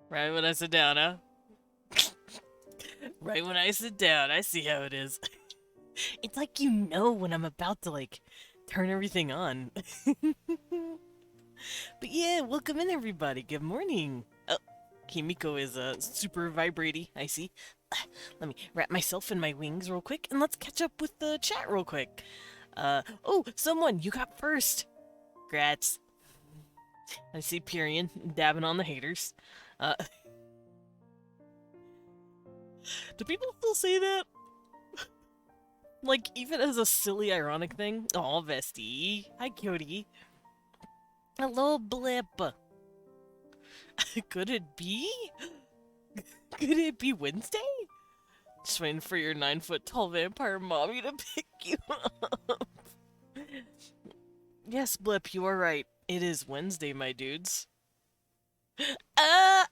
Right when I sit down, huh? Right when I sit down, I see how it is. It's like you know when I'm about to, like, turn everything on. But yeah, welcome in everybody. Good morning. Oh, Kimiko is super vibraty, I see. Let me wrap myself in my wings real quick and let's catch up with the chat real quick. Oh, someone, you got first. Grats. I see Pierion dabbing on the haters. Uh, do people still say that? Like, even as a silly, ironic thing? Oh, Vesty. Hi, Cody. Hello, Blip. Could it be? Could it be Wednesday? Just waiting for your 9-foot tall vampire mommy to pick you up. Yes, Blip, you are right. It is Wednesday, my dudes. Ah!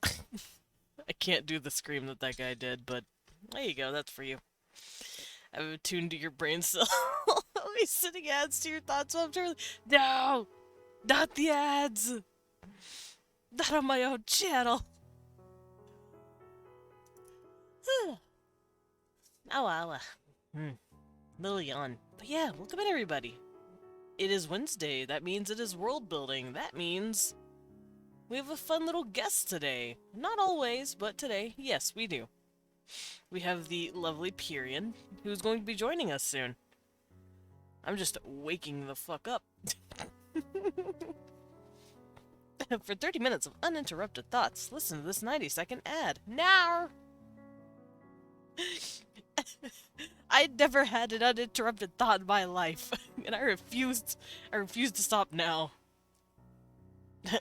I can't do the scream that that guy did, but there you go, that's for you. I've attuned to your brain cell. I'll be sending ads to your thoughts while I'm turning. No! Not the ads! Not on my own channel! Oh, well. Little yawn. But yeah, welcome in, everybody. It is Wednesday. That means it is world building. That means we have a fun little guest today. Not always, but today, yes, we do. We have the lovely Pierion, who's going to be joining us soon. I'm just waking the fuck up. For 30 minutes of uninterrupted thoughts, listen to this 90-second ad. Now! I'd never had an uninterrupted thought in my life, and I refused to stop now.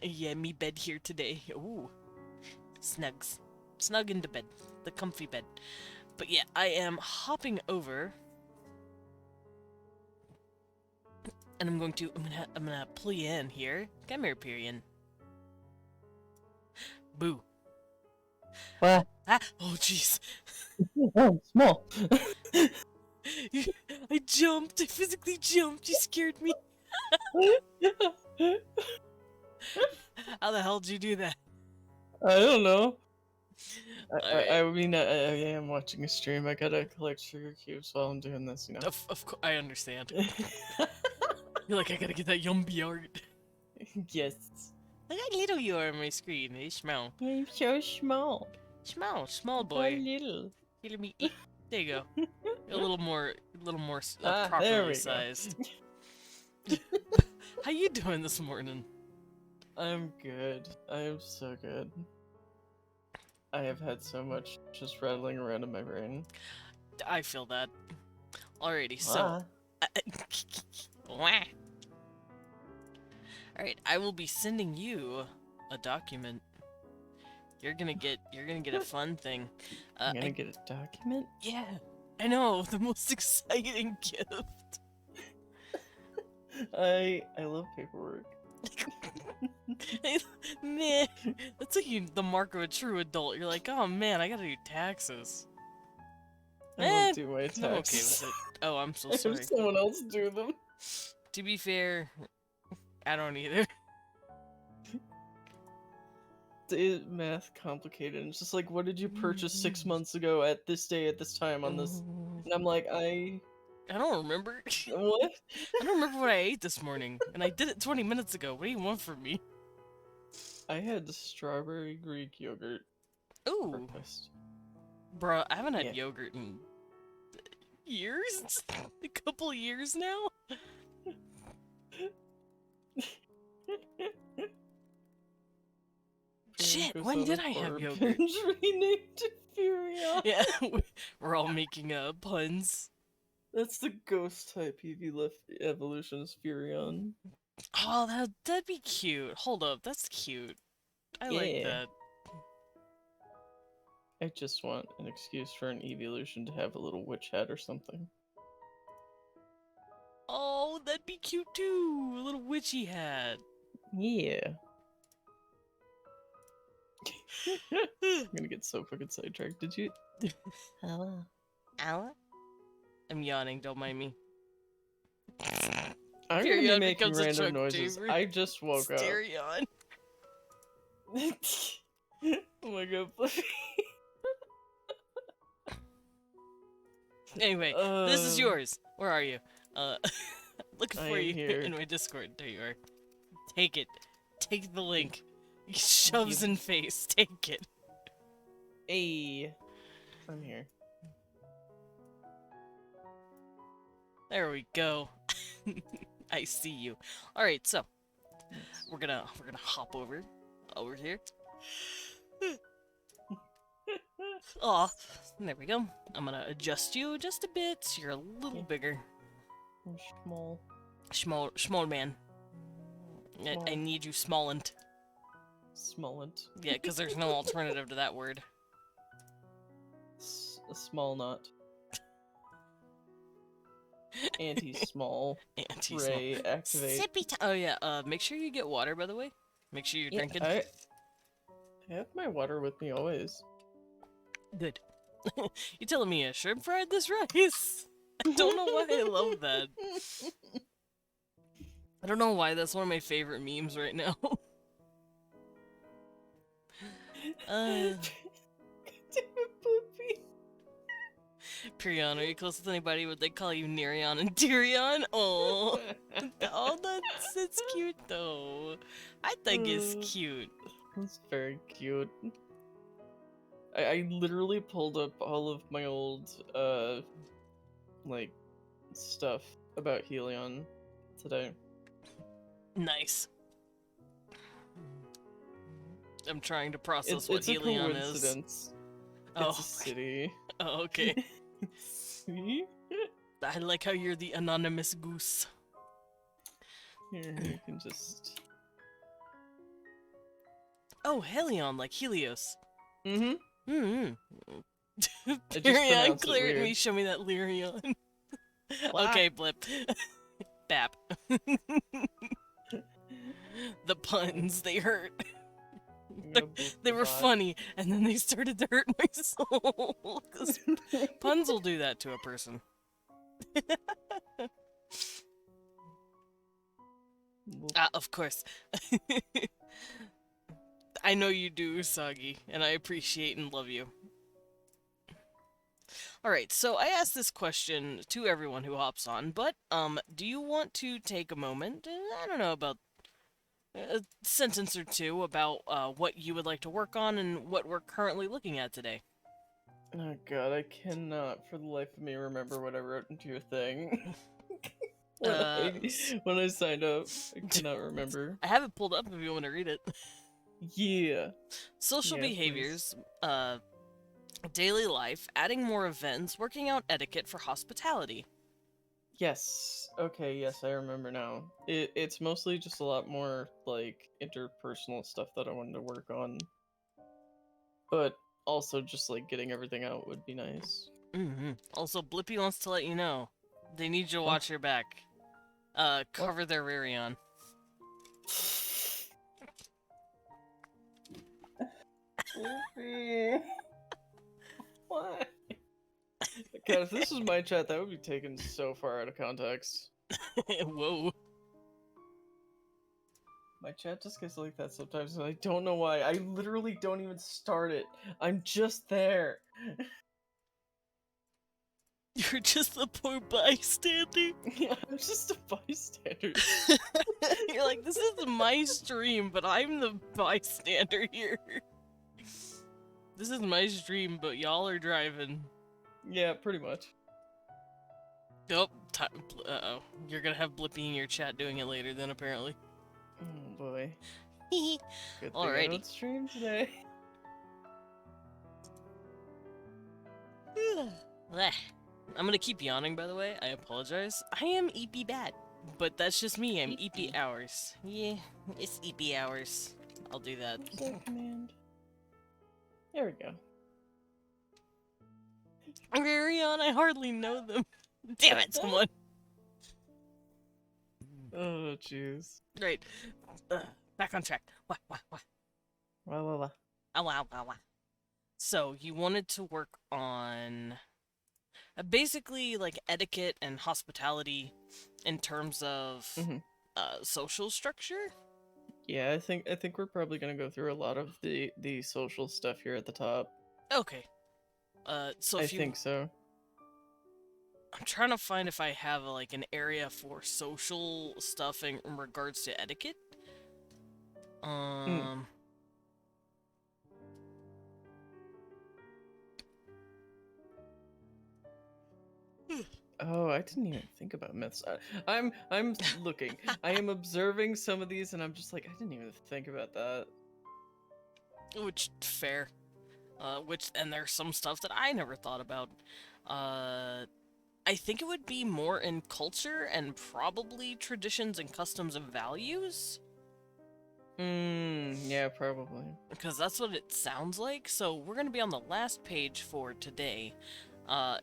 Yeah, me bed here today. Ooh. Snugs. Snug into bed. The comfy bed. But yeah, I am hopping over. And I'm gonna pull you in here. Come here, Pierion. Boo. What? Ah! Oh, jeez. Oh, small. I jumped. I physically jumped. You scared me. How the hell did you do that? I don't know. Alright. I mean, I am watching a stream. I gotta collect sugar cubes while I'm doing this, you know. Of course, I understand. You're like, I gotta get that yummy art. Yes. Look how little you are on my screen. Hey, smell. I'm so small. Small So boy. little. Little me. There you go. You're a little more Ah, there properly we sized. How you doing this morning? I'm good. I am so good. I have had so much just rattling around in my brain. I feel that. Alrighty, so. Alright, I will be sending you a document. You're gonna get a fun thing. I'm gonna get a document? Yeah, I know, the most exciting gift. I love paperwork. Man, that's like the mark of a true adult. You're like, oh man, I gotta do taxes. I don't do my taxes. I'm okay with it. Oh, I'm so I sorry. have someone else do them. To be fair, I don't either. Is math complicated? And it's just like, what did you purchase 6 months ago at this day at this time on this? And I'm like, I don't remember. what? I don't remember what I ate this morning, and I did it 20 minutes ago. What do you want from me? I had strawberry Greek yogurt. Ooh, breakfast. bruh, I haven't had yogurt in years. A couple years now. Shit, when did I have yogurt? Renamed to Pierion. Yeah, we're all making puns. That's the ghost type EV evolution is Pierion. Oh, that'd be cute. Hold up, that's cute. I like that. I just want an excuse for an evolution to have a little witch hat or something. Oh, that'd be cute too. A little witchy hat. Yeah. I'm gonna get so fucking sidetracked. Did you? Hello. Ella? I'm yawning, don't mind me. I'm gonna be making random noises. I just woke up. Pierion. my god, Flippy. Anyway, this is yours. Where are you? Looking I for am you here. in my Discord. There you are. Take it. Take the link. Shoves in face. Take it. Hey, I'm here. There we go. I see you. All right, so we're gonna hop over here. Aw, there we go. I'm gonna adjust you just a bit. So you're a little bigger. I'm small. Small man. I Small. need you smallent. Smallent. Yeah, because there's no alternative to that word. A small nut. Anti-small. Anti-small. Ray, activate. Sippy time. Oh yeah. Make sure you get water, by the way. Make sure you're drinking. I have my water with me always. Good. You telling me a shrimp fried this rice? I don't know why I love that. I don't know why that's one of my favorite memes right now. Pierion, are you close with anybody? Would they call you Nerion and Tyrion? Oh, oh, that's cute though. I think it's cute. That's very cute. I literally pulled up all of my old like stuff about Helion today. Nice. I'm trying to process It's what a Helion coincidence. is. Oh. It's a city. Oh, okay. See? I like how you're the anonymous goose. Here, you can just... Oh, Helion, like Helios. Mm-hmm. Mm-hmm. I just Tyrion, pronounced it clear at me, weird. show me that Lyrion. What? Okay, Blip. Bap. The puns, they hurt. They were funny, and then they started to hurt my soul. 'Cause puns will do that to a person. Of course. I know you do, Usagi, and I appreciate and love you. Alright, so I asked this question to everyone who hops on, but, do you want to take a moment, I don't know, about a sentence or two about what you would like to work on and what we're currently looking at today? Oh god, I cannot for the life of me remember what I wrote into your thing. when I signed up, I cannot remember. I have it pulled up if you want to read it. Yeah. Social Yeah, behaviors, daily life, adding more events, working out etiquette for hospitality. Yes. Okay, yes, I remember now. It's mostly just a lot more, like, interpersonal stuff that I wanted to work on. But also just, like, getting everything out would be nice. Mm-hmm. Also, Blippi wants to let you know, they need you to watch your back. Cover their rear on. Why? God, if this was my chat, that would be taken so far out of context. Whoa. My chat just gets like that sometimes, and I don't know why. I literally don't even start it. I'm just there. You're just a poor bystander. Yeah, I'm just a bystander. You're like, this is my stream, but I'm the bystander here. This is my stream, but y'all are driving. Yeah, pretty much. Nope. Uh-oh. You're gonna have Blippi in your chat doing it later then, apparently. Oh boy. Good thing I don't stream today. I'm gonna keep yawning, by the way. I apologize. I am EP bad, but that's just me. I'm EP hours. Yeah, it's EP hours. I'll do that. Command. There we go. Pierion, I hardly know them. Damn it, someone. Oh, jeez. Right. Back on track. Wah. Wow. So, you wanted to work on basically like etiquette and hospitality in terms of social structure? Yeah, I think we're probably gonna go through a lot of the social stuff here at the top. Okay. So I if you, think so. I'm trying to find if I have like an area for social stuff in regards to etiquette. Mm. Um, Oh, I didn't even think about myths. I'm looking. I am observing some of these, and I'm just like, I didn't even think about that. which fair. Which and there's some stuff that I never thought about. Uh, I think it would be more in culture and probably traditions and customs and values. Yeah, probably. Because that's what it sounds like. So we're going to be on the last page for today.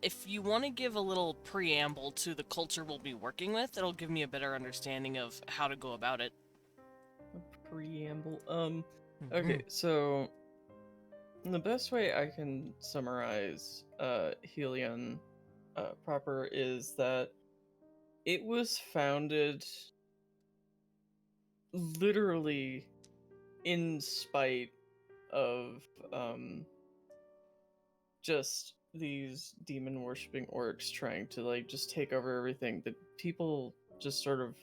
If you want to give a little preamble to the culture we'll be working with, it'll give me a better understanding of how to go about it. A preamble. Mhm. Okay, so the best way I can summarize Helion proper is that it was founded literally in spite of just these demon worshipping orcs trying to like just take over everything. The people just sort of,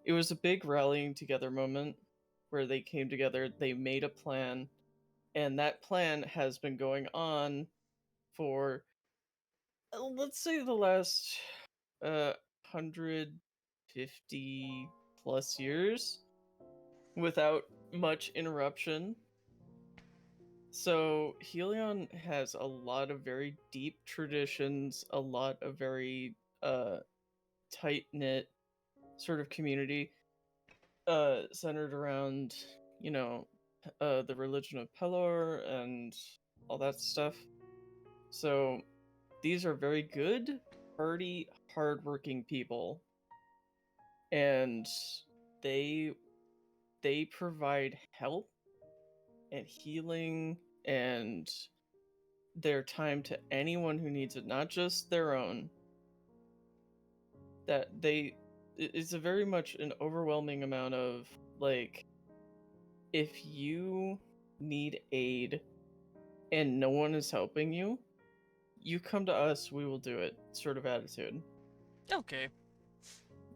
it was a big rallying together moment where they came together, they made a plan, and that plan has been going on for let's say the last 150 plus years without much interruption. So Helion has a lot of very deep traditions, a lot of very tight knit sort of community centered around, you know, the religion of Pelor and all that stuff. So these are very good, hardy, hardworking people, and they they provide help and healing and their time to anyone who needs it, not just their own. That it's a very much an overwhelming amount of like, if you need aid and no one is helping you, you come to us, we will do it sort of attitude. Okay.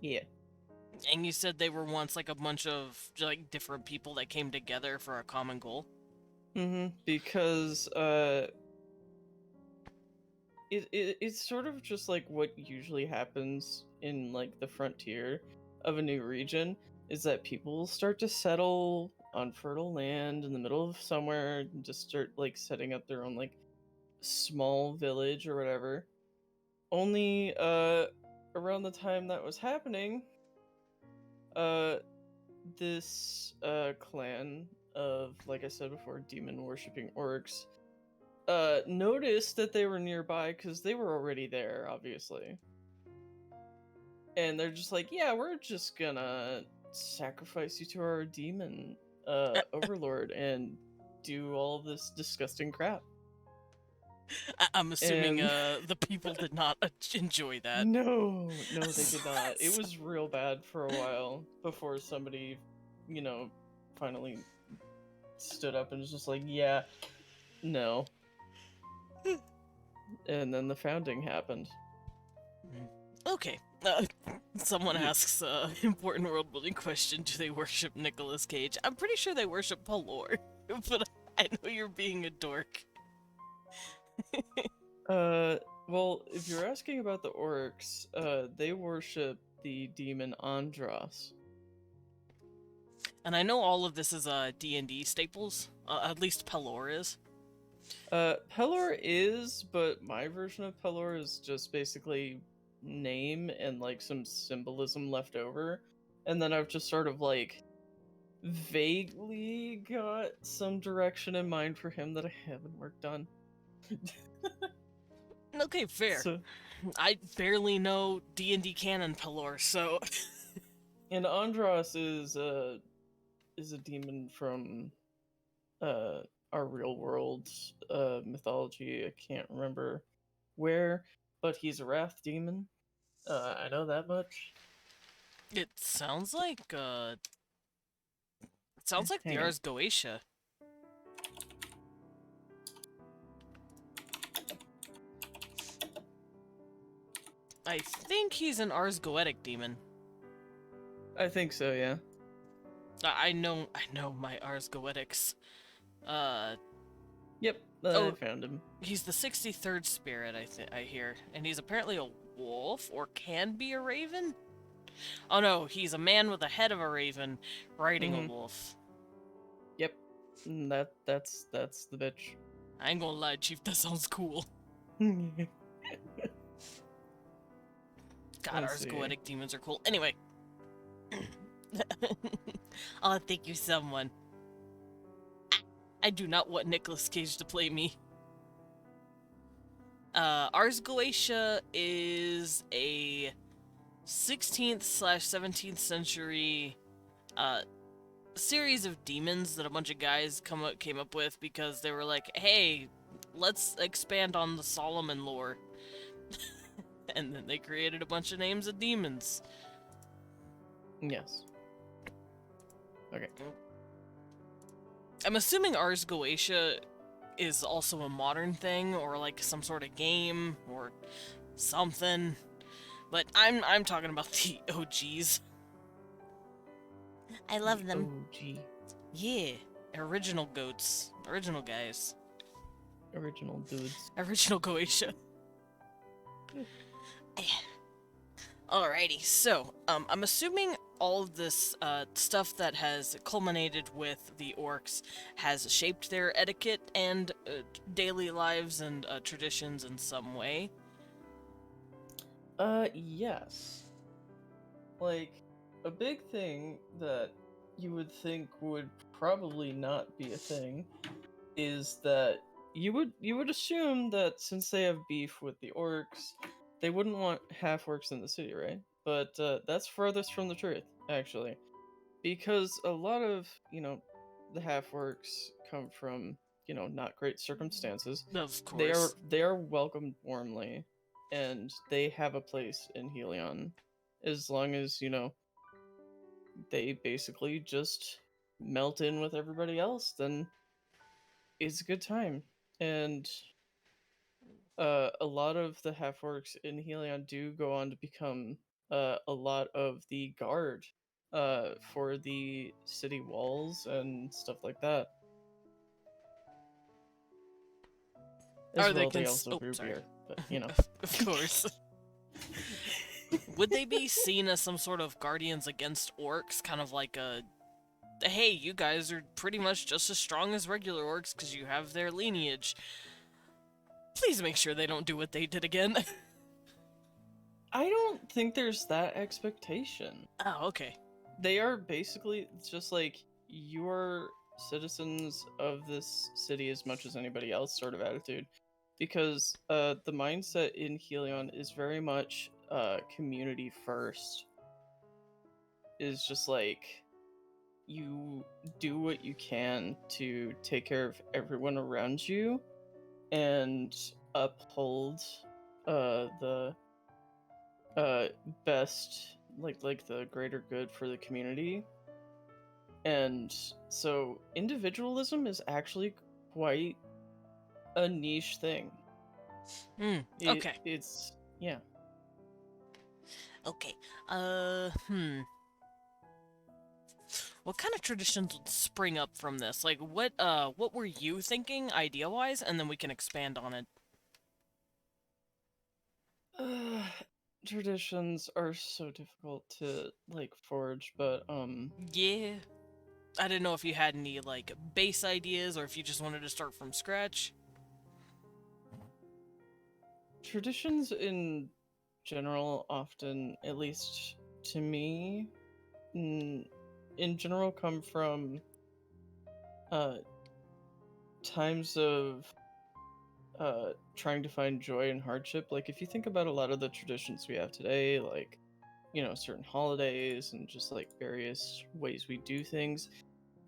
Yeah. And you said they were once like a bunch of like different people that came together for a common goal. Because it's sort of just like what usually happens in like the frontier of a new region, is that people will start to settle on fertile land in the middle of somewhere and just start like setting up their own like small village or whatever. Only around the time that was happening, uh this clan of, like I said before, demon worshipping orcs noticed that they were nearby because they were already there, obviously. And they're just like, yeah, we're just gonna sacrifice you to our demon overlord and do all of this disgusting crap. I'm assuming And the people did not enjoy that. no, they did not. It So- was real bad for a while before somebody, you know, finally stood up and was just like, yeah, no. And then the founding happened. okay. Someone asks important world building question: do they worship Nicolas Cage? I'm pretty sure they worship Palor, but I know you're being a dork. Uh, well, if you're asking about the orcs, they worship the demon Andros. And I know all of this is D&D staples. At least Pelor is. Pelor is, but my version of Pelor is just basically name and like some symbolism left over. And then I've just sort of like vaguely got some direction in mind for him that I haven't worked on. Okay, fair. So, I barely know D&D canon Pelor, so and Andros is a demon from uh our real world mythology. I can't remember where, but he's a wrath demon. I know that much. it sounds like Sounds like the Hang on. Ars Goetia. I think he's an Ars Goetic demon. I think so, yeah. I know my Ars Goetics. Yep, Oh, I found him. he's the 63rd spirit, I hear, and he's apparently a wolf or can be a raven. Oh no, he's a man with the head of a raven riding a wolf. Yep, that's the bitch. I ain't gonna lie, Chief, that sounds cool. God, Let's Ars see. Goetic demons are cool. Anyway. I'll thank you, someone. I do not want Nicolas Cage to play me. Ars Goetia is a 16th/17th century series of demons that a bunch of guys came up with because they were like, hey, let's expand on the Solomon lore. And then they created a bunch of names of demons. Yes. Okay. I'm assuming Ars Goetia is also a modern thing, or like some sort of game, or something. But I'm talking about the OGs. I love them. OG. Yeah. Original goats. Original guys. Original dudes. Original Goetia. Alrighty, so, I'm assuming all of this stuff that has culminated with the orcs has shaped their etiquette and daily lives and traditions in some way. Yes. Like, a big thing that you would think would probably not be a thing is that you would assume that since they have beef with the orcs, they wouldn't want half orcs in the city, right? But that's furthest from the truth, actually, because a lot of the half orcs come from not great circumstances. Of course. They are welcomed warmly, and they have a place in Helion, as long as they basically just melt in with everybody else. Then it's a good time. And a lot of the half orcs in Helion do go on to become a lot of the guard for the city walls and stuff like that. As Are they well, they also brew sorry. beer, but Of course. Would they be seen as some sort of guardians against orcs? Kind of like a, hey, you guys are pretty much just as strong as regular orcs because you have their lineage. Please make sure they don't do what they did again. I don't think there's that expectation. Oh, okay. They are basically just like, you are citizens of this city as much as anybody else sort of attitude, because the mindset in Helion is very much community first. Is just like, you do what you can to take care of everyone around you and uphold the best, like the greater good for the community. And so individualism is actually quite a niche thing. Okay. It's yeah. Okay. What kind of traditions would spring up from this? Like, what were you thinking, idea-wise? And then we can expand on it. Traditions are so difficult to like forge, but Yeah. I didn't know if you had any, like, base ideas or if you just wanted to start from scratch. traditions in general often, at least to me, in general come from uh times of trying to find joy in hardship. Like, if you think about a lot of the traditions we have today, like certain holidays and just like various ways we do things,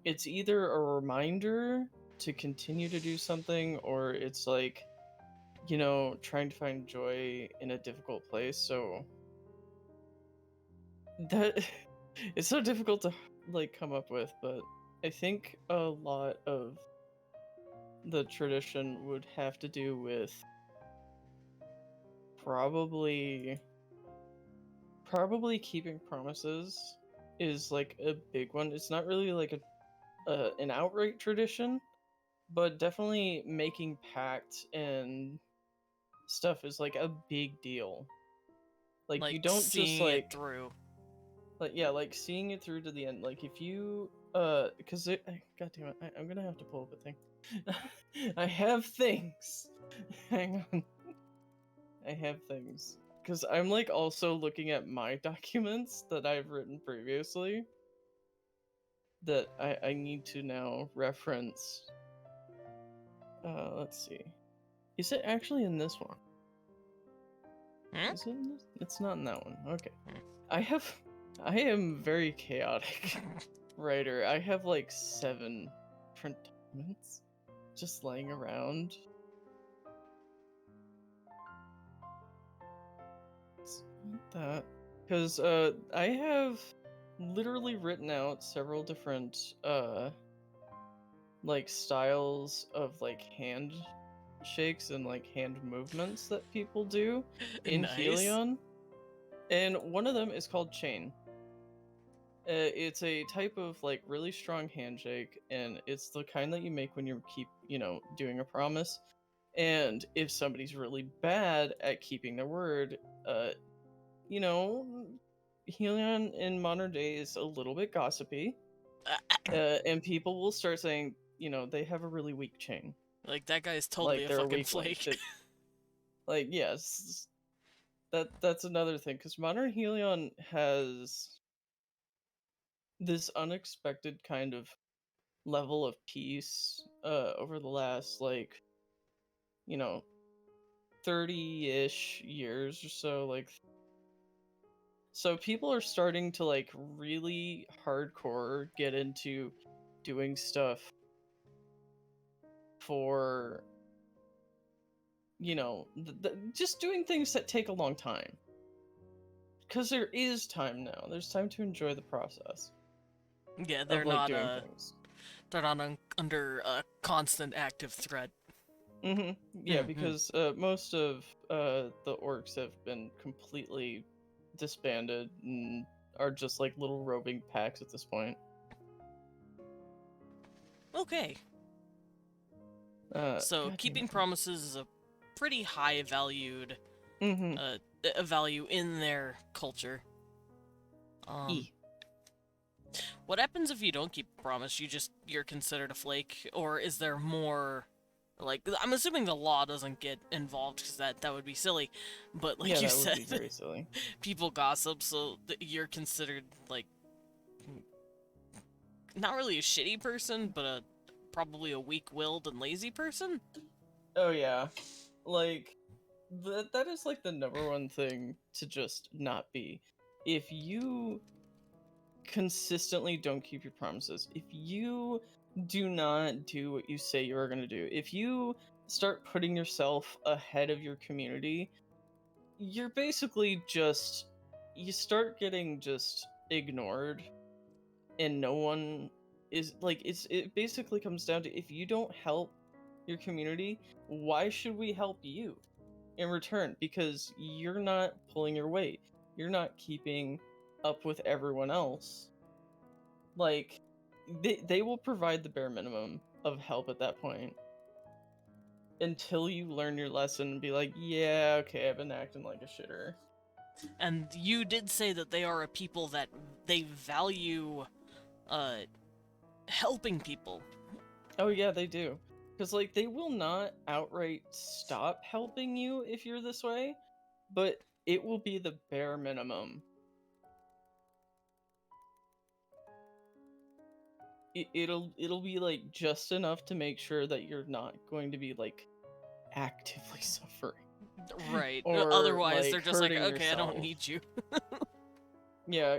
it's either a reminder to continue to do something, or it's like trying to find joy in a difficult place. So that it's so difficult to like come up with, but I think a lot of the tradition would have to do with probably keeping promises is like a big one. It's not really like an outright tradition, but definitely making pacts and stuff is like a big deal. Like Like you don't just seeing it through. like seeing it through to the end. Like if you because god damn it, I'm gonna have to pull up a thing. I have things. Hang on. I have things because I'm like also looking at my documents that I've written previously that I need to now reference. Let's see. Is it actually in this one? Hmm? Is it in this? It's not in that one. Okay. I am very chaotic writer. I have like 7 different documents just laying around. It's not that. Because I have literally written out several different like styles of like hand shakes and like hand movements that people do in Nice. Helion. And one of them is called chain. It's a type of like really strong handshake, and it's the kind that you make when you keep, doing a promise. And if somebody's really bad at keeping their word, you know, Helion in modern day is a little bit gossipy, and people will start saying, they have a really weak chain, Like, that guy is totally like a they're a fucking weak link. flake. Like, yes, that's another thing because modern Helion has this unexpected kind of level of peace over the last like you know 30-ish years or so, like, so people are starting to like really hardcore get into doing stuff for just doing things that take a long time because there is time now. There's time to enjoy the process Yeah, of like doing things. they're not under a constant active threat. Yeah, because most of the orcs have been completely disbanded and are just like little roving packs at this point. Okay. So God damn keeping it. promises is a pretty high valued Mm-hmm. a value in their culture. Um, E. what happens if you don't keep a promise? You're considered a flake, or is there more? Like, I'm assuming the law doesn't get involved because that would be silly. But like Yeah, you that would said, be very silly. people gossip, so you're considered like not really a shitty person, but probably a weak-willed and lazy person. Oh yeah, like that is like the number one thing to just not be. If you consistently don't keep your promises, if you do not do what you say you are going to do, if you start putting yourself ahead of your community, you're basically just you start getting just ignored, and no one is like it basically comes down to, if you don't help your community, why should we help you in return? Because you're not pulling your weight, you're not keeping up with everyone else. Like, they will provide the bare minimum of help at that point until you learn your lesson and be like, yeah, okay, I've been acting like a shitter. And you did say that they are a people that they value uh helping people. Oh yeah, they do. Because like they will not outright stop helping you if you're this way, but it will be the bare minimum. It'll be like just enough to make sure that you're not going to be like actively suffering Right. or Otherwise, they're like just like, hurting okay, I don't yourself. need you. Yeah,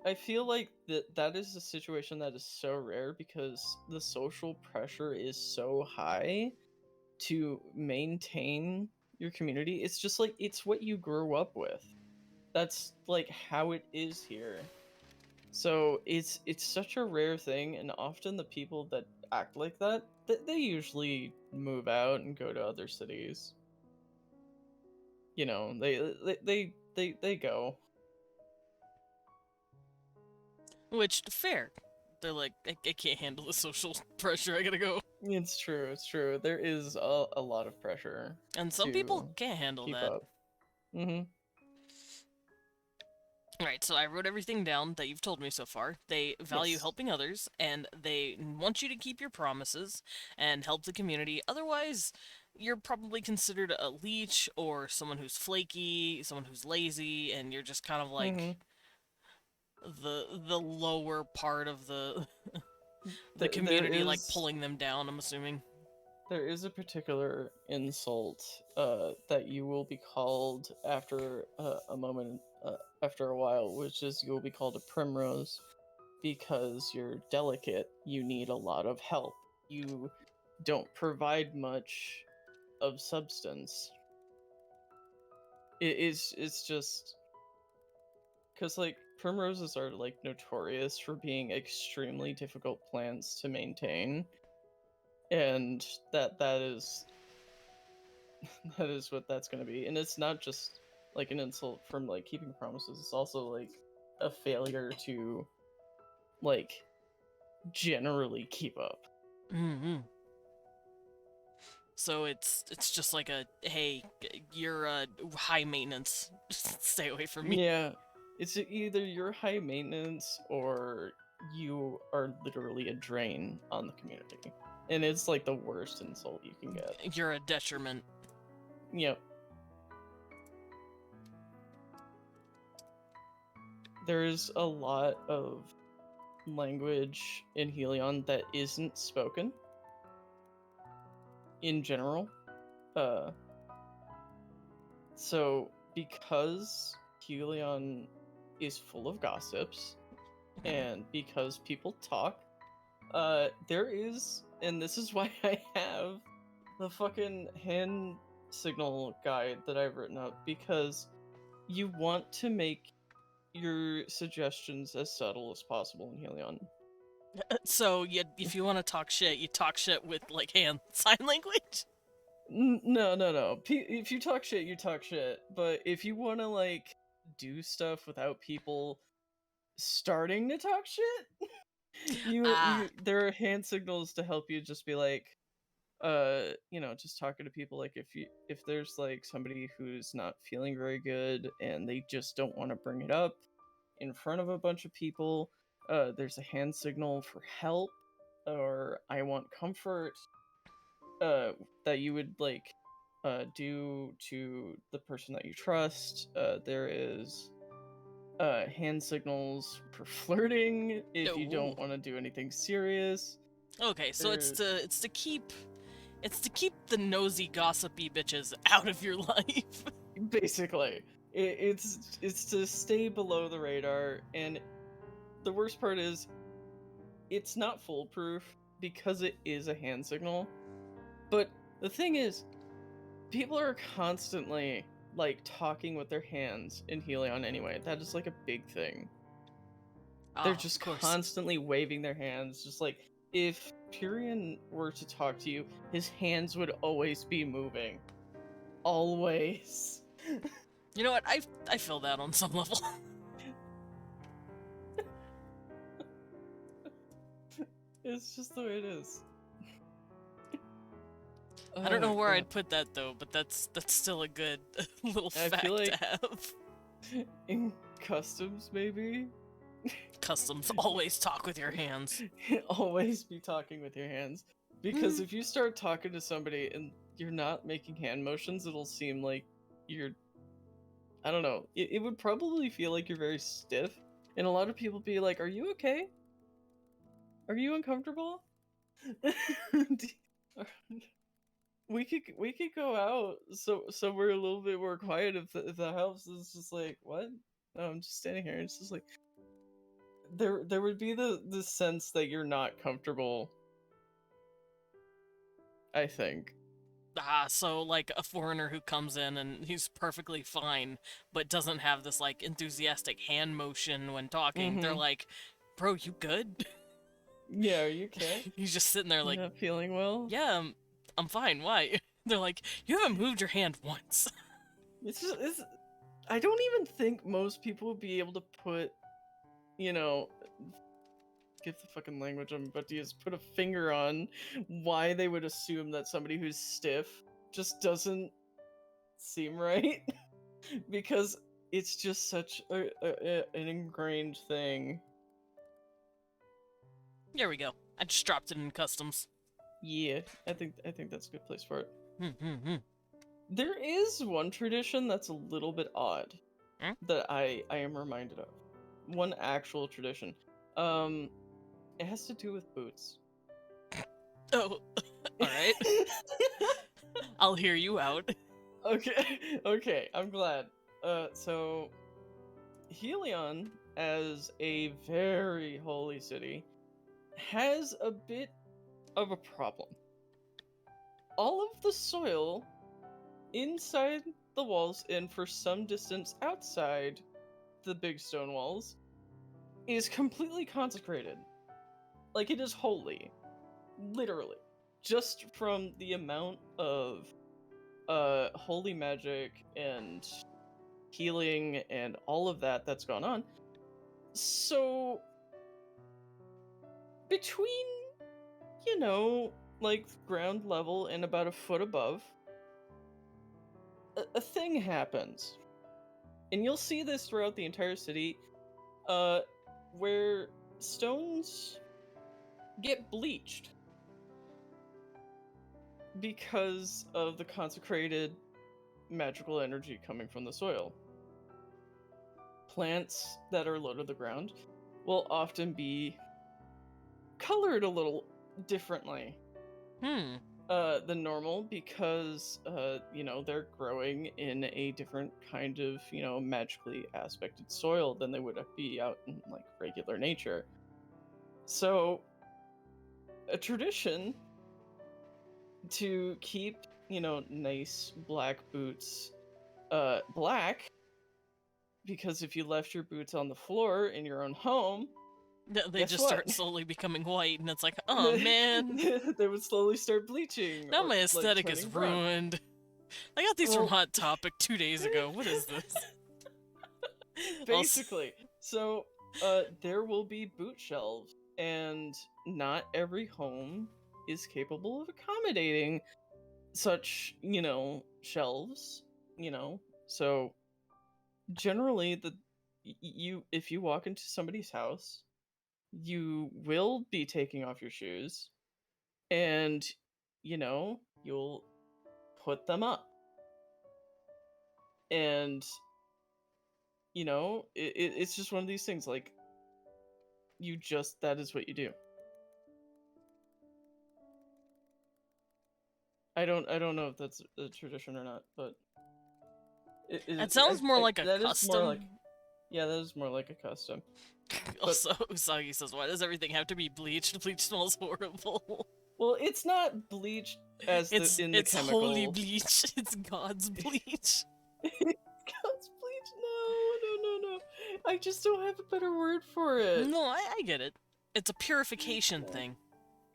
I feel like that is a situation that is so rare because the social pressure is so high to maintain your community. It's just like it's what you grew up with. That's like how it is here. So it's such a rare thing, and often the people that act like that, they usually move out and go to other cities. You know, they go. Which, fair. They're like, I can't handle the social pressure, I gotta go. It's true. It's true. There is a lot of pressure And some people to can't handle keep that. up. Mm-hmm. Alright, so I wrote everything down that you've told me so far. They value Yes. helping others, and they want you to keep your promises and help the community. Otherwise, you're probably considered a leech or someone who's flaky, someone who's lazy, and you're just kind of Mm-hmm. like the lower part of the There community, like is pulling them down, I'm assuming. there is a particular insult that you will be called after a moment, after a while, which is you will be called a primrose because you're delicate. You need a lot of help. You don't provide much of substance. It's just because like primroses are like notorious for being extremely difficult plants to maintain, and that is that is what that's going to be. And it's not just like an insult from like keeping promises, it's also like a failure to like generally keep up. Mm-hmm. So it's just like a, hey, you're high maintenance. Just stay away from me. Yeah, it's either you're high maintenance or you are literally a drain on the community, and it's like the worst insult you can get. You're a detriment. Yep. There's a lot of language in Helion that isn't spoken in general. Uh, so because Helion is full of gossips and because people talk, there is, and this is why I have the fucking hand signal guide that I've written up, because you want to make your suggestions as subtle as possible in Helion. So if you want to talk shit, you talk shit with like hand sign language. No, no, no. If you talk shit, you talk shit. But if you want to like do stuff without people starting to talk shit, Ah, there are hand signals to help you just be like, just talking to people. Like if there's like somebody who's not feeling very good and they just don't want to bring it up in front of a bunch of people, there's a hand signal for help or I want comfort, that you would like do to the person that you trust. There is hand signals for flirting if you no. don't want to do anything serious. Okay, so There, it's to keep the nosy gossipy bitches out of your life. basically, it's to stay below the radar. And the worst part is, it's not foolproof because it is a hand signal. But the thing is, people are constantly like talking with their hands in Helion anyway. That is like a big thing. They're Ah, of just course. constantly waving their hands, just like if Pierion were to talk to you, his hands would always be moving. Always. You know what? I feel that on some level. It's just the way it is. I don't know Oh where god. I'd put that though, but that's still a good little I feel fact to like have. in customs maybe Customs always talk with your hands. always be talking with your hands, because Hmm. if you start talking to somebody and you're not making hand motions, it'll seem like you're, I don't know, it would probably feel like you're very stiff, and a lot of people be like, are you okay, are you uncomfortable? We could go out so we're a little bit more quiet if that helps. It's just like, what? No, I'm just standing here. It's just like there would be the sense that you're not comfortable, I think. So like a foreigner who comes in and he's perfectly fine, but doesn't have this like enthusiastic hand motion when talking. They're Mm-hmm. like, "Bro, you good?" Yeah, are you okay? He's just sitting there You like, not feeling well? "Yeah, I'm fine. Why?" They're like, "You haven't moved your hand once." It's I don't even think most people would be able to put, you know, get the fucking language I'm about to use, put a finger on why they would assume that somebody who's stiff just doesn't seem right. Because it's just such an ingrained thing. There we go. I just dropped it in customs. Yeah, I think that's a good place for it. Hmm. There is one tradition that's a little bit odd Hmm? that I am reminded of. One actual tradition. It has to do with boots. Oh, all right. I'll hear you out. Okay, okay, I'm glad. So Helion, as a very holy city, has a bit of a problem. All of the soil inside the walls and for some distance outside the big stone walls is completely consecrated. Like it is holy. Literally. Just from the amount of holy magic and healing and all of that that's gone on. So between, like ground level and about a foot above, a thing happens. And you'll see this throughout the entire city, where stones get bleached because of the consecrated magical energy coming from the soil. Plants that are low to the ground will often be colored a little differently Hmm. than normal because they're growing in a different kind of magically aspected soil than they would be out in like regular nature. So a tradition to keep nice black boots black, because if you left your boots on the floor in your own home, They guess just what? start slowly becoming white, and it's like, oh man, They would slowly start bleaching now or my like aesthetic is turning brown. ruined. I got these from Well, Hot Topic 2 days ago. What is this? Also, basically. So, there will be boot shelves, and not every home is capable of accommodating such, shelves, So, generally, you if you walk into somebody's house, you will be taking off your shoes, and you'll put them up, and it's just one of these things, like that is what you do. I don't know if that's a tradition or not, but it sounds more like a that is more like, custom. yeah, that is more like a custom. But Also, Usagi says, why does everything have to be bleached? Bleach smells horrible. well, it's not bleached as the It's holy chemical. bleach. It's God's bleach. God's bleach? No. I just don't have a better word for it. No, I get it. It's a purification thing.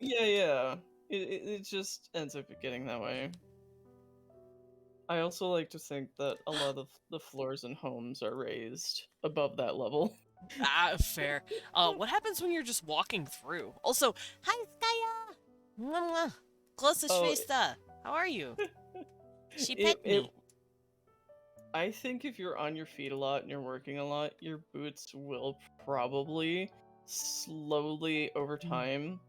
Yeah. It just ends up getting that way. I also like to think that a lot of the floors in homes are raised above that level. Fair. What happens when you're just walking through? Also, hi, Skya! Mwah, mwah. Closest Oh, Shvesta. How are you? She it, pet it me. I think if you're on your feet a lot and you're working a lot, your boots will probably slowly over time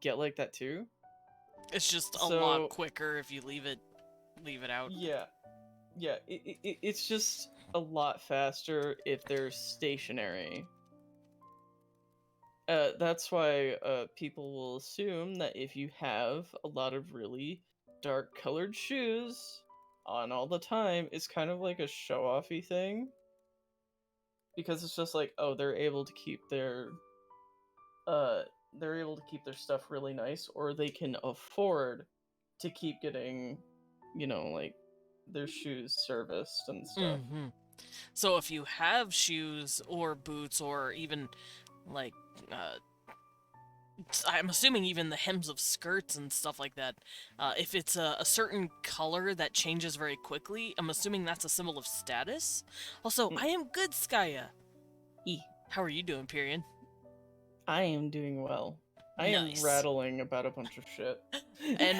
get like that too. It's just a lot So quicker if you leave it out. yeah, it's just a lot faster if they're stationary. That's why people will assume that if you have a lot of really dark colored shoes on all the time, it's kind of like a show-offy thing. Because it's just like, oh, uh they're able to keep their stuff really nice, or they can afford to keep getting, like their shoes serviced and stuff. So if you have shoes or boots or even like I'm assuming even the hems of skirts and stuff like that, if it's a certain color that changes very quickly, I'm assuming that's a symbol of status. Also, I am good, Skya. E. How are you doing, Pierion? I am doing well. I am Nice. rattling about a bunch of shit. And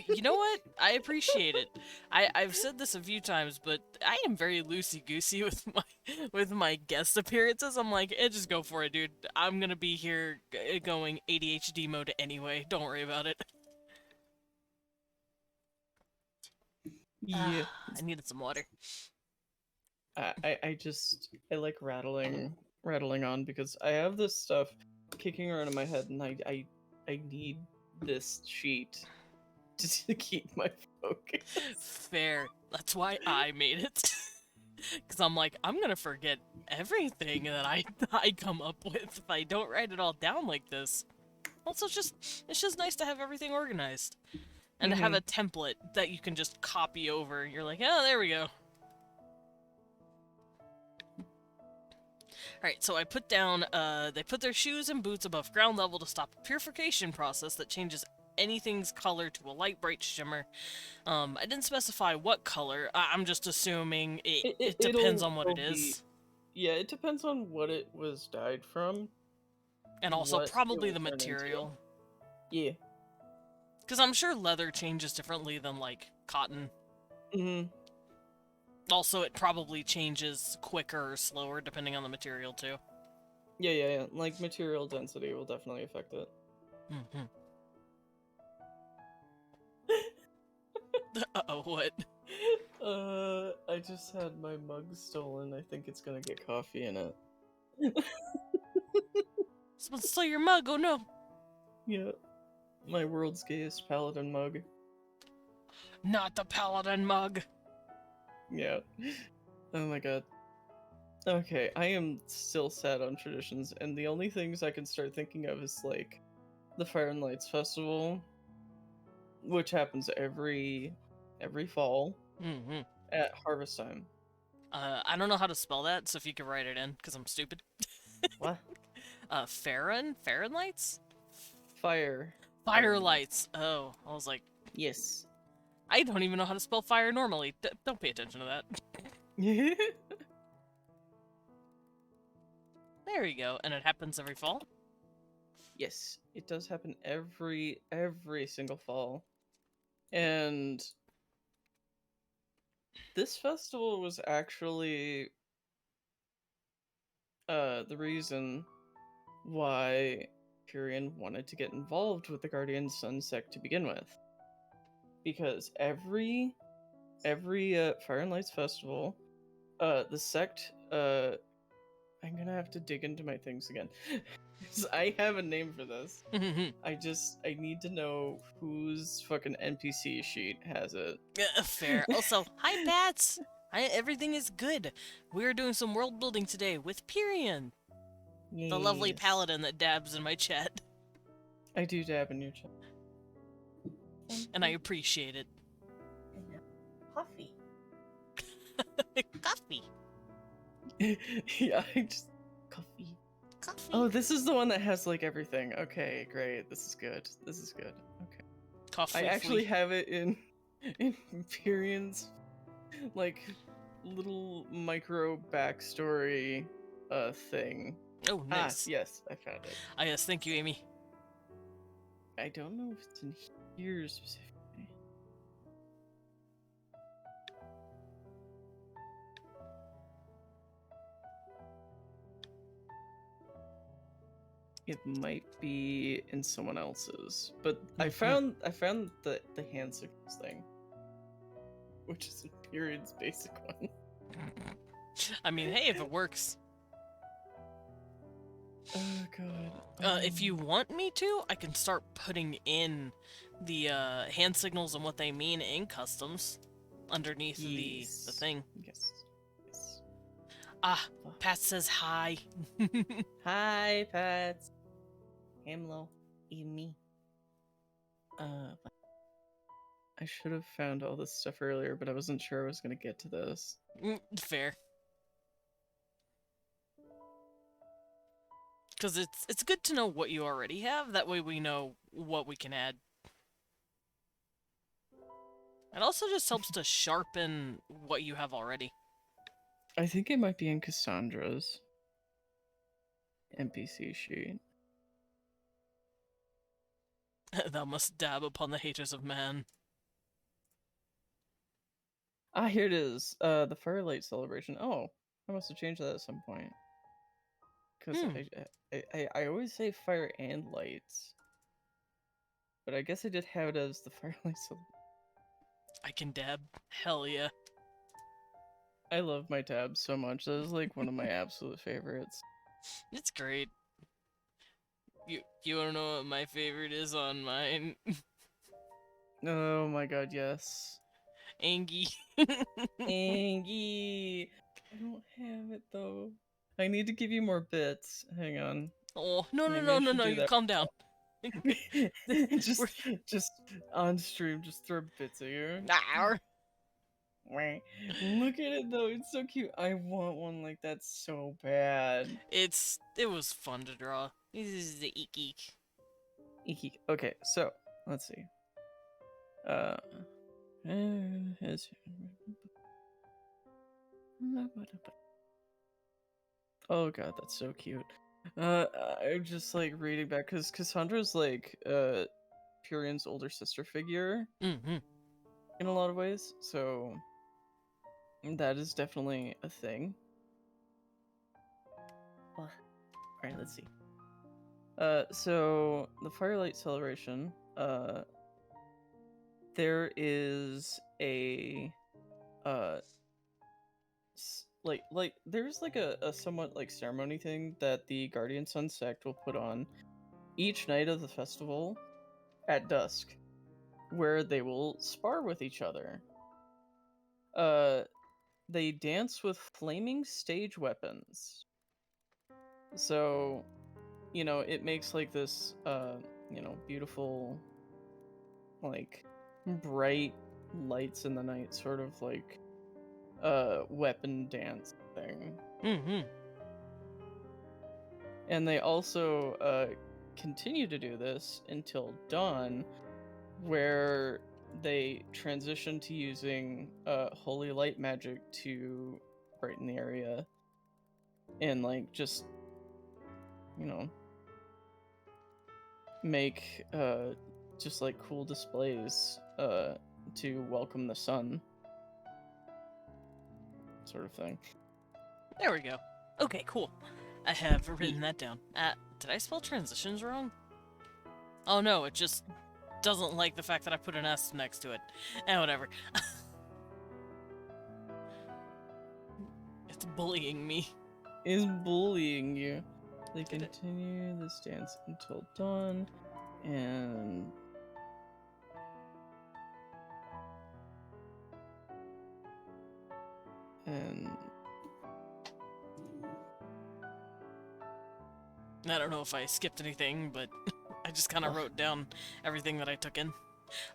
you know what? I appreciate it. I've said this a few times, but I am very loosey goosey with my guest appearances. I'm like, just go for it, dude. I'm gonna be here going ADHD mode anyway. Don't worry about it. Yeah. I needed some water. I like rattling on because I have this stuff kicking around in my head, and I need this sheet to keep my focus. Fair. That's why I made it. Because I'm like, I'm gonna forget everything that I come up with if I don't write it all down like this. Also, it's just nice to have everything organized. And to have a template that you can just copy over. You're like, oh, there we go. Alright, so I put down, they put their shoes and boots above ground level to stop a purification process that changes anything's color to a light bright shimmer. I didn't specify what color. I'm just assuming it depends on what it is. Yeah, it depends on what it was dyed from. And also probably the material. Yeah. Because I'm sure leather changes differently than, like, cotton. Also, it probably changes quicker or slower depending on the material, too. Yeah. Like, material density will definitely affect it. Uh-oh, what? I just had my mug stolen. I think it's gonna get coffee in it. Someone stole your mug, oh no! Yeah. My world's gayest paladin mug. Not the paladin mug! Yeah. Oh my god. Okay, I am still sad on traditions, and the only things I can start thinking of is, like, the Fire and Lights Festival, which happens every fall at harvest time. I don't know how to spell that, so if you could write it in, because I'm stupid. What? Farron lights? Fire. Fire lights. Oh, I was like, Yes. I don't even know how to spell fire normally. Don't pay attention to that. There we go, and it happens every fall? Yes, it does happen every single fall. And this festival was actually the reason why Pierion wanted to get involved with the Guardian Sun sect to begin with. Because every Fire and Lights festival, the sect, I'm gonna have to dig into my things again. I have a name for this. I need to know whose fucking NPC sheet has it. Fair. Also, hi Bats! Everything is good. We're doing some world building today with Pierion. Yes. The lovely paladin that dabs in my chat. I do dab in your chat. And I appreciate it. Coffee. Coffee. Yeah, coffee. Oh, this is the one that has, like, everything. Okay, great. This is good. Okay. Coffee. I actually have it in Pierion's, like, little micro backstory thing. Oh, nice. Yes, I found it. Ah, yes, thank you, Amy. I don't know if it's in here specifically. It might be in someone else's, but I found the hand signals thing, which is Pierion's basic one. I mean, hey, if it works. Oh god. If you want me to, I can start putting in the hand signals and what they mean in customs underneath the thing. Yes. Ah, Pat says hi. Hi, Pat. Hello, me. I should have found all this stuff earlier, but I wasn't sure I was gonna get to this. Fair. Because it's good to know what you already have. That way we know what we can add. It also just helps to sharpen what you have already. I think it might be in Cassandra's NPC sheet. Thou must dab upon the haters of man. Ah, here it is. The Firelight Celebration. Oh, I must have changed that at some point. Because I always say fire and lights. But I guess I did have it as the Firelight Celebration. I can dab. Hell yeah. I love my tabs so much. That is like one of my absolute favorites. It's great. You wanna know what my favorite is on mine? Oh my god, yes. Angie. Angie! I don't have it though. I need to give you more bits. Hang on. Oh, no, Maybe I should do you that. calm down. just on stream, just throw bits at you. Nah. Look at it though, it's so cute. I want one like that so bad. It was fun to draw. This is the eek eek. Eek. Okay, so let's see. Oh god, that's so cute. I'm just like reading back because Cassandra's like Pierion's older sister figure Mm-hmm. in a lot of ways, so that is definitely a thing. Alright, let's see. So the Firelight Celebration, there is a like there's like a somewhat like ceremony thing that the Guardian Sun sect will put on each night of the festival at dusk, where they will spar with each other. They dance with flaming stage weapons. So, it makes like this beautiful, like, bright lights in the night sort of like weapon dance thing. Mm-hmm. And they also continue to do this until dawn, where they transition to using holy light magic to brighten the area and like just make just like cool displays to welcome the sun, sort of thing. There we go. Okay, cool. I have written that down. Did I spell transitions wrong? Oh no, it just doesn't like the fact that I put an S next to it. Whatever. It's bullying me. Is bullying you. They Did it? continue this dance until dawn, and I don't know if I skipped anything, but I just kind of wrote down everything that I took in.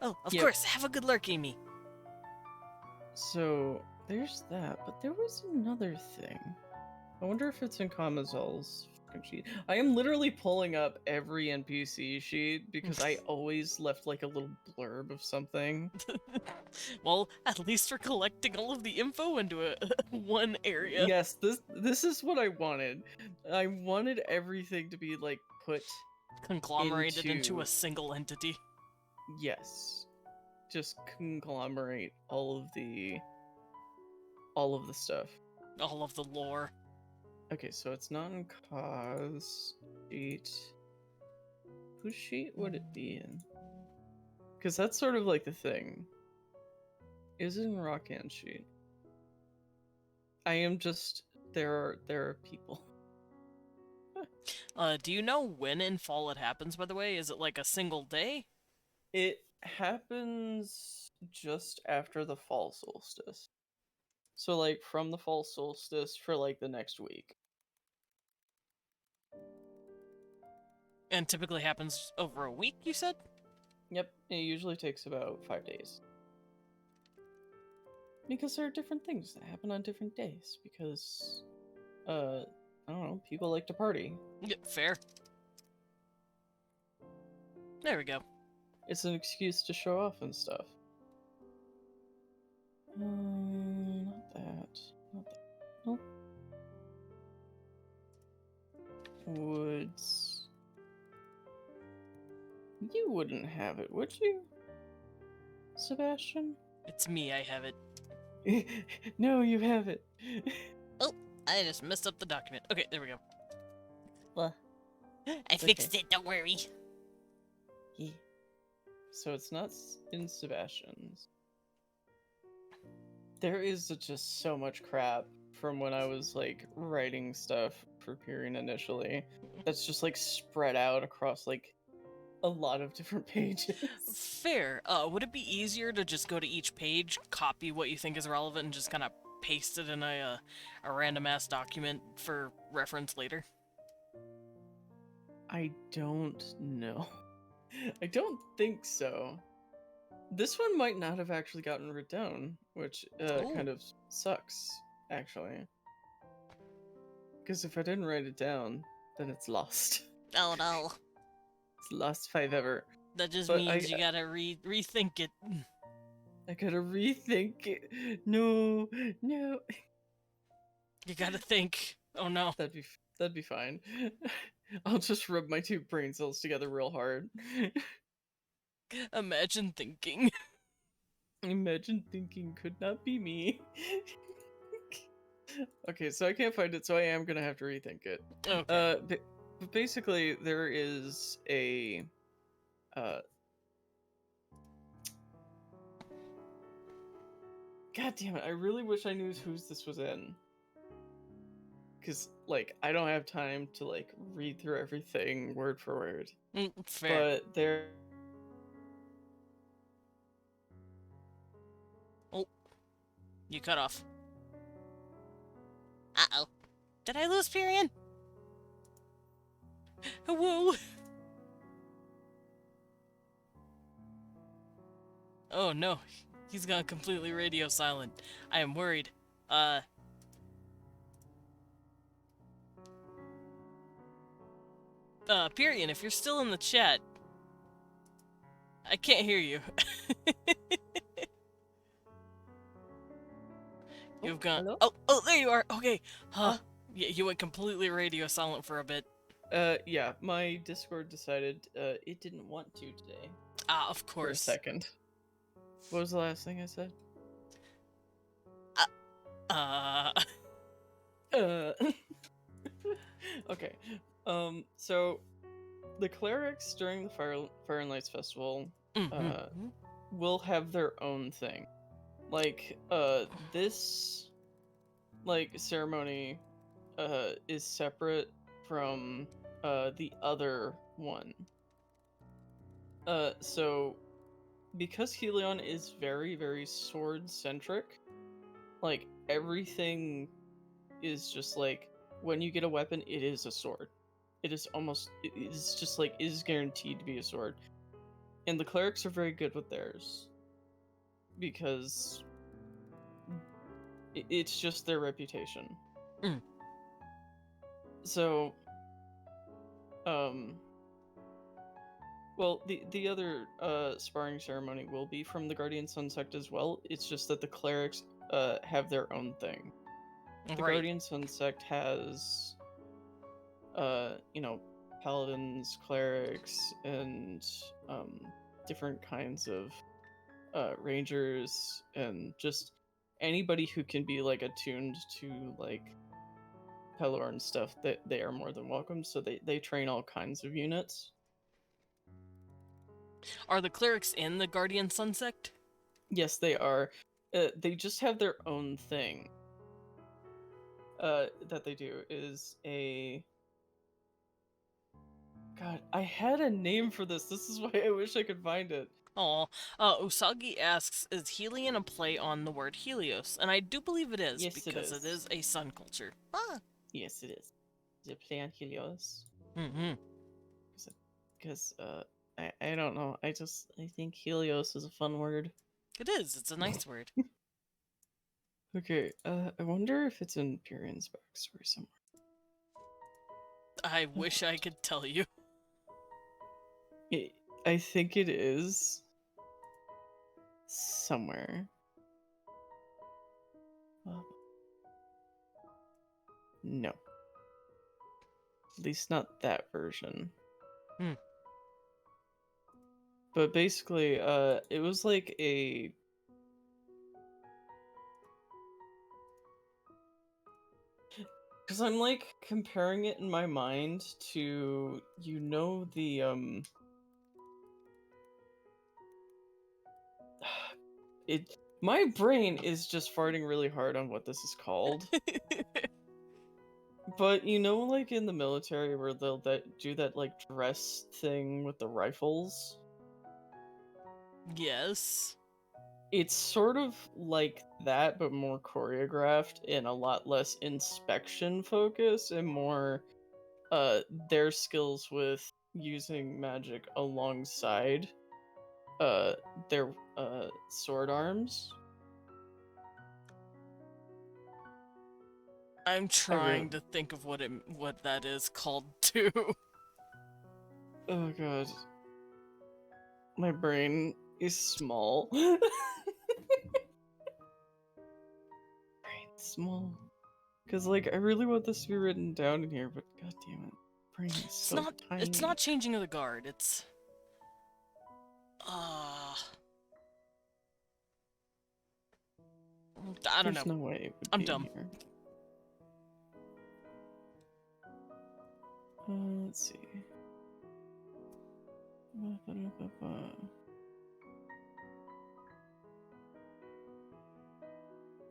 Oh, of course, have a good lurk, Amy. So there's that, but there was another thing. I wonder if it's in Kamazal's sheet. I am literally pulling up every NPC sheet because I always left like a little blurb of something. Well, at least we're collecting all of the info into one area. Yes, this is what I wanted. I wanted everything to be like put conglomerated into a single entity. Yes. Just conglomerate all of the stuff. All of the lore. Okay, so it's not in Cause sheet. Whose sheet would it be in? Because that's sort of like the thing. Is it in Rockan's sheet? I am just there are people. Do you know when in fall it happens, by the way? Is it like a single day? It happens just after the fall solstice. So like from the fall solstice for like the next week. And typically happens over a week, you said? Yep, it usually takes about 5 days. Because there are different things that happen on different days. Because, I don't know, people like to party. Yeah, fair. There we go. It's an excuse to show off and stuff. Not that. Not that. Nope. Woods. You wouldn't have it, would you? Sebastian? It's me, I have it. No, you have it. Oh, I just messed up the document. Okay, there we go. Well, I fixed it, don't worry. yeah. So it's not in Sebastian's. There is just so much crap from when I was like writing stuff for Pierion initially. That's just like spread out across like a lot of different pages. Fair. Would it be easier to just go to each page, copy what you think is relevant, and just kind of paste it in a random-ass document for reference later? I don't know. I don't think so. This one might not have actually gotten written down, which kind of sucks, actually. Because if I didn't write it down, then it's lost. Oh no. It's lost if I've ever. That just But means you gotta rethink it. I gotta rethink it. No, no. You gotta think. Oh no. That'd be fine. I'll just rub my two brain cells together real hard. Imagine thinking. Imagine thinking could not be me. Okay, so I can't find it, so I am gonna have to rethink it. Okay. But basically, there is a God damn it! I really wish I knew whose this was in. Cause like I don't have time to like read through everything word for word. Fair. But there. Oh, you cut off. Uh-oh. Did I lose Pierion? Whoa. Oh no, he's gone completely radio silent. I am worried. Pierion, if you're still in the chat, I can't hear you. You've gone. Hello? Oh, there you are. Okay. Huh. Yeah, you went completely radio silent for a bit. Yeah, my Discord decided it didn't want to today. Ah, of For a course. second. What was the last thing I said? Okay. So the clerics during the Fire and Lights Festival will have their own thing. Like this like ceremony is separate from the other one. So because Helion is very, very sword centric, like everything is just like when you get a weapon, it is a sword. It is just like, it is guaranteed to be a sword. And the clerics are very good with theirs because it's just their reputation. So, well, the other sparring ceremony will be from the Guardian Sun sect as well. It's just that the clerics have their own thing. The Guardian Sun sect has, you know, paladins, clerics, and different kinds of rangers, and just anybody who can be like attuned to like Pelor and stuff. That they are more than welcome. So they train all kinds of units. Are the clerics in the Guardian Sun sect? Yes, they are. They just have their own thing. That they do is a. God, I had a name for this. This is why I wish I could find it. Oh, Usagi asks, is Helion a play on the word Helios? And I do believe it is, Yes, because it is a sun culture. Ah. Yes, it is. It's a play on Helios. Because, I don't know. I think Helios is a fun word. It is. It's a nice word. Okay, I wonder if it's in Pierion's backstory somewhere. I wish I could tell you. I think it is somewhere. No. At least not that version. Hmm. But basically, it was like a... Because I'm like comparing it in my mind to, you know, the my brain is just farting really hard on what this is called. But you know, like in the military where they'll do that like dress thing with the rifles? Yes. It's sort of like that, but more choreographed and a lot less inspection focus and more their skills with using magic alongside their sword arms. I'm I really... trying to think of what that is called too. Oh god. My brain is small. Brain small. Cause like I really want this to be written down in here, but god damn it. Brain is so tiny. It's not changing of the guard, it's I don't know. There's no way it would I'm be in dumb. here. Let's see.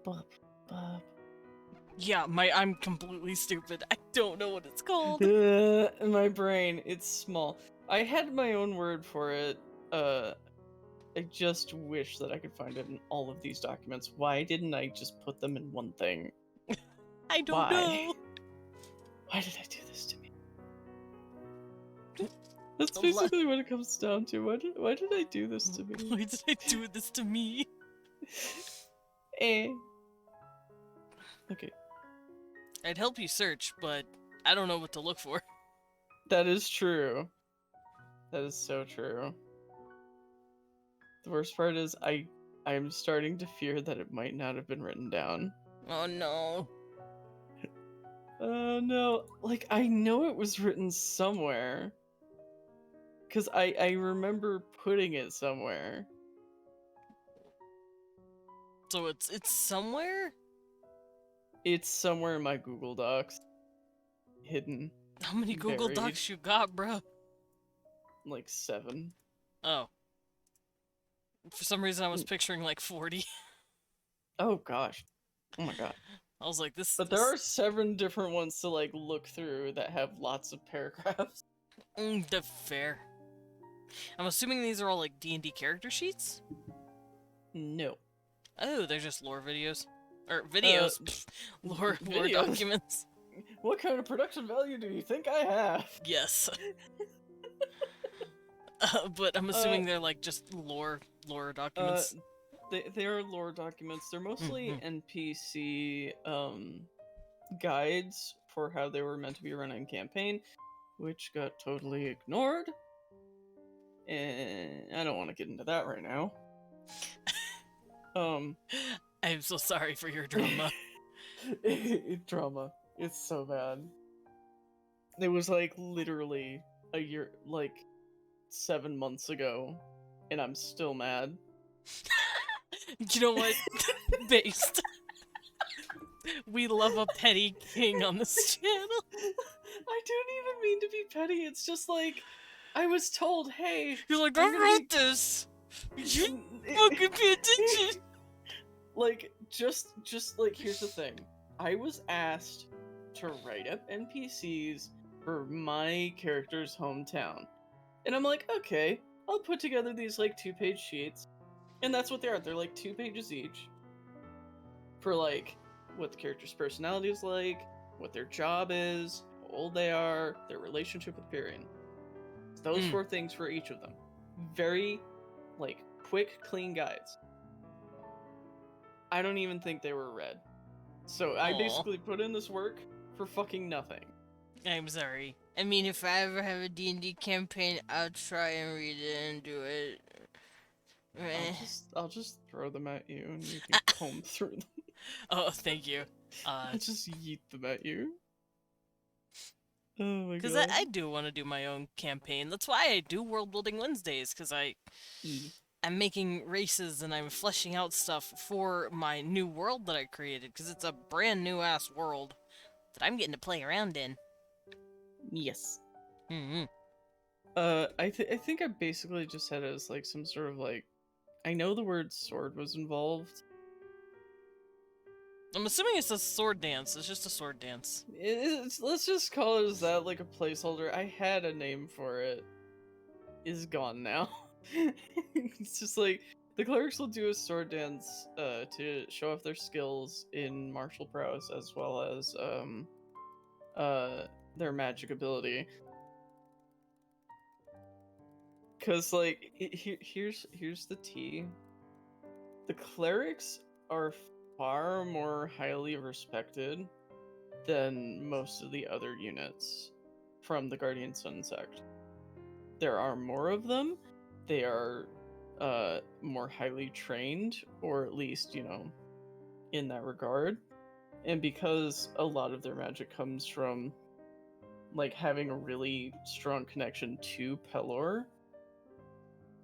Bop, bop. Yeah, I'm completely stupid. I don't know what it's called. My brain, it's small. I had my own word for it. I just wish that I could find it in all of these documents. Why didn't I just put them in one thing? I don't Why? know. Why did I do this to me? That's basically what it comes down to. Why did I do this to me? Why did I do this to me? Eh. Okay. I'd help you search, but I don't know what to look for. That is true. That is so true. The worst part is I'm starting to fear that it might not have been written down. Oh no. Oh no. Like, I know it was written somewhere. Because I remember putting it somewhere. So it's somewhere? It's somewhere in my Google Docs. Hidden. How many Google Buried. Docs you got, bro? Like 7. Oh. For some reason I was picturing like 40. Oh gosh. Oh my god. I was like, this... But there are 7 different ones to like look through that have lots of paragraphs. That's fair. I'm assuming these are all like D&D character sheets? No. Oh, they're just lore videos. Or videos. Lore videos? documents. What kind of production value do you think I have? Yes. But I'm assuming they're like just lore documents. They are lore documents. They're mostly NPC guides for how they were meant to be running a campaign, which got totally ignored. And I don't want to get into that right now. I'm so sorry for your drama. Drama. It's so bad. It was like literally a year, like 7 months ago, and I'm still mad. You know what? Based. We love a petty king on this channel. I don't even mean to be petty. It's just like, I was told, hey... You're like, I wrote this! You fucking pay attention! Like, just like, here's the thing. I was asked to write up NPCs for my character's hometown. And I'm like, okay, I'll put together these, like, 2-page sheets. And that's what they are. They're, like, 2 pages each. For, like, what the character's personality is like, what their job is, how old they are, their relationship with Pierion. Those 4 things for each of them. Very, like, quick, clean guides. I don't even think they were read. So I Aw. basically put in this work for fucking nothing. I'm sorry. I mean, if I ever have a D&D campaign, I'll try and read it and do it. I'll just throw them at you and you can comb through them. Oh, thank you. I'll just yeet them at you. Oh my Because god. I do want to do my own campaign. That's why I do World Building Wednesdays, because I'm making races and I'm fleshing out stuff for my new world that I created, because it's a brand new ass world that I'm getting to play around in. Yes. Mm-hmm. I think I basically just had it as like some sort of like, I know the word sword was involved. I'm assuming it's a sword dance. It's just a sword dance. Let's just call it as that, like a placeholder. I had a name for it. Is gone now. It's just like the clerics will do a sword dance to show off their skills in martial prowess as well as their magic ability. Cause like here's the tea. The clerics are far more highly respected than most of the other units from the Guardian Sun sect. There are more of them. They are more highly trained, or at least, you know, in that regard. And because a lot of their magic comes from like having a really strong connection to Pelor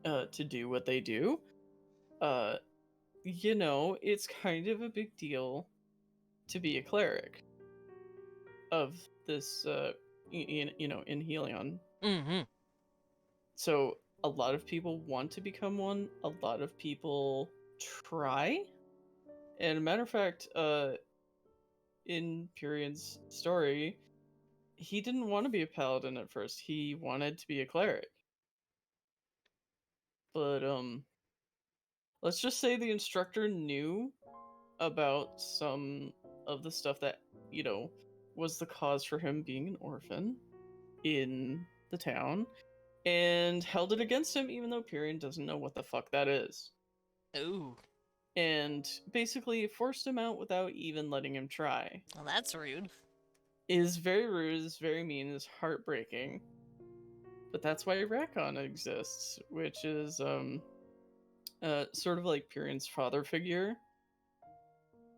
to do what they do, you know, it's kind of a big deal to be a cleric of this you know, in Helion. Mm-hmm. So a lot of people want to become one, a lot of people try. And a matter of fact, in Pierion's story, he didn't want to be a paladin at first. He wanted to be a cleric. But let's just say the instructor knew about some of the stuff that, you know, was the cause for him being an orphan in the town, and held it against him even though Pierion doesn't know what the fuck that is. Ooh. And basically forced him out without even letting him try. Well, that's rude. Is very rude, is very mean, is heartbreaking. But that's why Rakon exists, which is sort of like Pierion's father figure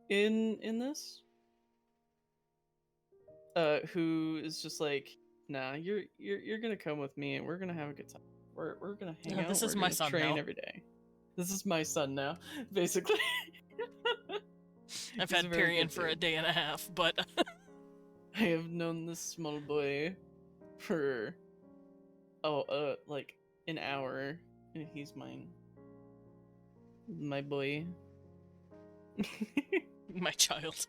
in this. Who is just like, nah, you're gonna come with me and we're gonna have a good time. We're gonna hang out. This is we're my gonna son train now. every day. This is my son now, basically. I've He's had a very Pierion good for a dude. day and a half, but I have known this small boy for like an hour, and he's mine. My boy. my child.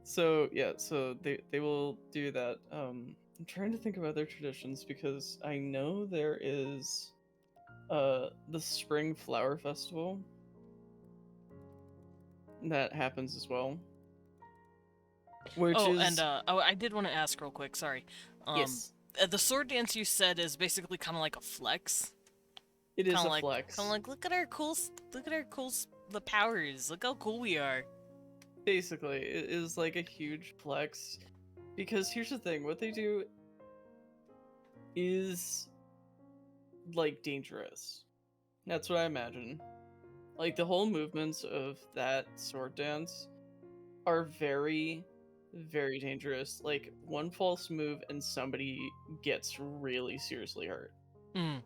So yeah, so they will do that. I'm trying to think of other traditions because I know there is the spring flower festival that happens as well. Which Oh, is and I did want to ask real quick. Sorry. yes, The sword dance you said is basically kind of like a flex. it is Kind of a like, flex. look at our cool, the powers. Look how cool we are. Basically, it is like a huge flex because here's the thing: what they do is like dangerous. That's what I imagine. Like the whole movements of that sword dance are very, very dangerous. Like one false move and somebody gets really seriously hurt. Mm.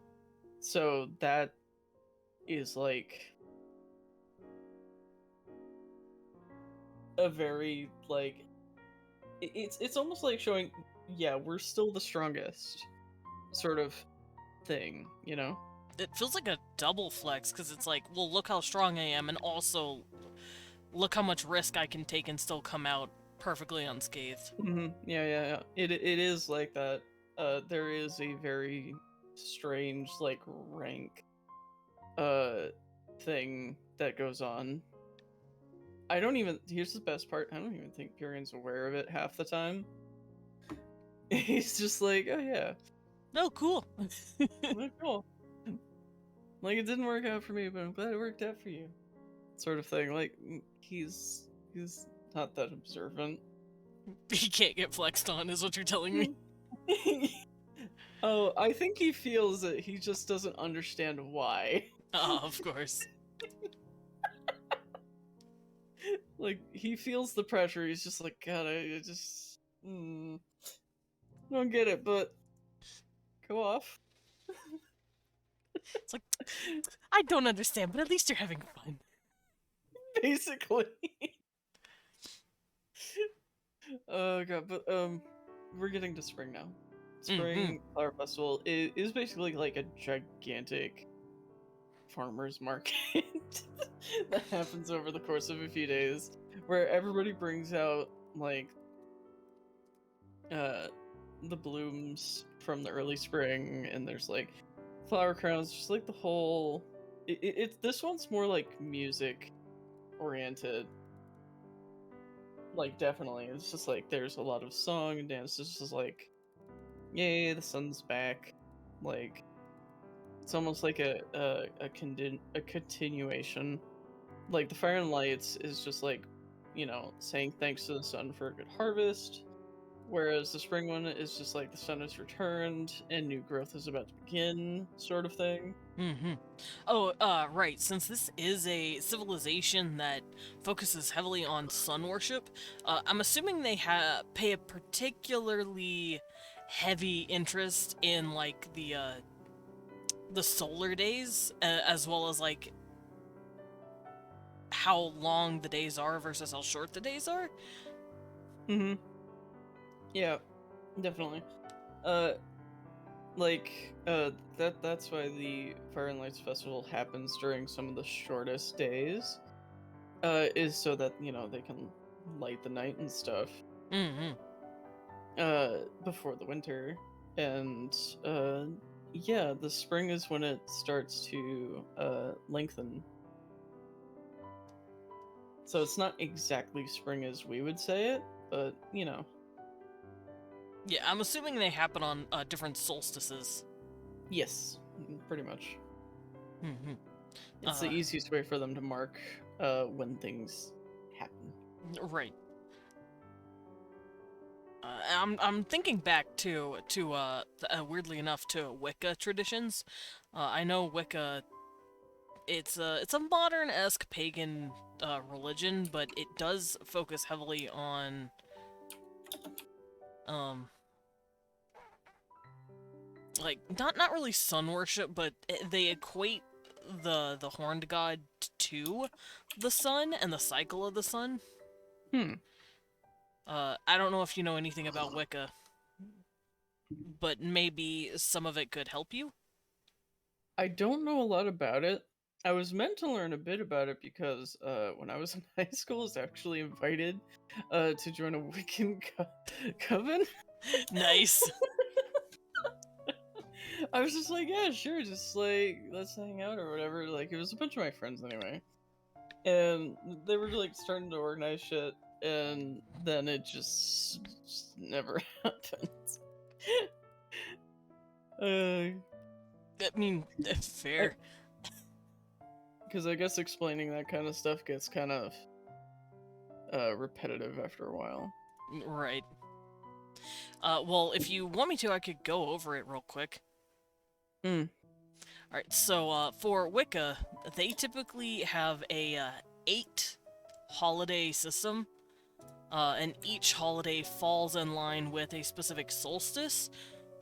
So that is like a very like it's almost like showing, yeah, we're still the strongest sort of thing, you know? It feels like a double flex because it's like, well, look how strong I am, and also look how much risk I can take and still come out perfectly unscathed. Yeah. It is like that. There is a very strange like rank thing that goes on. I don't even, here's the best part, I don't even think Pierion's aware of it half the time. He's just like, oh yeah, No, cool. well, cool. Like it didn't work out for me, but I'm glad it worked out for you. sort of thing. Like he's not that observant. He can't get flexed on, is what you're telling me. Oh, I think he feels it. He just doesn't understand why. Of course. Like he feels the pressure. He's just like, God, I just don't get it. But go off. It's like, I don't understand, but at least you're having fun. Basically. Oh god, but we're getting to spring now. Spring Flower Festival is basically like a gigantic farmers market that happens over the course of a few days, where everybody brings out like the blooms from the early spring, and there's like flower crowns, just like the whole. It's this one's more like music oriented. Like definitely, it's just like there's a lot of song and dance. It's just like, yay, the sun's back. Like it's almost like a continuation. Like the Fire and Lights is just like, saying thanks to the sun for a good harvest. Whereas the spring one is just like the sun has returned and new growth is about to begin, sort of thing. Oh, right. Since this is a civilization that focuses heavily on sun worship, I'm assuming they pay a particularly heavy interest in like the solar days, as well as like how long the days are versus how short the days are. Yeah, definitely. That's why the Fire and Lights Festival happens during some of the shortest days. Is so that, they can light the night and stuff. Before the winter. And yeah, the spring is when it starts to lengthen. So it's not exactly spring as we would say it, but Yeah, I'm assuming they happen on different solstices. yes, pretty much. Mm-hmm. It's the easiest way for them to mark when things happen. Right. I'm thinking back to weirdly enough to Wicca traditions. I know Wicca. It's a modern-esque pagan religion, but it does focus heavily on like not really sun worship, but they equate the horned god to the sun and the cycle of the sun. I don't know if you know anything about Wicca, but maybe some of it could help you. I don't know a lot about it. I was meant to learn a bit about it because when I was in high school, I was actually invited to join a Wiccan coven. Nice. I was just like, yeah, sure, just like let's hang out or whatever. Like it was a bunch of my friends anyway, and they were like starting to organize shit, and then it just never happened. I mean, fair. Because I guess explaining that kind of stuff gets kind of repetitive after a while. Right. Well, if you want me to, I could go over it real quick. Alright, so for Wicca, they typically have a 8 holiday system, and each holiday falls in line with a specific solstice,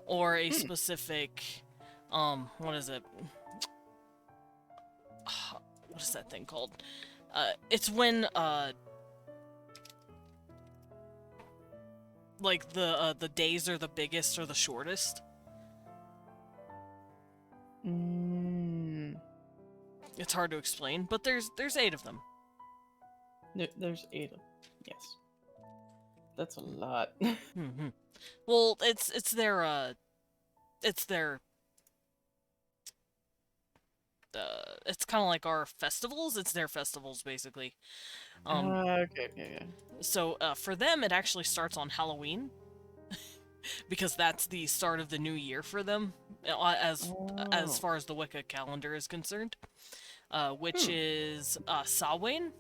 or a specific, what is it? What is that thing called? It's when, like the days are the biggest or the shortest. It's hard to explain, but there's 8 of them. There's 8 of them. Yes. That's a lot. Well, it's their it's kind of like our festivals. It's their festivals, basically. Okay, yeah. So for them, it actually starts on Halloween, because that's the start of the new year for them, as far as the Wicca calendar is concerned. which is Samhain.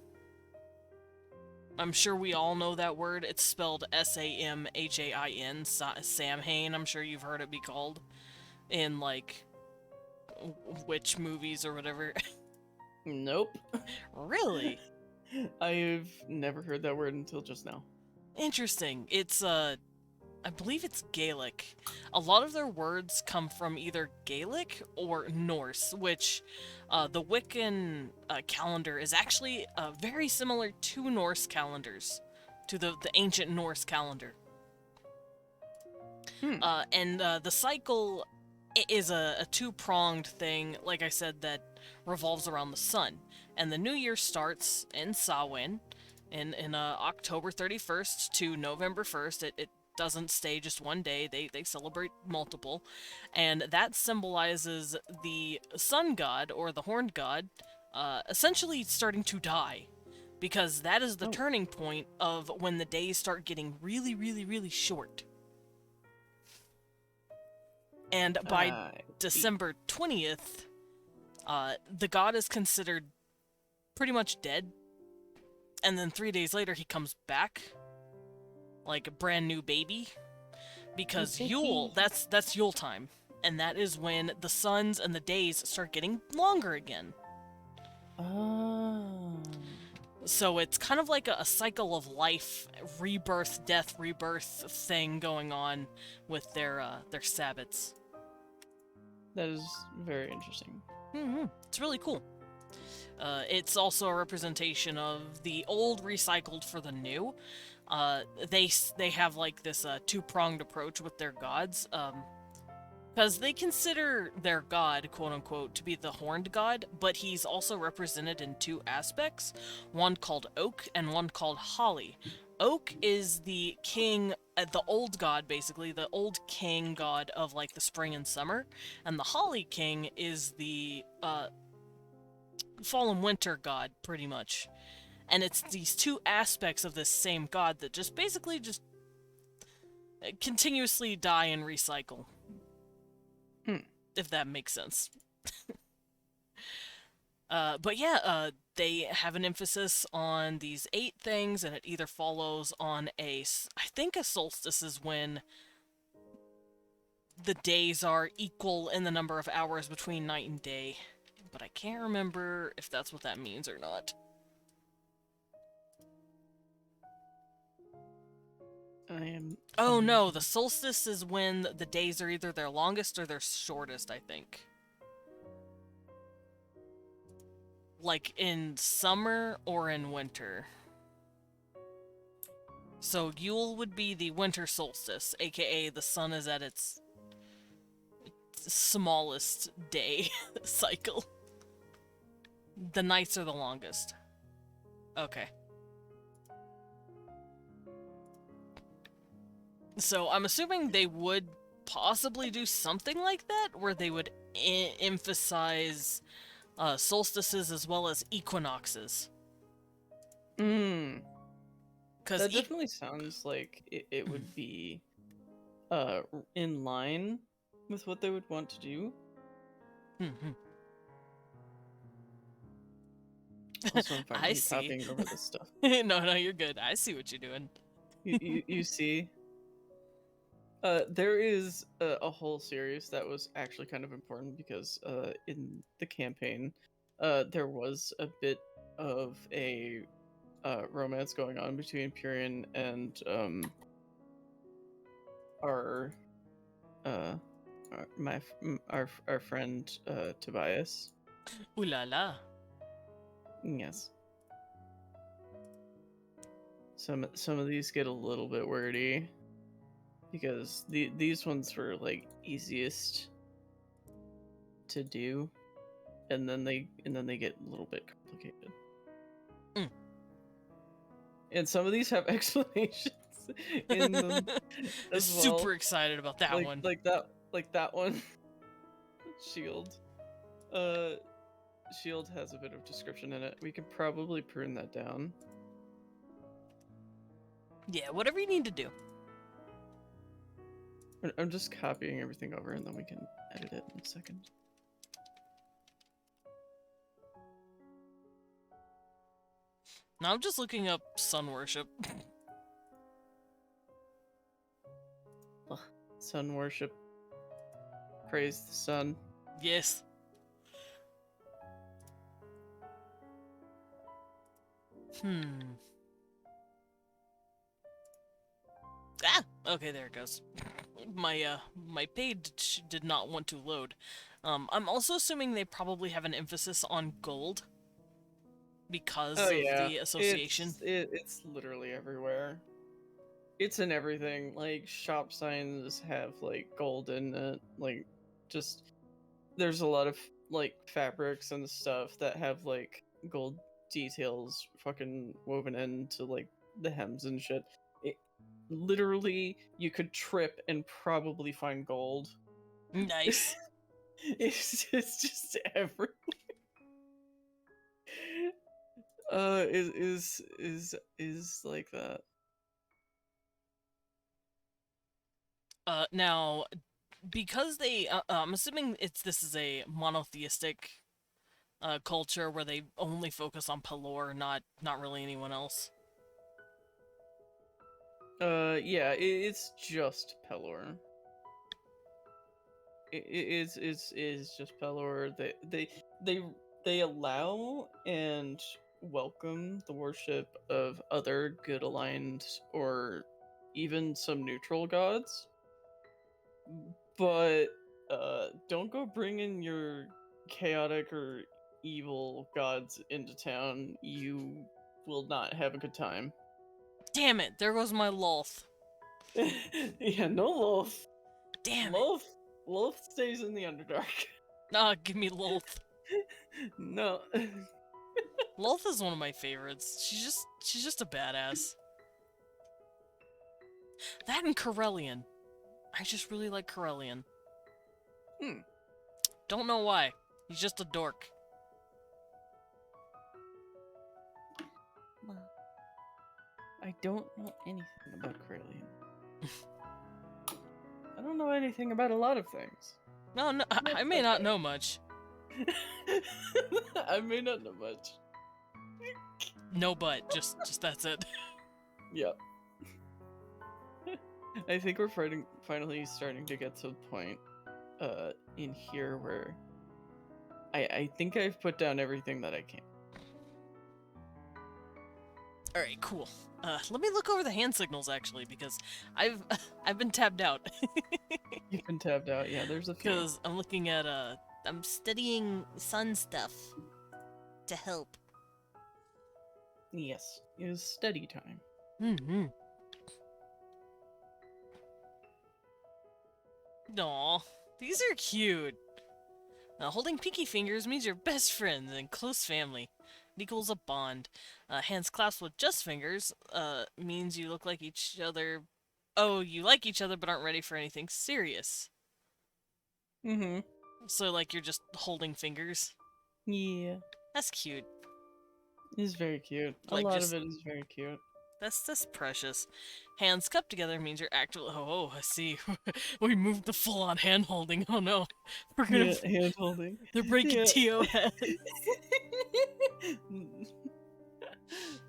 I'm sure we all know that word. It's spelled Samhain, Samhain. I'm sure you've heard it be called in, like, witch movies or whatever. Nope. Really? I've never heard that word until just now. Interesting. It's, I believe it's Gaelic. A lot of their words come from either Gaelic or Norse, which the Wiccan calendar is actually very similar to Norse calendars, to the ancient Norse calendar. And the cycle is a two-pronged thing, like I said, that revolves around the sun. And the new year starts in Samhain, in October 31st to November 1st. It doesn't stay just one day. They celebrate multiple. And that symbolizes the sun god, or the horned god, essentially starting to die. Because that is the turning point of when the days start getting really, really, really short. And by December 20th, the god is considered pretty much dead. And then 3 days later, he comes back like a brand new baby, because Yule, that's Yule time, and that is when the suns and the days start getting longer again. Oh. So it's kind of like a cycle of life, rebirth, death, rebirth thing going on with their Sabbats. That is very interesting. It's really cool. It's also a representation of the old recycled for the new. They have like this two-pronged approach with their gods, because they consider their god, quote-unquote, to be the horned god, but he's also represented in two aspects, one called Oak and one called Holly. Oak is the king, the old god, basically, the old king god of, like, the spring and summer, and the Holly king is the fall and winter god, pretty much. And it's these two aspects of this same god that just basically just continuously die and recycle. If that makes sense. But yeah, they have an emphasis on these 8 things, and it either follows on I think a solstice is when the days are equal in the number of hours between night and day. But I can't remember if that's what that means or not. Oh no, the solstice is when the days are either their longest or their shortest, I think. Like in summer or in winter. So Yule would be the winter solstice, aka the sun is at its smallest day cycle. The nights are the longest. Okay. So I'm assuming they would possibly do something like that, where they would emphasize solstices as well as equinoxes. That definitely sounds like it would be in line with what they would want to do. Also, I'm I finally see. copying over this stuff. No, you're good. I see what you're doing. You see? There is a whole series that was actually kind of important because in the campaign, there was a bit of a romance going on between Pierion and our friend Tobias. Ooh la la. Yes. Some of these get a little bit wordy because these ones were like easiest to do, and then they get a little bit complicated. And some of these have explanations in them as well. Super excited about that one. Like that one. Shield. Shield has a bit of description in it. We could probably prune that down. Yeah, whatever you need to do. I'm just copying everything over, and then we can edit it in a second. Now I'm just looking up sun worship. Sun worship. Praise the sun. Yes. Hmm. Ah! Okay, there it goes. My page did not want to load. I'm also assuming they probably have an emphasis on gold because Oh of yeah, the association. it's literally everywhere. It's in everything. Like shop signs have like gold in it. Like just there's a lot of like fabrics and stuff that have like gold details fucking woven into like the hems and shit. It, literally, you could trip and probably find gold. Nice. It's just everywhere. Is like that. Now, because I'm assuming this is a monotheistic culture where they only focus on Pelor, not really anyone else. Yeah, it's just Pelor. It's just Pelor. They allow and welcome the worship of other good aligned or even some neutral gods, but don't go bringing your chaotic or evil gods into town. You will not have a good time. Damn it! There goes my Lolth. Yeah, no Lolth. Damn it! Lolth stays in the Underdark. Ah, give me Lolth. No. Lolth is one of my favorites. She's just a badass. That and Corellian. I just really like Corellian. Hmm. Don't know why. He's just a dork. I don't know anything about Corellian. I don't know anything about a lot of things. No, I may not know much. I may not know much. No, but just that's it. Yeah. I think we're finally starting to get to the point in here where I think I've put down everything that I can. All right, cool. Let me look over the hand signals actually because I've been tabbed out You've been tabbed out. Yeah, there's a few. because I'm looking at I'm studying sun stuff to help. Yes, it was study time. Mm-hmm. Aw, these are cute. Holding pinky fingers means you're best friends and close family. It equals a bond. Hands clasped with just fingers means you look like each other. Oh, you like each other but aren't ready for anything serious. Mm-hmm. So, like, you're just holding fingers. Yeah. That's cute. It's very cute. Like, A lot just- of it is very cute. That's precious. Hands cupped together means you're actually. Oh, I see. We moved the full-on hand holding. Oh no, we're gonna. Yeah, hand holding. They're breaking Yeah. TO head.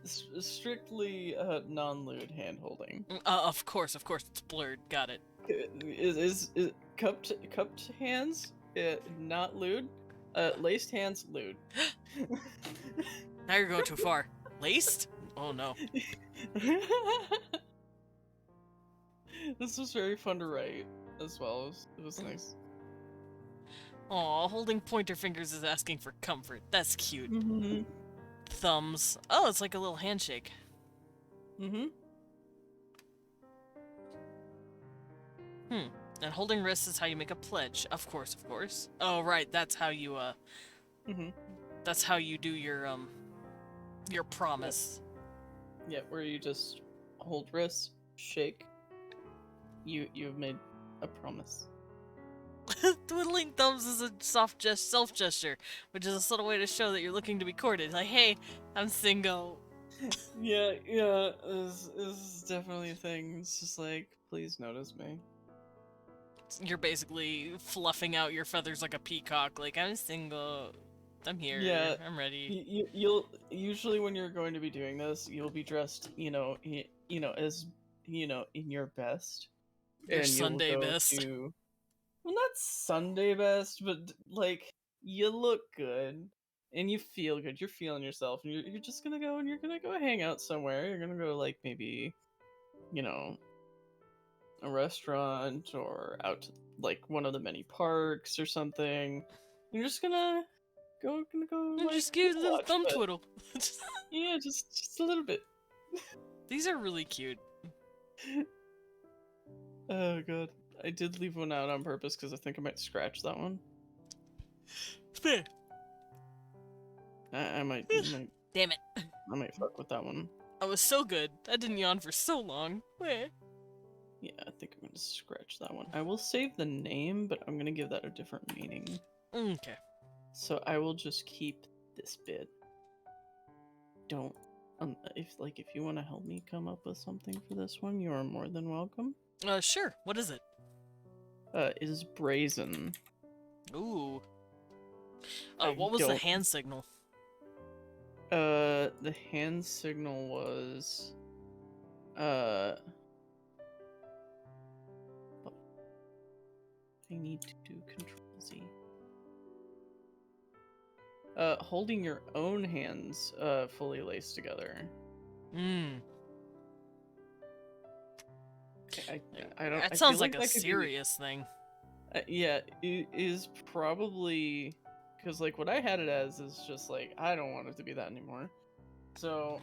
Strictly non-lewd hand holding. Of course, it's blurred. Got it. Is cupped hands not lewd? Laced hands lewd. Now you're going too far. Laced? Oh no. This was very fun to write as well. It was nice. Aw, holding pointer fingers is asking for comfort. That's cute. Mm-hmm. Thumbs. Oh, it's like a little handshake. Mm-hmm. And holding wrists is how you make a pledge. Of course. Oh, right. That's how you Mm-hmm. That's how you do your promise. Yeah, where you just hold wrists, shake. You've made a promise. Twiddling thumbs is a soft self gesture, which is a subtle way to show that you're looking to be courted. Like, hey, I'm single. Yeah, this is definitely a thing. It's just like, please notice me. You're basically fluffing out your feathers like a peacock. Like, I'm single. I'm here. Yeah, I'm ready. you'll usually when you're going to be doing this, you'll be dressed, as in your best, Your and you'll Sunday go best. to, well, not Sunday best, but like you look good and you feel good. You're feeling yourself, and you're just gonna go and you're gonna go hang out somewhere. You're gonna go like maybe, you know, a restaurant or out to like one of the many parks or something. You're just gonna go And like just give it a little watch, thumb but twiddle. yeah, just a little bit. These are really cute. Oh god, I did leave one out on purpose because I think I might scratch that one. There. I might, Damn it. I might fuck with that one. I was so good. I didn't yawn for so long. Where? Yeah, I think I'm gonna scratch that one. I will save the name, but I'm gonna give that a different meaning. Okay. So I will just keep this bit. Don't, if you want to help me come up with something for this one, you are more than welcome. Sure. What is it? It is brazen. Ooh. I What was the don't- hand signal? The hand signal was, I need to do Control Z. Holding your own hands, fully laced together. Mmm. I don't. That I sounds feel like a that could be- serious thing. yeah, it is probably because like what I had it as is just like I don't want it to be that anymore. So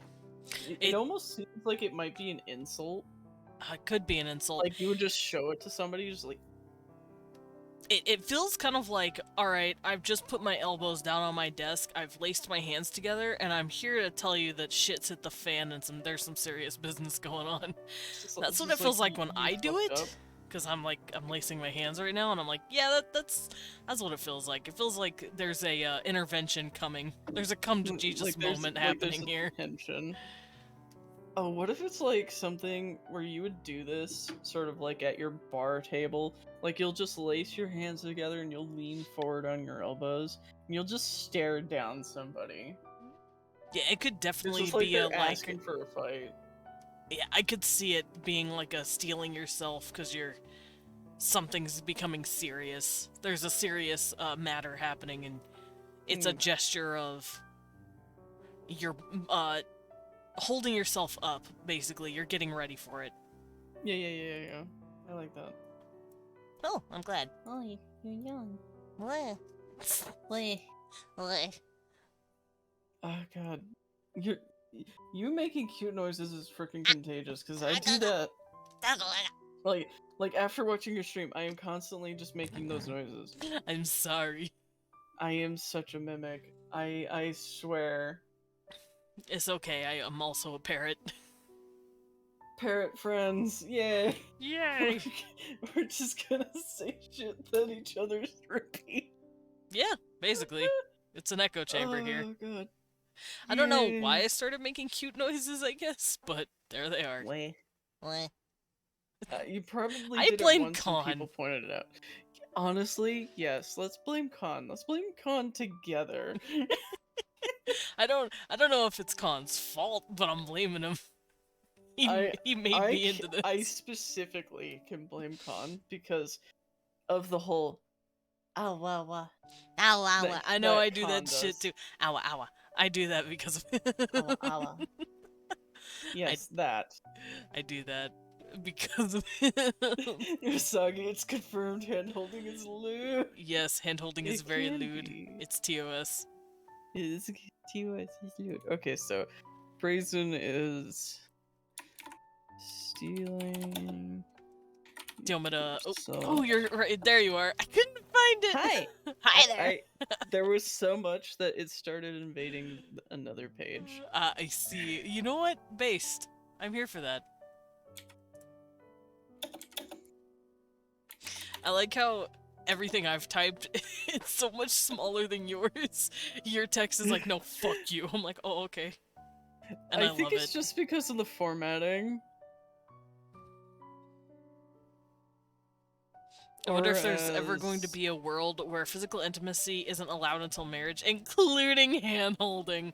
it almost seems like it might be an insult. It could be an insult. Like you would just show it to somebody, just like It feels kind of like, alright, I've just put my elbows down on my desk, I've laced my hands together, and I'm here to tell you that shit's hit the fan and there's some serious business going on. That's what it feels like when I do it. Because I'm lacing my hands right now, and I'm like, yeah, that's what it feels like. It feels like there's a intervention coming. There's a come to Jesus moment happening here. Tension. Oh, what if it's like something where you would do this sort of like at your bar table? Like you'll just lace your hands together and you'll lean forward on your elbows and you'll just stare down somebody. Yeah, it could It's definitely just like be a they're asking for a fight. Yeah, I could see it being like a stealing yourself because something's becoming serious. There's a serious matter happening, and it's a gesture of you're holding yourself up. Basically, you're getting ready for it. Yeah. I like that. Oh, I'm glad. Oh, you're young. What? What? Oh god, you making cute noises is freaking contagious because I do that. Like after watching your stream, I am constantly just making those noises. I'm sorry. I am such a mimic. I swear. It's okay. I am also a parrot. Parrot friends, yay! Yay! We're just gonna say shit that each other's repeat. Yeah, basically. It's an echo chamber here. Oh god. I don't know why I started making cute noises, I guess, but there they are. What? You probably I did blame it once Con. and people pointed it out. Honestly, yes. Let's blame Con. Let's blame Con together. I don't know if it's Khan's fault, but I'm blaming him. He made me into this. I specifically can blame Con because of the whole Ow, wow, wow. Ow, ow, that- I know that I do Con that shit does. too. Owa, owa. I do that because of Ow, ow. Yes, that. I do that because of him. Usagi, it's confirmed hand holding is lewd. Yes, hand-holding is It very can lewd. be. It's TOS. Is TOS is lewd. Okay, so brazen is stealing. Do you want me to... So- Oh, you're right. There you are. I couldn't find it. Hi. Hi there. There was so much that it started invading another page. I see. You know what? Based. I'm here for that. I like how everything I've typed it's so much smaller than yours. Your text is like, no, fuck you. I'm like, oh, okay. And I think love it's it. just because of the formatting. I wonder Or if there's ever going to as be a world where physical intimacy isn't allowed until marriage, including hand holding.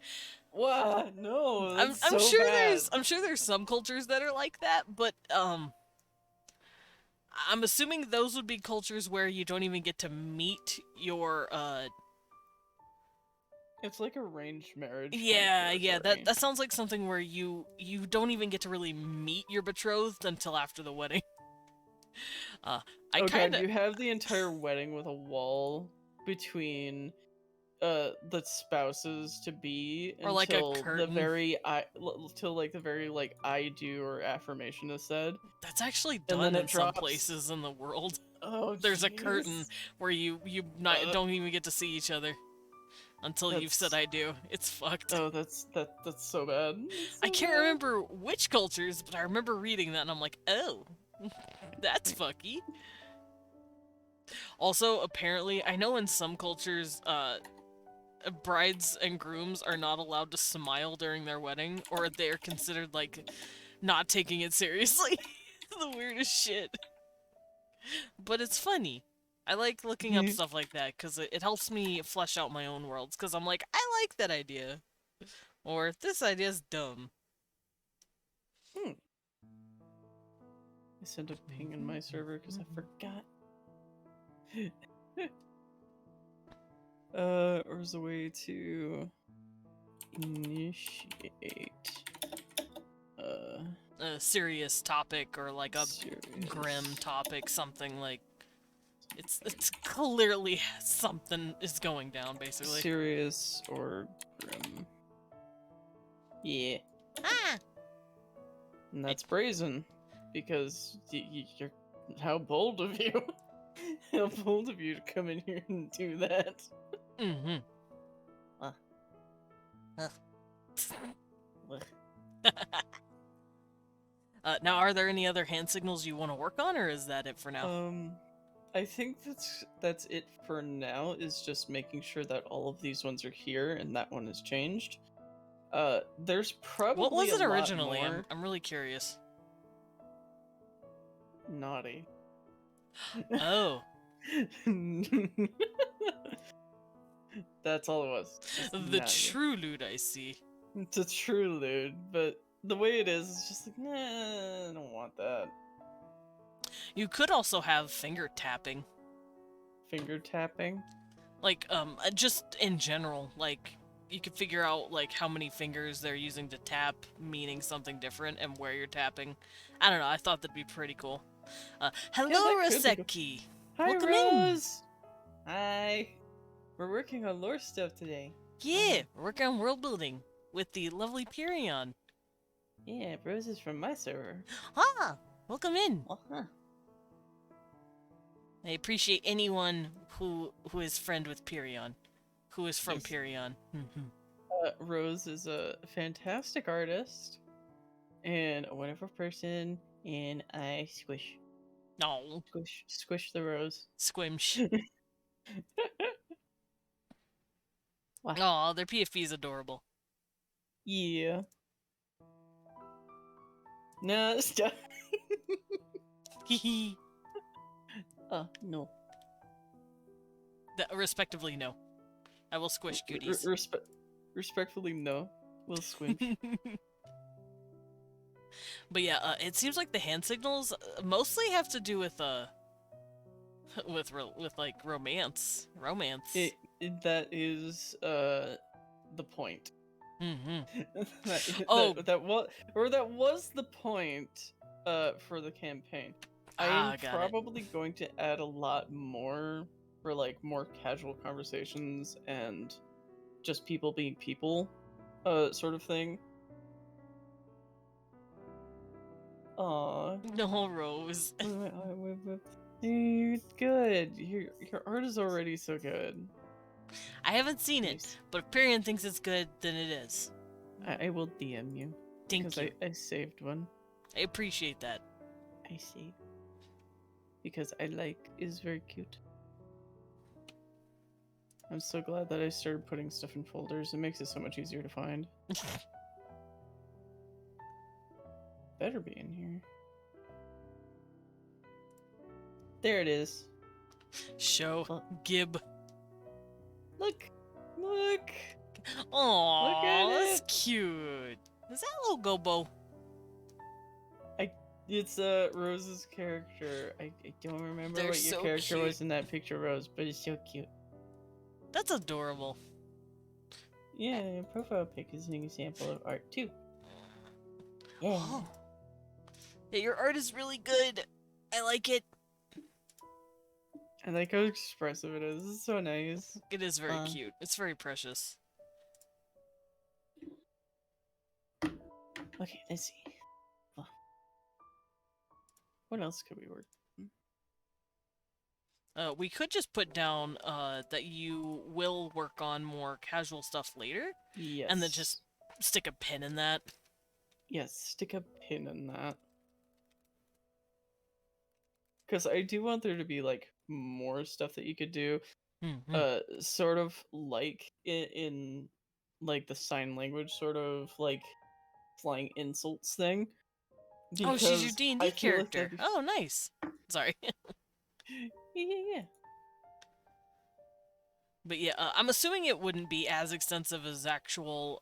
what? No, I'm that's I'm so sure bad. there's some cultures that are like that, but I'm assuming those would be cultures where you don't even get to meet your It's like arranged marriage kind yeah, of yeah, territory. that sounds like something where you don't even get to really meet your betrothed until after the wedding. I Oh kind god, of you have the entire wedding with a wall between the spouses to be or like a until the curtain. very till like the very like I do or affirmation is said, That's actually and then done it in some drops. places in the world. Oh There's a curtain jeez. where you not Uh, don't even get to see each other until you've said that's I do. It's fucked. that's so bad. That's I so can't bad. remember which cultures, but I remember reading that and I'm like, oh, that's fucky. Also, apparently, I know in some cultures, brides and grooms are not allowed to smile during their wedding, or they're considered like not taking it seriously. The weirdest shit. But it's funny. I like looking up stuff like that because it helps me flesh out my own worlds. Because I'm like, I like that idea, or this idea's dumb. Hmm. I sent a ping in my server because I forgot. Or is a way to initiate A serious topic or like a serious grim topic, something like it's clearly something is going down, basically. serious or grim. Yeah, Ah! and that's brazen because you're how bold of you. How bold of you to come in here and do that. Mm-hmm. Now, are there any other hand signals you want to work on, or is that it for now? I think that's it for now. Is just making sure that all of these ones are here and that one has changed. There's probably What was it a lot originally? more. I'm really curious. Naughty. Oh, That's all it was. Just the naughty. true loot, I see. It's a true lewd, but the way it is, it's just like, nah, I don't want that. You could also have finger tapping. Finger tapping. Like, just in general, like, you could figure out, like, how many fingers they're using to tap, meaning something different, and where you're tapping. I don't know, I thought that'd be pretty cool. Hello, that could be cool. Roseki! Hi, Welcome in! Rose! Hi! We're working on lore stuff today. Yeah, we're working on world building with the lovely Pierion. Yeah, Rose is from my server. Ah! Welcome in! Uh-huh. I appreciate anyone who is friend with Pierion, who is from Yes. Pierion. Rose is a fantastic artist and a wonderful person, and I squish. No, Squish the rose. squimsh. What? Aw, their PFP is adorable. Yeah. No, stop. Hehe. No. Respectively, no. I will squish goodies. Respectfully, no. We'll squinch. But yeah, it seems like the hand signals mostly have to do with with like romance. That is the point. Mm-hmm. that was the point for the campaign. I am got it. probably going to add a lot more for like more casual conversations and just people being people sort of thing. Aww. No, Rose. Dude, good. Your art is already so good. I haven't seen it, but if Pierion thinks it's good, then it is. I will DM you. Thank because you. I saved one. I appreciate that. I see. Because I like is very cute. I'm so glad that I started putting stuff in folders. It makes it so much easier to find. Better be in here. There it is. Show. Well, Gib. look. Look. Aww, at that's it. cute. Is that little Gobo? It's Rose's character. I don't remember They're what your so character cute. was in that picture, Rose, but it's so cute. That's adorable. Yeah, your profile pic is an example of art too. Yeah. Oh. Yeah, your art is really good. I like it. I like how expressive it is. It's so nice. It is very Uh. cute. It's very precious. Okay, let's see. Oh. What else could we work? We could just put down that you will work on more casual stuff later, Yes. and then just stick a pin in that. Yes, stick a pin in that. Because I do want there to be like more stuff that you could do. Sort of like in like the sign language sort of like flying insults thing. Oh, she's your Because D&D I feel like character. that'd be- Oh, nice. Sorry. Yeah. But yeah, I'm assuming it wouldn't be as extensive as actual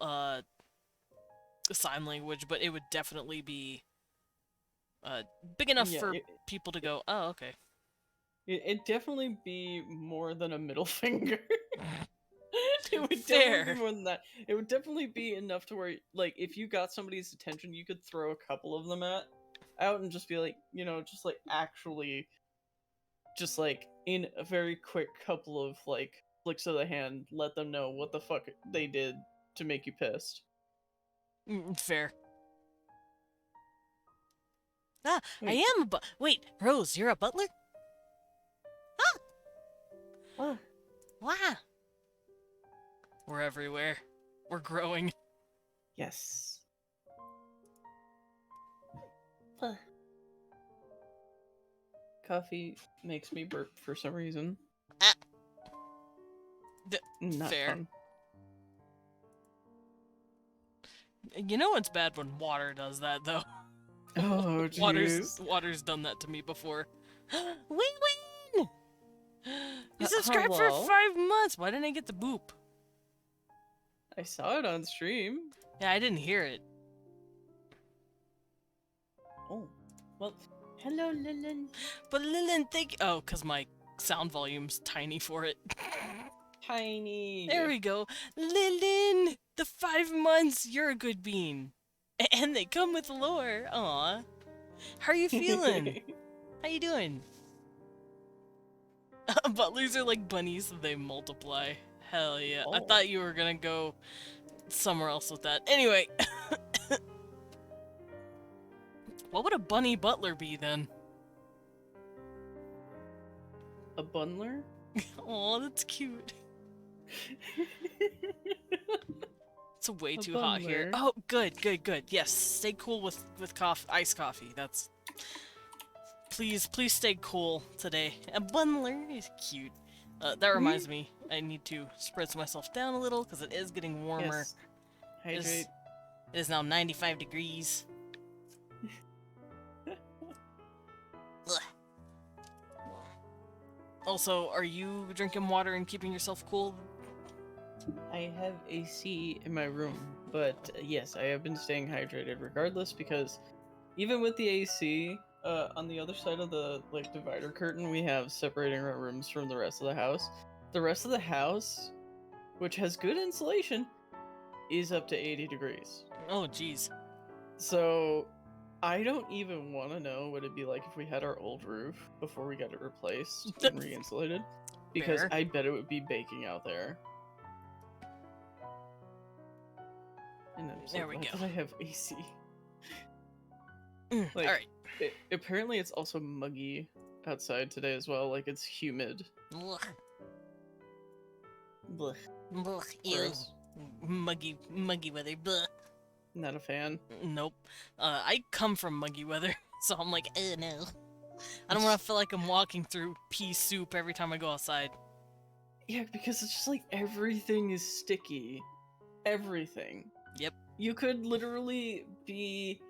sign language, but it would definitely be big enough Yeah, for people to go, oh, okay. It'd definitely be more than a middle finger. It would Fair. definitely be more than that. It would definitely be enough to where, like, if you got somebody's attention, you could throw a couple of them out and just be like, you know, just like actually, just like in a very quick couple of like flicks of the hand, let them know what the fuck they did to make you pissed. Fair. Ah, I Wait. am a wait, Rose, you're a butler? Ah! Ah, Wow. We're everywhere. We're growing. yes. Ah. Coffee makes me burp for some reason. Ah. Not fair. fun. You know it's bad when water does that, though. Oh, jeez. Water's done that to me before. We win! You subscribed for hello? 5 months. Why didn't I get the boop? I saw it on stream. Yeah, I didn't hear it. Oh, well, hello, Lilin. But Lillian, oh, because my sound volume's tiny for it. Tiny. There we go. Lillian! The 5 months, you're a good bean. And they come with lore. Aw. How are you feeling? How you doing? Butlers are like bunnies, so they multiply. Hell yeah. I Oh. thought you were gonna go somewhere else with that. Anyway. What would a bunny butler be then? A bundler? Oh, that's cute. It's way A too hot here. bundler. Oh, good. Yes, stay cool with iced coffee. That's... Please stay cool today. A bundler is cute. That reminds me, I need to spread myself down a little because it is getting warmer. Yes. Hydrate. It is now 95 degrees. Ugh. Also, are you drinking water and keeping yourself cool? I have AC in my room, but yes, I have been staying hydrated regardless because even with the AC, on the other side of the like divider curtain, we have separating our rooms from the rest of the house. The rest of the house, which has good insulation, is up to 80 degrees. Oh, jeez. So I don't even want to know what it'd be like if we had our old roof before we got it replaced and re-insulated, because Fair. I bet it would be baking out there. And I'm so There we glad go. that I have AC. All Like, right. Apparently it's also muggy outside today as well. Like, it's humid. Ugh. Blech. Ugh, ew. Gross. Muggy weather. Bleh. Not a fan. Nope. I come from muggy weather, so I'm like, no. I don't want to feel like I'm walking through pea soup every time I go outside. Yeah, because it's just like everything is sticky. Everything. Yep. You could literally be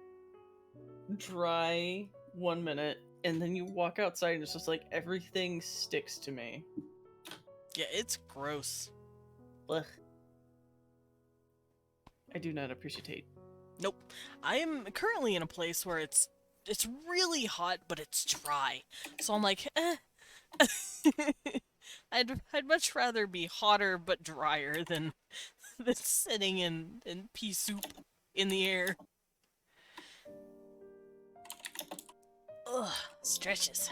dry 1 minute and then you walk outside and it's just like everything sticks to me. Yeah, it's gross. Ugh. I do not appreciate. Nope. I am currently in a place where it's really hot, but it's dry. So I'm like, eh. I'd much rather be hotter but drier than sitting in pea soup in the air. Ugh, stretches.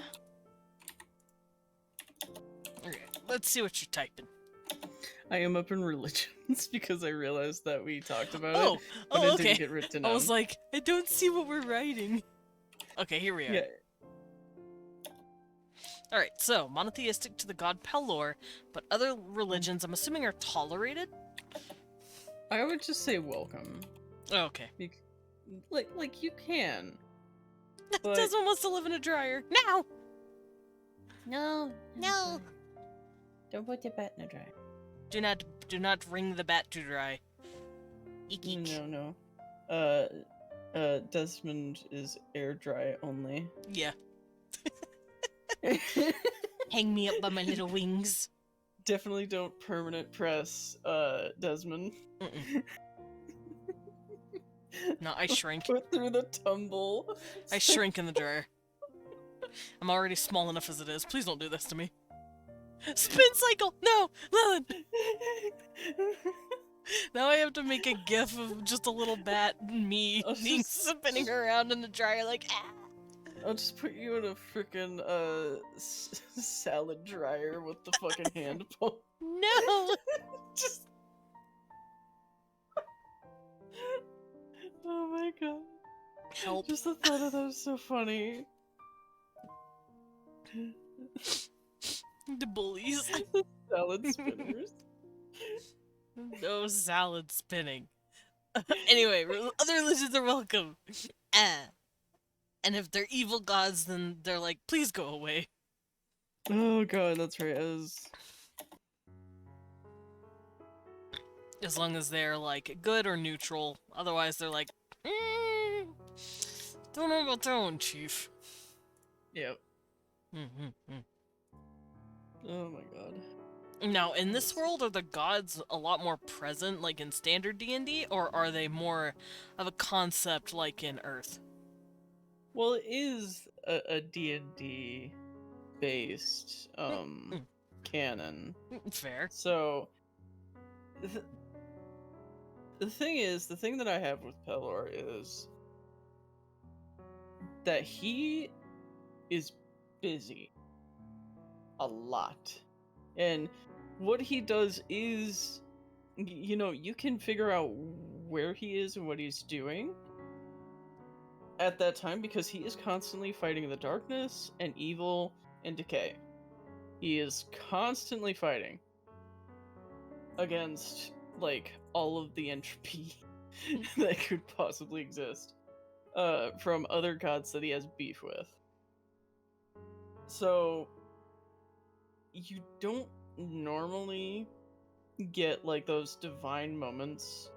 Okay, let's see what you're typing. I am up in religions because I realized that we talked about Oh, it, but it okay. didn't get written I down. was like, I don't see what we're writing. Okay, here we are. Yeah. Alright, so, monotheistic to the god Pelor, but other religions, I'm assuming, are tolerated? I would just say welcome. Oh, okay. Like you can. But Desmond wants to live in a dryer. Now! No. No! don't put your bat in a dryer. Do not wring the bat to dry. Eek eek. No. Desmond is air dry only. Yeah. Hang me up by my little wings. Definitely don't permanent press, Desmond. Mm-mm. No, I shrink. Put through the tumble. I shrink in the dryer. I'm already small enough as it is. Please don't do this to me. Spin cycle! No! Lilith! Now I have to make a gif of just a little bat and me Oh, being just- spinning around in the dryer like, ah! I'll just put you in a freaking salad dryer with the fucking hand pump. No! Just. Oh my god. Help. Just the thought of that was so funny. The bullies. Salad spinners. No salad spinning. Anyway, other religions are welcome. And if they're evil gods, then they're like, please go away. Oh god, that's right. As long as they're like good or neutral. Otherwise, they're like, don't know about that one, Chief. Yep. Mm-hmm. Oh my god. Now, in this world, are the gods a lot more present, like in standard D&D, or are they more of a concept like in Earth? Well, it is a D&D based canon. Fair. So the thing that I have with Pelor is that he is busy a lot. And what he does is, you can figure out where he is and what he's doing at that time because he is constantly fighting the darkness and evil and decay. He is constantly fighting against, like, all of the entropy that could possibly exist from other gods that he has beef with. So, you don't normally get, like, those divine moments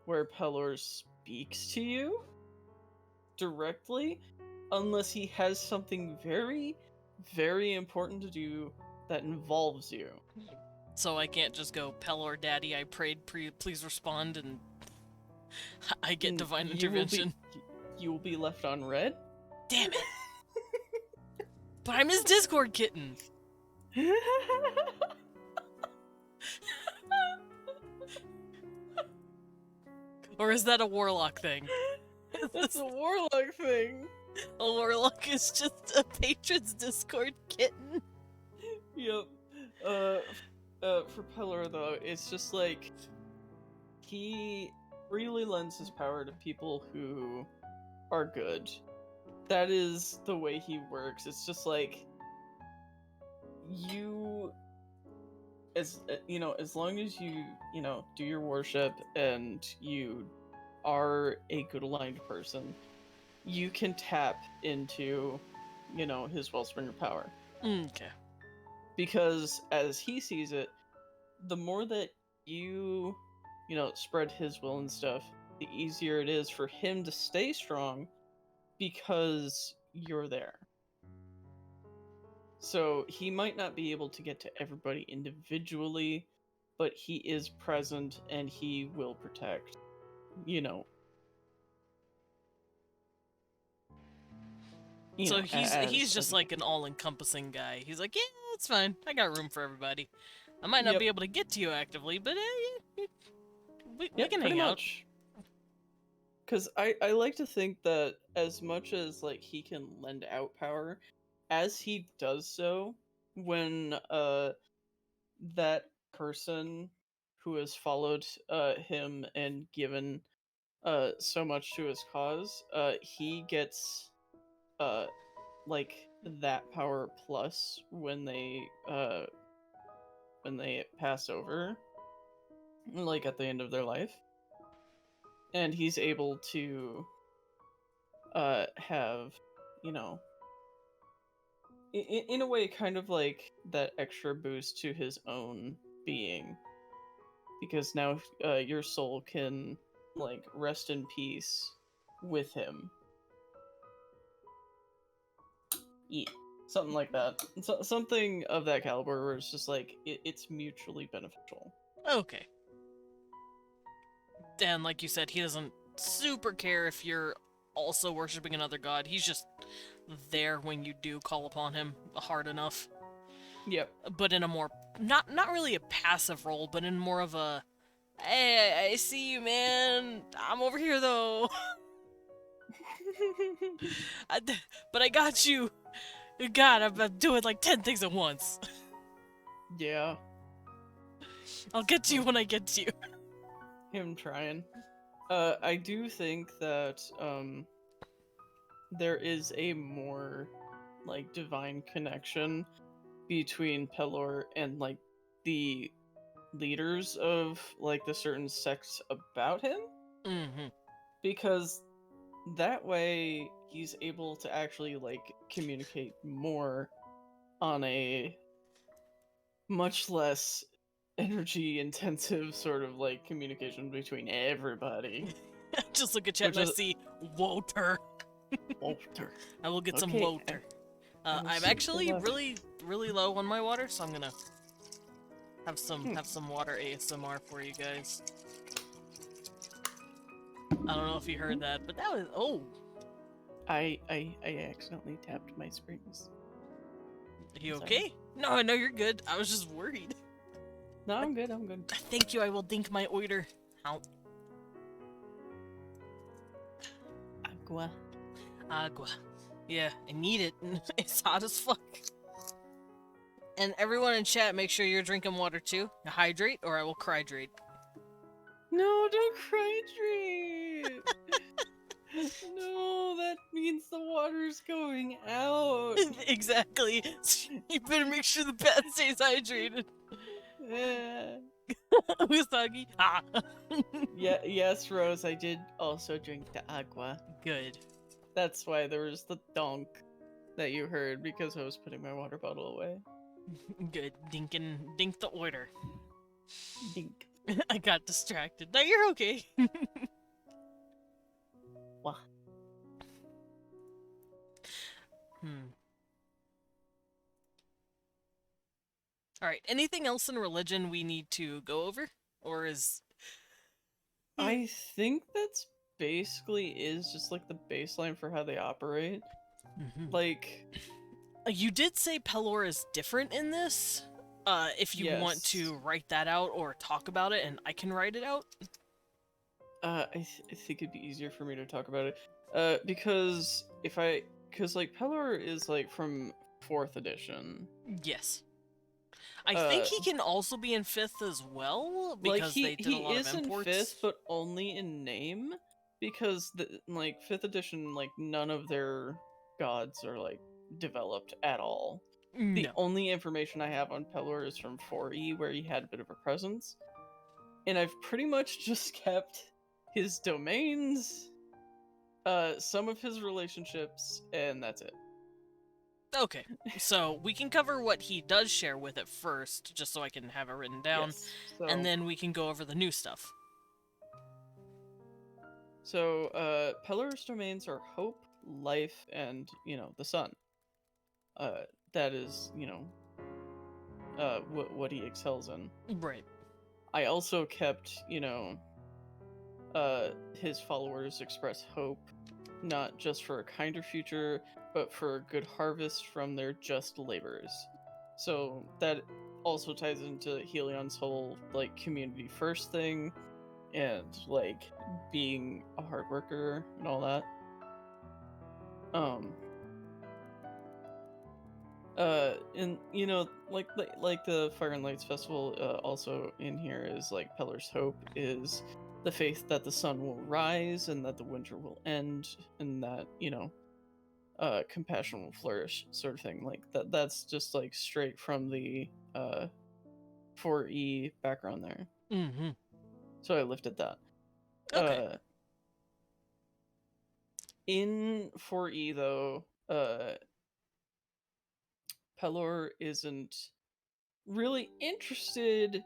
where Pelor speaks to you directly unless he has something very, very important to do that involves you. So I can't just go, Pelor Daddy, I prayed, please respond, and I get divine intervention. You will be left on red. Damn it! But I'm his Discord kitten! Or is that a warlock thing? That's a warlock thing. A warlock is just a patron's Discord kitten. Yep. For Pelor though, it's just like he really lends his power to people who are good. That is the way he works. It's just like as long as you do your worship and you are a good aligned person, you can tap into his wellspring of power. Okay. Because as he sees it, the more that you spread his will and stuff, the easier it is for him to stay strong because you're there. So he might not be able to get to everybody individually, but he is present and he will protect, you know, So he's as just like an all-encompassing guy. He's like, yeah, it's fine. I got room for everybody. I might not Yep. be able to get to you actively, but we Yeah, can pretty hang out. much. Because I like to think that as much as like he can lend out power, as he does so, when that person who has followed him and given so much to his cause, he gets like that power plus when they pass over, like at the end of their life, and he's able to have, you know, in a way kind of like that extra boost to his own being, because now your soul can like rest in peace with him. Yeah, something like that. Something of that caliber where it's just like it's mutually beneficial. Okay. And like you said, he doesn't super care if you're also worshiping another god. He's just there when you do call upon him hard enough. Yep. But in a more not really a passive role, but in more of a hey, I see you, man. I'm over here though. But I got you. God, I'm doing like 10 things at once. Yeah. I'll get to you when I get to you. Him trying. I do think that there is a more like divine connection between Pelor and like the leaders of like the certain sects about him, Mm-hmm. because that way he's able to actually like communicate more on a much less energy intensive sort of like communication between everybody. Just look at chat Which and I is see water. Walter. I will get some Okay, water. I will I'm seek the actually water. really low on my water, so I'm gonna have some Hmm. water ASMR for you guys. I don't know if you heard that, but that was I accidentally tapped my springs. Are you Sorry. okay? No, I know you're good. I was just worried. No, I'm good. I'm good. Thank you. I will dink my oiter. Ow. Agua. Agua. Yeah, I need it. It's hot as fuck. And everyone in chat, make sure you're drinking water too. Hydrate, or I will crydrate. No, don't hydrate. No, that means the water's going out. Exactly. You better make sure the pet stays hydrated. Usagi. Ah. Yeah, yes, Rose, I did also drink the agua. Good. That's why there was the donk that you heard, because I was putting my water bottle away. Good. Dink the order. Dink. I got distracted. No, you're okay. Wah. Alright, anything else in religion we need to go over? Or is... I think that's basically is just like the baseline for how they operate. Like, You did say Pelor is different in this. If you want yes. to write that out or talk about it, and I can write it out. I think it'd be easier for me to talk about it. Because like Pelor is like from 4th edition. Yes. I think he can also be in 5th as well, because like they did a lot is of imports. in 5th, but only in name, because like 5th edition, like none of their gods are like developed at all. The No. only information I have on Pelor is from 4E, where he had a bit of a presence, and I've pretty much just kept his domains, some of his relationships, and that's it. Okay, so we can cover what he does share with it first, just so I can have it written down, Yes, so, and then we can go over the new stuff. So, Pelor's domains are hope, life, and, you know, the sun. that is, you know, what he excels in. Right. I also kept, you know, his followers express hope, not just for a kinder future, but for a good harvest from their just labors. So that also ties into Helion's whole like community first thing, and like being a hard worker and all that. And you know, like the Fire and Lights Festival, also in here is like Pellar's hope is the faith that the sun will rise and that the winter will end, and that, you know, compassion will flourish, sort of thing. Like that's just like straight from the 4E background there. Mm-hmm. So I lifted that. Okay. In 4E though, Pelor isn't really interested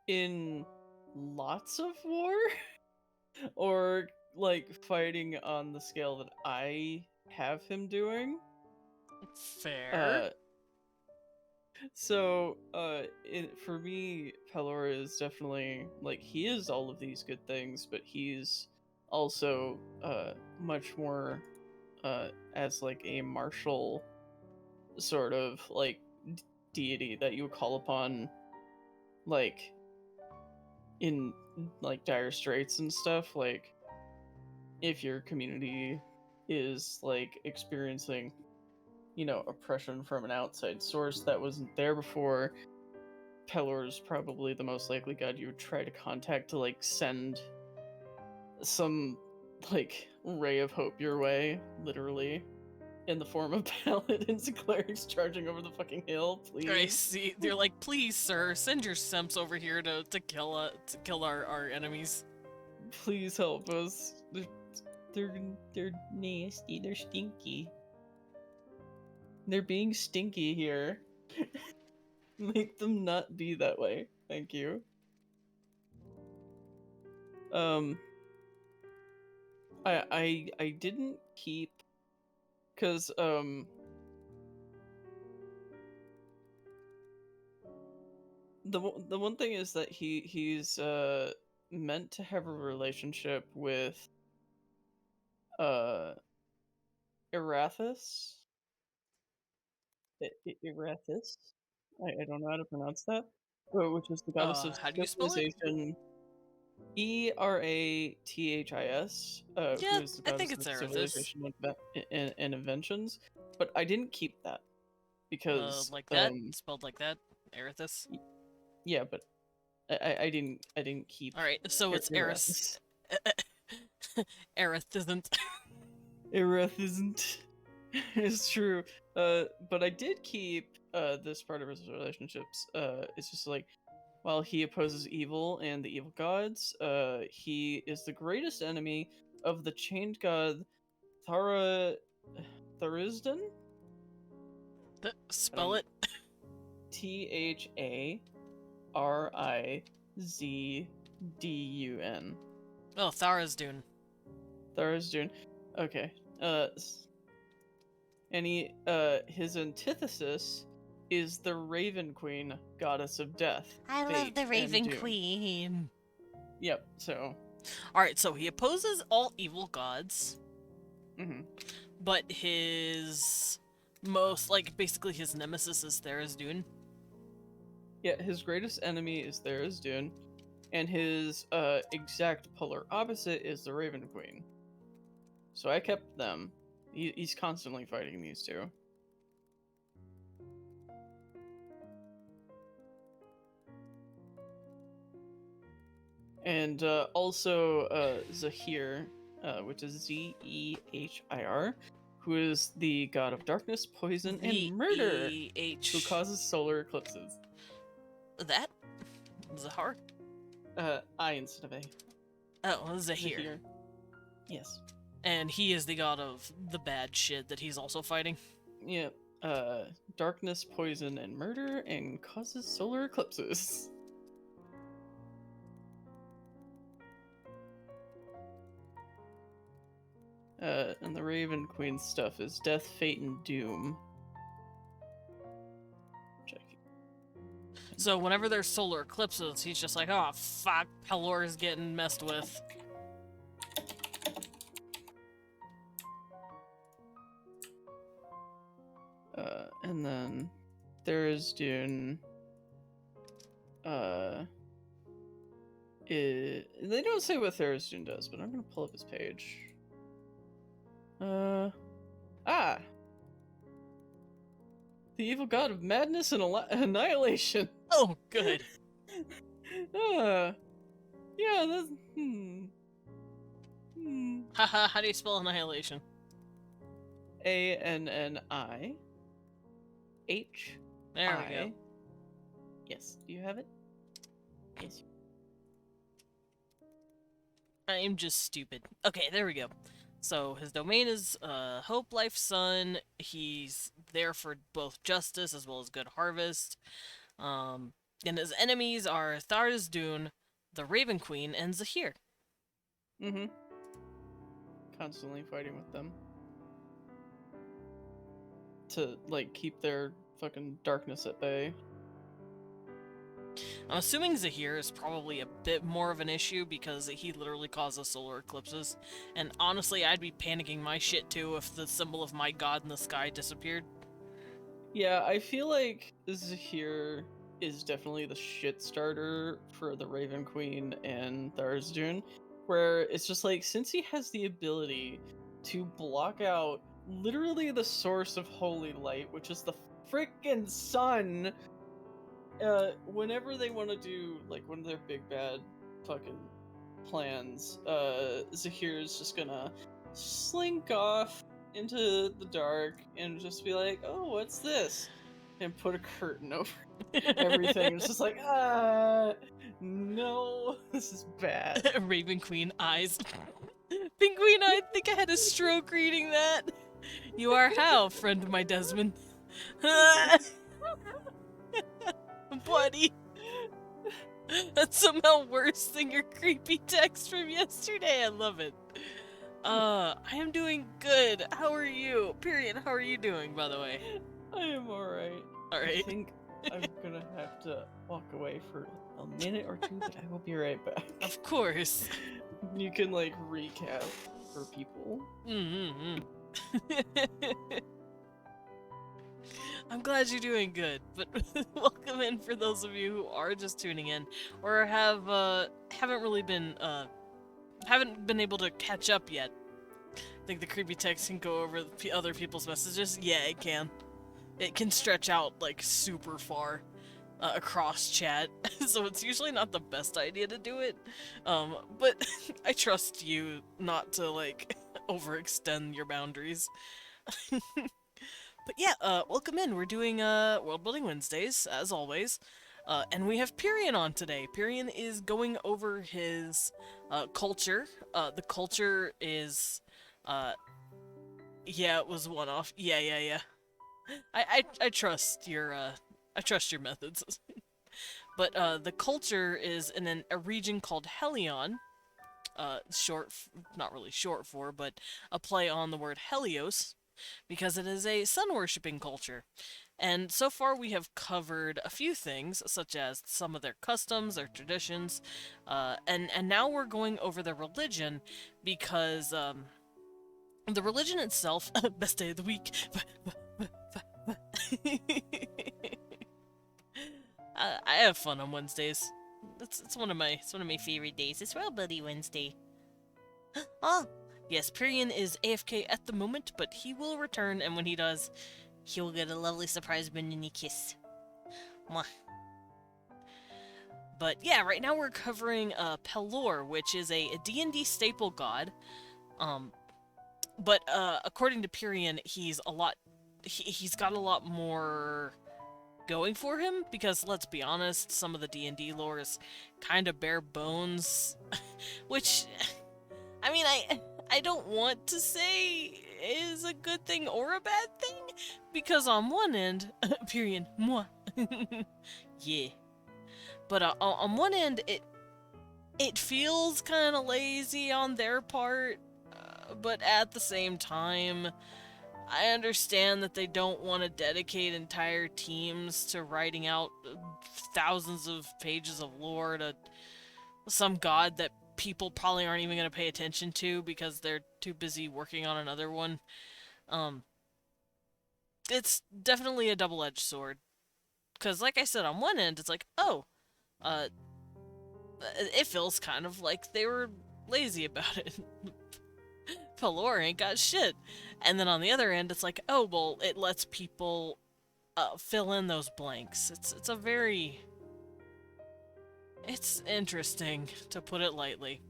in lots of war or like fighting on the scale that I have him doing. Fair. So for me, Pelor is definitely like, he is all of these good things, but he's also much more as like a martial sort of like deity that you would call upon, like in like dire straits and stuff. Like if your community is like experiencing, you know, oppression from an outside source that wasn't there before, Pelor's probably the most likely god you would try to contact to like send some like ray of hope your way, literally, in the form of paladins and clerics charging over the fucking hill. I Please, see. They're like, please, sir, send your simps over here to kill our enemies. please help us. They're nasty. They're stinky. They're being stinky here. Make them not be that way. Thank you. I didn't keep, because the one thing is that he's meant to have a relationship with Erathis. Erathis. I don't know how to pronounce that. Which is the goddess of How do you spell it? civilization. Erathis, who Yeah, is the I think goddess it's of Erithis. civilization and inventions. But I didn't keep that because Like that? Spelled like that? Erithis? yeah, but I didn't keep Alright, so it's Eris. Erathis. Erith isn't. Erath isn't. It's true. But I did keep this part of his relationships. It's just like, while he opposes evil and the evil gods, he is the greatest enemy of the chained god Tharisdan? Spell it. Tharizdun. Oh, Tharazdun. Tharisdan. Okay. And his antithesis is the Raven Queen, goddess of death. I love fate, the and Raven doom. Queen. Yep. So. Alright, so he opposes all evil gods, Mm-hmm. but his most, like, basically his nemesis is Tharazdun. Yeah, his greatest enemy is Tharizdun, and his exact polar opposite is the Raven Queen. So I kept them. He's constantly fighting these two. And also Zahir, which is Zehir, who is the god of darkness, poison, and murder, V-E-H. who causes solar eclipses. That? Zahar? I instead of A. Oh, Zahir. Yes. And he is the god of the bad shit that he's also fighting. Yeah. Darkness, poison, and murder, and causes solar eclipses. And the Raven Queen stuff is death, fate, and doom. So whenever there's solar eclipses, he's just like, oh, fuck, Pelor is getting messed with. And then Thursdune, they don't say what Thursdune does, but I'm gonna pull up his page. The evil god of madness and annihilation. Oh, good. Yeah, that's Haha, how do you spell annihilation? ANNIH. There we go. Yes, do you have it? Yes. I'm just stupid. Okay, there we go. So his domain is Hope Life Sun. He's there for both justice as well as good harvest. And his enemies are Tharizdun, the Raven Queen, and Zahir. Mm-hmm. Constantly fighting with them. To, like, keep their fucking darkness at bay. I'm assuming Zahir is probably a bit more of an issue because he literally causes solar eclipses. And honestly, I'd be panicking my shit too if the symbol of my god in the sky disappeared. Yeah, I feel like Zahir is definitely the shit starter for the Raven Queen and Tharizdun, where it's just like, since he has the ability to block out literally the source of holy light, which is the frickin' sun, whenever they want to do, like, one of their big bad fucking plans, Zahir is just gonna slink off into the dark and just be like, oh, what's this? And put a curtain over everything. It's just like, no, this is bad. Raven Queen eyes. Penguin, I think I had a stroke reading that. You are how, friend of my Desmond? Buddy. That's somehow worse than your creepy text from yesterday. I love it. I am doing good. How are you? Pierion, how are you doing, by the way? I am alright. Alright. I think I'm gonna have to walk away for a minute or two, but I will be right back. Of course. You can, like, recap for people. I'm glad you're doing good, but welcome in for those of you who are just tuning in or haven't been able to catch up yet. I think the creepy text can go over other people's messages. Yeah, it can. It can stretch out like super far across chat, so it's usually not the best idea to do it. But I trust you not to like overextend your boundaries. But yeah, welcome in. We're doing World Building Wednesdays, as always. And we have Pierion on today. Pierion is going over his culture. The culture is yeah, it was one off. Yeah. I trust your methods. But the culture is in a region called Helion. Not really short for, but a play on the word Helios, because it is a sun-worshipping culture. And so far we have covered a few things, such as some of their customs, their traditions, and now we're going over their religion, because the religion itself, best day of the week, I have fun on Wednesdays. It's one of my favorite days. It's Worldbuilding Wednesday. Oh, yes, Pierion is AFK at the moment, but he will return, and when he does, he will get a lovely surprise banana kiss. Mwah. But yeah, right now we're covering Pelor, which is a D&D staple god. But according to Pierion, he's got a lot more going for him, because let's be honest, some of the D&D lore is kind of bare bones, which, I mean, I don't want to say is a good thing or a bad thing, because on one end, Pierion, moi, yeah, but on one end, it feels kind of lazy on their part, but at the same time, I understand that they don't want to dedicate entire teams to writing out thousands of pages of lore to some god that people probably aren't even going to pay attention to because they're too busy working on another one. It's definitely a double-edged sword. Because, like I said, on one end, it's like, oh, it feels kind of like they were lazy about it. Pelor ain't got shit. And then on the other end, it's like, oh, well, it lets people fill in those blanks. It's a very... It's interesting, to put it lightly.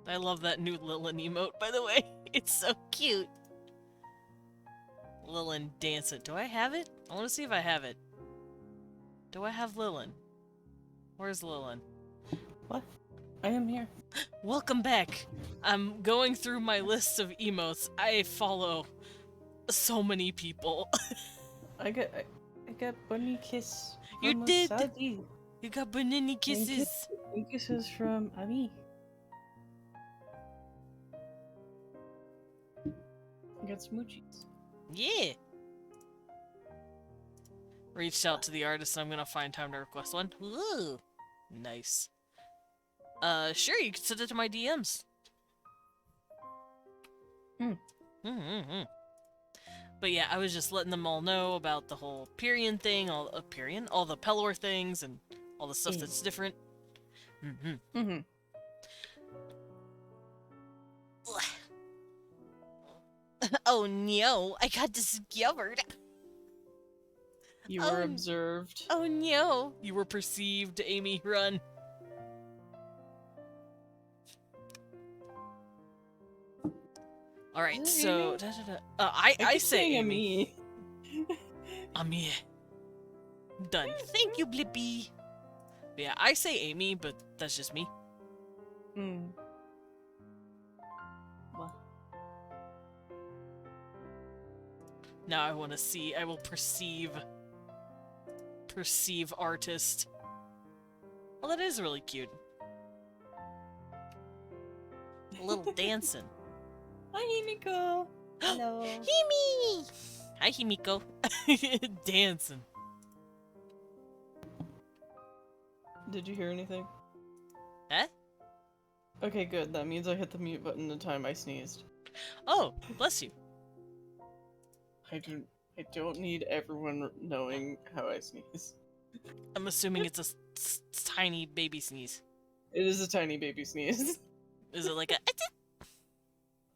I love that new Lilin emote, by the way. It's so cute. Lilin dancing. Do I have it? I want to see if I have it. Do I have Lilin? Where's Lilin? What? I am here. Welcome back. I'm going through my list of emotes. I follow so many people. I got bunny kiss. You from did. Saudi. You got banana kisses. And kisses from Ami. I got smoochies. Yeah. Reached out to the artist. I'm gonna find time to request one. Ooh, nice. Sure, you can send it to my DMs. But yeah, I was just letting them all know about the whole Pierion thing, all the Pelor things, and all the stuff that's different. Oh no, I got discovered. You were observed. Oh no, you were perceived, Amy. Run. All right, so I say Amy. Amy. Done. Thank you, Blippy. Yeah, I say Amy, but that's just me. What? Now I want to see. I will perceive artist. Well, that is really cute. A little dancing. Hi, Himiko. Hello. Himi! Hi, Himiko. Dancing. Did you hear anything? Huh? Okay, good. That means I hit the mute button the time I sneezed. Oh, bless you. I don't need everyone knowing how I sneeze. I'm assuming it's a tiny baby sneeze. It is a tiny baby sneeze. Is it like a...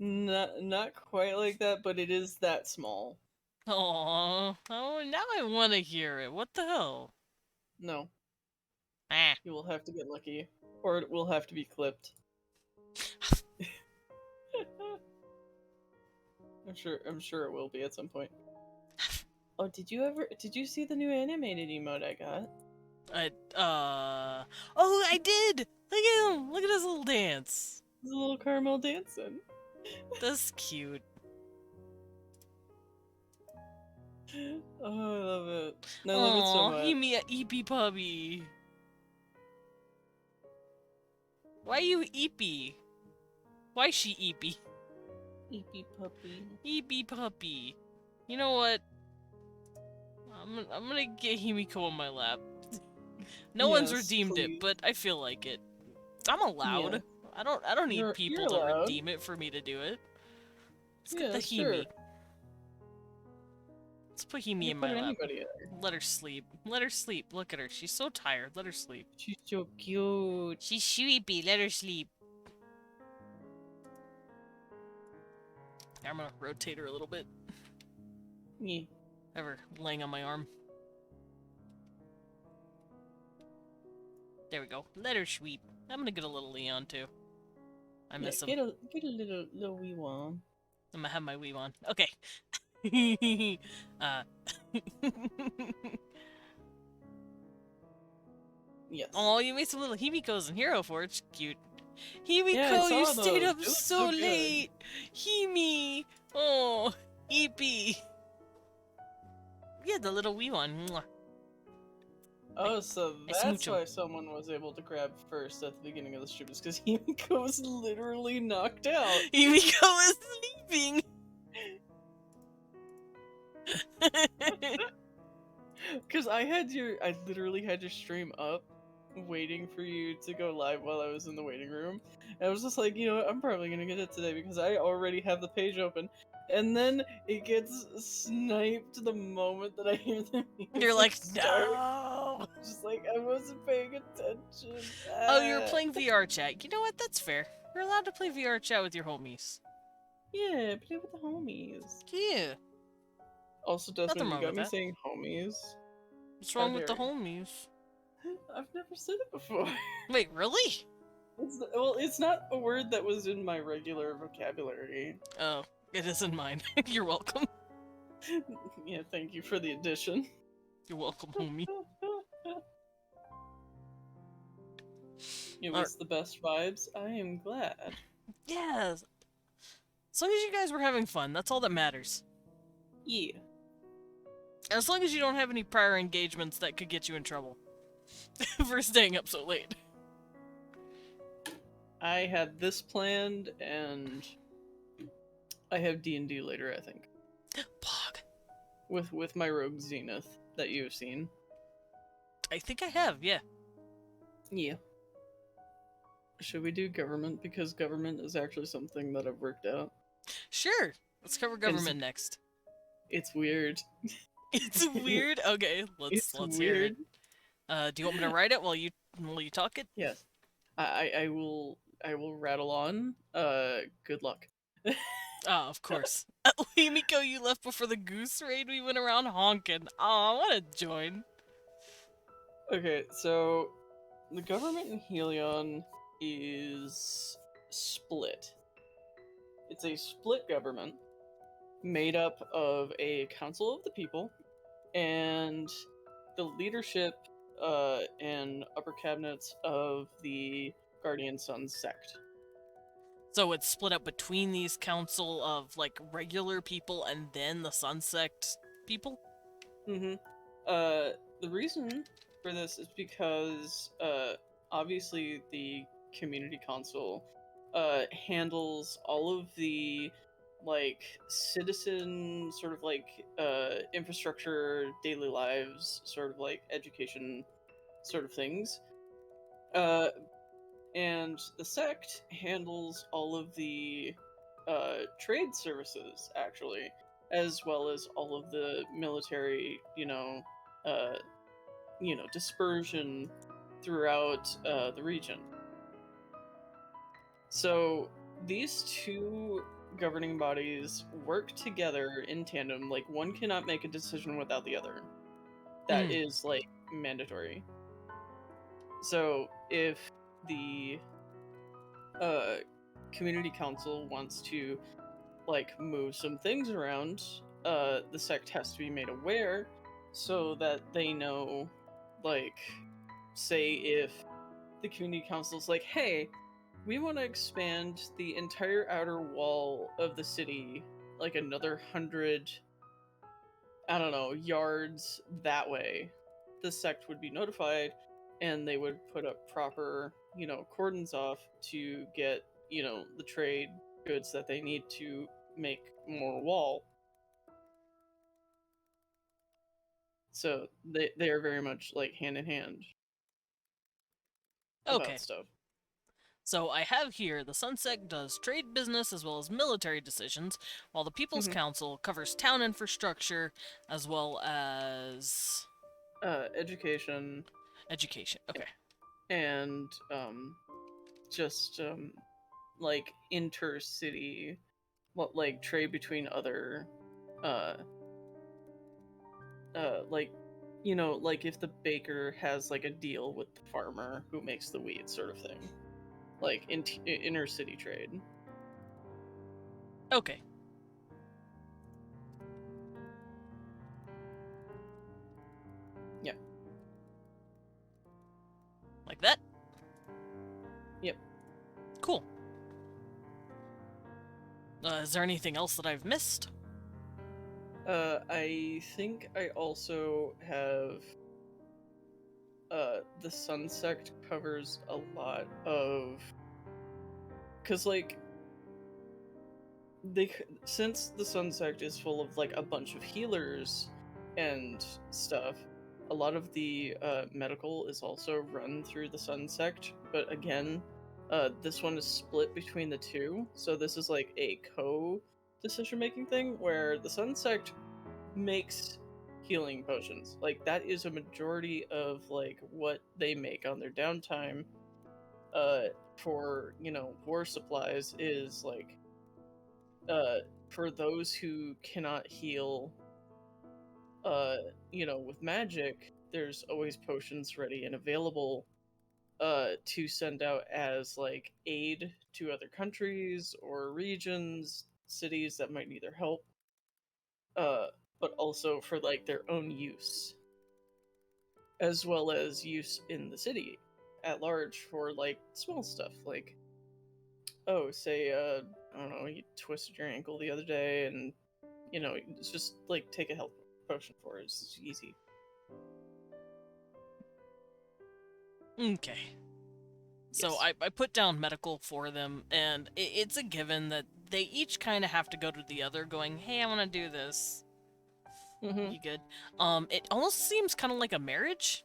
Not quite like that, but it is that small. Aww. Oh, now I want to hear it. What the hell? No. Ah. You will have to get lucky. Or it will have to be clipped. I'm sure it will be at some point. Oh, did you see the new animated emote I got? Oh, I did! Look at him! Look at his little dance. His little caramel dancing. That's cute. Oh, I love it. I love it so much. Give me a eepy puppy. Why you eepy? Why she eepy? Eepy puppy. Eepy puppy. You know what? I'm gonna get Himiko on my lap. No one's Yes, redeemed please. it, but I feel like it. I'm allowed. Yeah. I don't need You're people to allowed. redeem it for me to do it. Let's Yeah, get the sure. Himi. Let's put Himi You in my put lap. anybody there. Let her sleep. Let her sleep. Look at her. She's so tired. Let her sleep. She's so cute. She's sleepy. Let her sleep. I'm gonna rotate her a little bit. Yeah. Have her laying on my arm. There we go. Let her sweep. I'm gonna get a little Leon too. I miss him. Get a little wee one. I'm gonna have my wee one. Okay. Yes. Oh, you made some little Himikos in Hero Forge. Cute. Himiko, Yeah, I you saw stayed those. up They look so so good. late. Himi. Oh, Eepy. Yeah, the little wee one. Mwah. Oh, so I that's smooch him. why someone was able to grab first at the beginning of the stream, is because Himiko was literally knocked out. Yumiko is sleeping! Because I literally had your stream up, waiting for you to go live while I was in the waiting room. And I was just like, you know what, I'm probably gonna get it today because I already have the page open. And then it gets sniped the moment that I hear the music You're like, start. no! Just like, I wasn't paying attention. Oh, you were playing VR chat. You know what? That's fair. You're allowed to play VR chat with your homies. Yeah, play with the homies. Yeah. Also, Nothing Desmond, you wrong got with me that. saying homies. What's How wrong with the dare you. homies? I've never said it before. Wait, really? It's not a word that was in my regular vocabulary. Oh, it is in mine. You're welcome. Yeah, thank you for the addition. You're welcome, homie. It was the best vibes. I am glad. Yeah. As long as you guys were having fun, that's all that matters. Yeah. And as long as you don't have any prior engagements that could get you in trouble for staying up so late. I had this planned, and I have D&D later, I think. Pog. With my rogue Zenith that you've seen. I think I have, yeah. Yeah. Should we do government? Because government is actually something that I've worked out. Sure. Let's cover government next. It's weird. It's weird? Okay, let's hear it. Do you want me to write it while you talk it? Yes. I will rattle on. Good luck. Oh, of course. Miko, you left before the goose raid. We went around honking. Oh, I want to join. Okay, so the government in Helion is split. It's a split government made up of a council of the people and the leadership and upper cabinets of the Guardian Sun sect. So it's split up between these council of, like, regular people and then the Sun Sect people? Mm-hmm. The reason for this is because, obviously the community council, handles all of the, like, citizen sort of, like, infrastructure, daily lives, sort of, like, education sort of things. And the sect handles all of the trade services, actually, as well as all of the military, dispersion throughout the region. So these two governing bodies work together in tandem. Like, one cannot make a decision without the other. That is, like, mandatory. So if the community council wants to, like, move some things around, the sect has to be made aware so that they know, like, say if the community council's like, hey, we want to expand the entire outer wall of the city like another 100, I don't know, yards that way, the sect would be notified and they would put up proper, cordons off to get, the trade goods that they need to make more wall. So they are very much, like, hand in hand about stuff. So I have here, the Sun Sect does trade business as well as military decisions, while the People's Council covers town infrastructure as well as... Education. Education, okay. And, just, like, inter-city, like, trade between other, like, like if the baker has, like, a deal with the farmer who makes the wheat sort of thing. Like, inner-city trade. Okay. Yeah. Like that? Yep. Cool. Is there anything else that I've missed? I think I also have the Sun Sect covers a lot of, because like since the Sun Sect is full of like a bunch of healers and stuff, a lot of the medical is also run through the Sun Sect. But again, this one is split between the two, so this is like a decision making thing where the Sun Sect makes healing potions. Like that is a majority of like what they make on their downtime for, war supplies is like for those who cannot heal with magic, there's always potions ready and available to send out as like aid to other countries or regions, cities that might need their help. But also for like their own use, as well as use in the city at large for like small stuff like, oh, say I don't know, you twisted your ankle the other day and it's just like take a health potion for it. It's easy. Okay. So Yes. I put down medical for them, and it's a given that they each kind of have to go to the other going, hey, I want to do this. You good? It almost seems kind of like a marriage.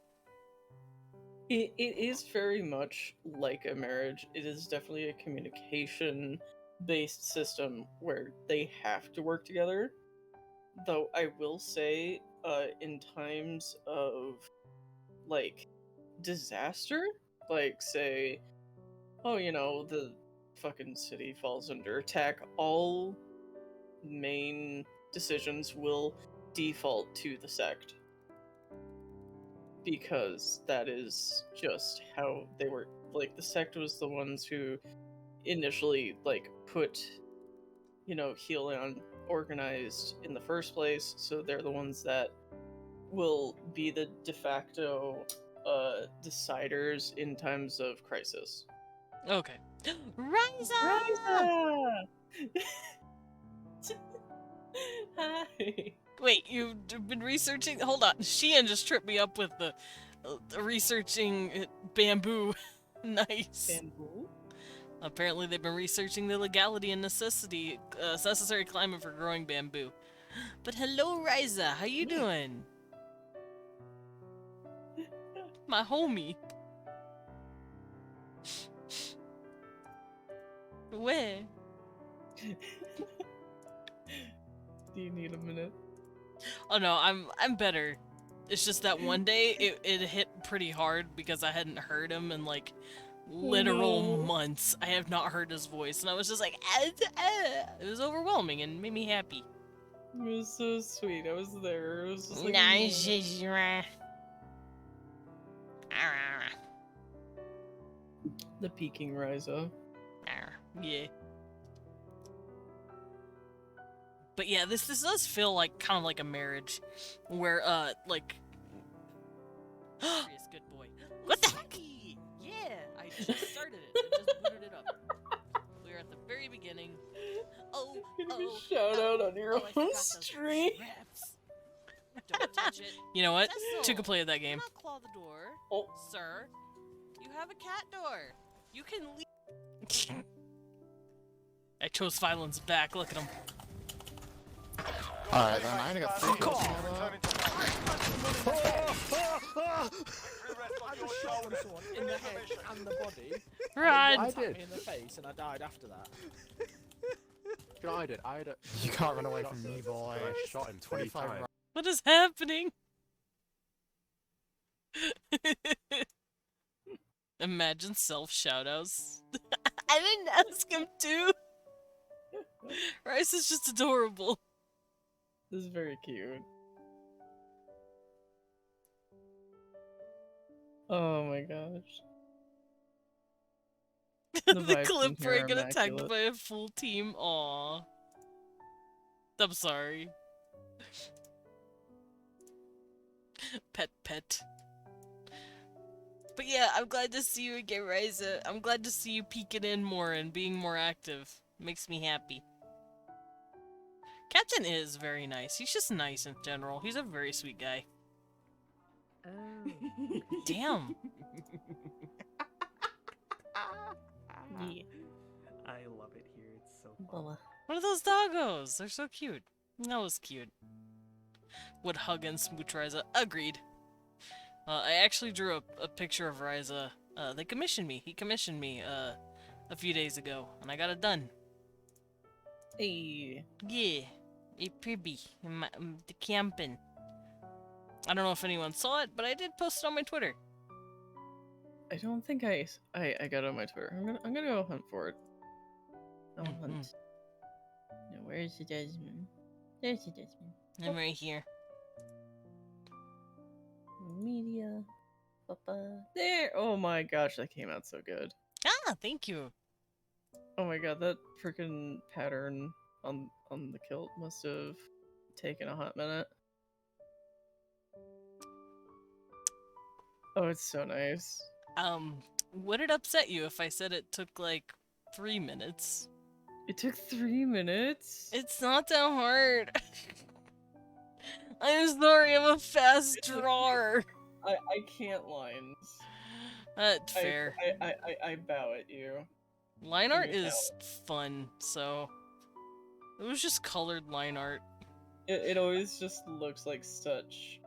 It is very much like a marriage. It is definitely a communication based system where they have to work together. Though I will say, in times of like disaster, like say, oh, the fucking city falls under attack, all main decisions will default to the sect. Because that is just how they were. Like, the sect was the ones who initially, like, put, Helion organized in the first place, so they're the ones that will be the de facto deciders in times of crisis. Okay. Ryza! Ryza! Hi! Wait, you've been researching? Hold on. Sheehan just tripped me up with the researching bamboo. Nice. Bamboo? Apparently they've been researching the legality and necessary climate for growing bamboo. But hello, Ryza. How you doing? My homie. Where? Do you need a minute? Oh no, I'm better. It's just that one day it hit pretty hard because I hadn't heard him in like literal months. I have not heard his voice, and I was just like, it was overwhelming and made me happy. It was so sweet. I was there. It was just like, the peaking Ryza. Yeah. But yeah, this does feel like kind of like a marriage, where like. Good boy. What the heck? Yeah, I just started it. I just booted it up. We're at the very beginning. Shout out on your own stream. Don't touch it. You know what? Two can play that game. Do not claw the door. Oh. Sir, you have a cat door. You can leave. I chose violence back. Look at him. Alright, then I only got 3 kills. I just shot someone in the head and the body. Run! I did. In the face, and I died after that. I did. You can't run away from me, boy. I shot him 20 times. What is happening? Imagine self shoutouts. I didn't ask him to. Rice is just adorable. This is very cute. Oh my gosh. The vibes clip in where I here are get attacked immaculate. by a full team. Aww. I'm sorry. Pet. But yeah, I'm glad to see you again, Ryza. I'm glad to see you peeking in more and being more active. Makes me happy. Captain is very nice. He's just nice in general. He's a very sweet guy. Oh. Damn. Yeah. I love it here. It's so fun. Bella. What are those doggos? They're so cute. That was cute. Would hug and smooch Ryza. Agreed. I actually drew a picture of Ryza. They commissioned me. He commissioned me a few days ago, and I got it done. Hey. Yeah, a pribby. The camping. I don't know if anyone saw it, but I did post it on my Twitter. I don't think I got it on my Twitter. I'm gonna go hunt for it. I'll hunt. No, where is the Desmond? There's the Desmond. I'm right here. Media. Papa. There! Oh my gosh, that came out so good. Ah, thank you. Oh my god, that freaking pattern on the kilt must have taken a hot minute. Oh, it's so nice. Would it upset you if I said it took like 3 minutes? It took 3 minutes? It's not that hard. I'm sorry, I'm a fast drawer. I can't lines. That's fair. I bow at you. Line art your is fun, so it was just colored line art. It always just looks like such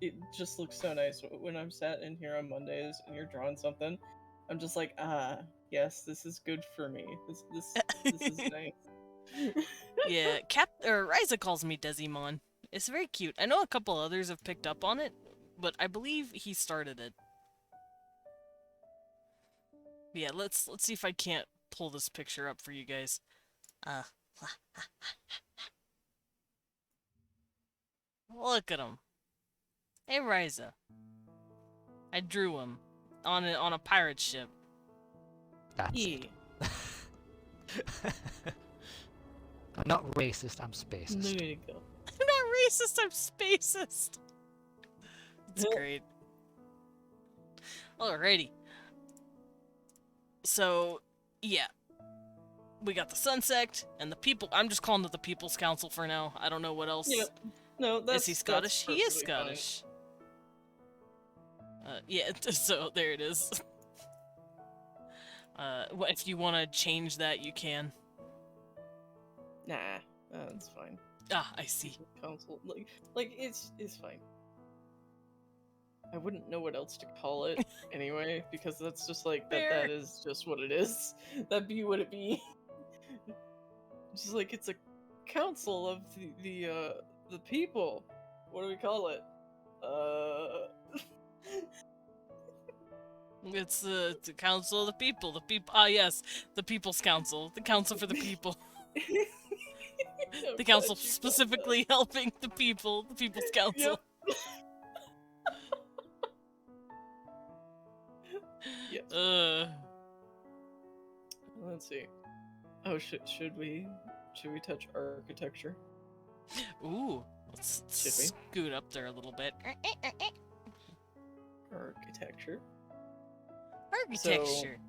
it just looks so nice when I'm sat in here on Mondays and you're drawing something. I'm just like, yes, this is good for me. This is nice. Yeah, Ryza calls me Desimon. It's very cute. I know a couple others have picked up on it, but I believe he started it. Yeah, let's see if I can't pull this picture up for you guys. Look at him. Hey, Ryza. I drew him on a pirate ship. That's Yeah. I'm not racist, I'm spacist. There you go. I'm not racist, I'm spacist. It's great. Alrighty. So, yeah. We got the sun sect and the people. I'm just calling it the People's Council for now. I don't know what else. Yep. No, that's Is he Scottish? He is perfectly fine. Scottish. Yeah, so there it is. If you want to change that, you can. Nah, that's fine. Ah, I see. Council, like it's fine. I wouldn't know what else to call it anyway, because that's just like Fair. that is just what it is. That'd be what it be. It's just like it's a council of the people. What do we call it? It's the Council of the People. The people. Ah, yes, the People's Council. The Council for the People. The council specifically helping the people. The People's Council. Yes. Let's see. Oh, should we touch architecture? Ooh, let's Should we? scoot up there a little bit. Architecture. Architecture.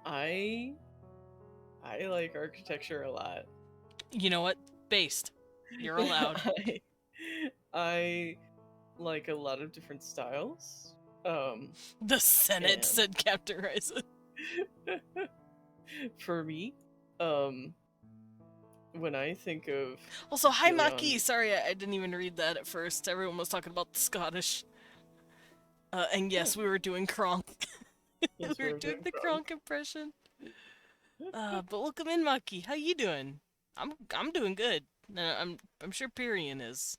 I like architecture a lot. You know what? Based. You're allowed. I like a lot of different styles. The Senate, and- said Captain Ryza. For me, when I think of Also, hi Pierion- Maki. Sorry, I didn't even read that at first. Everyone was talking about the Scottish. And yes, we were doing Kronk. Yes, we were doing the Kronk impression. But welcome in, Maki. How you doing? I'm doing good. I'm sure Pierion is.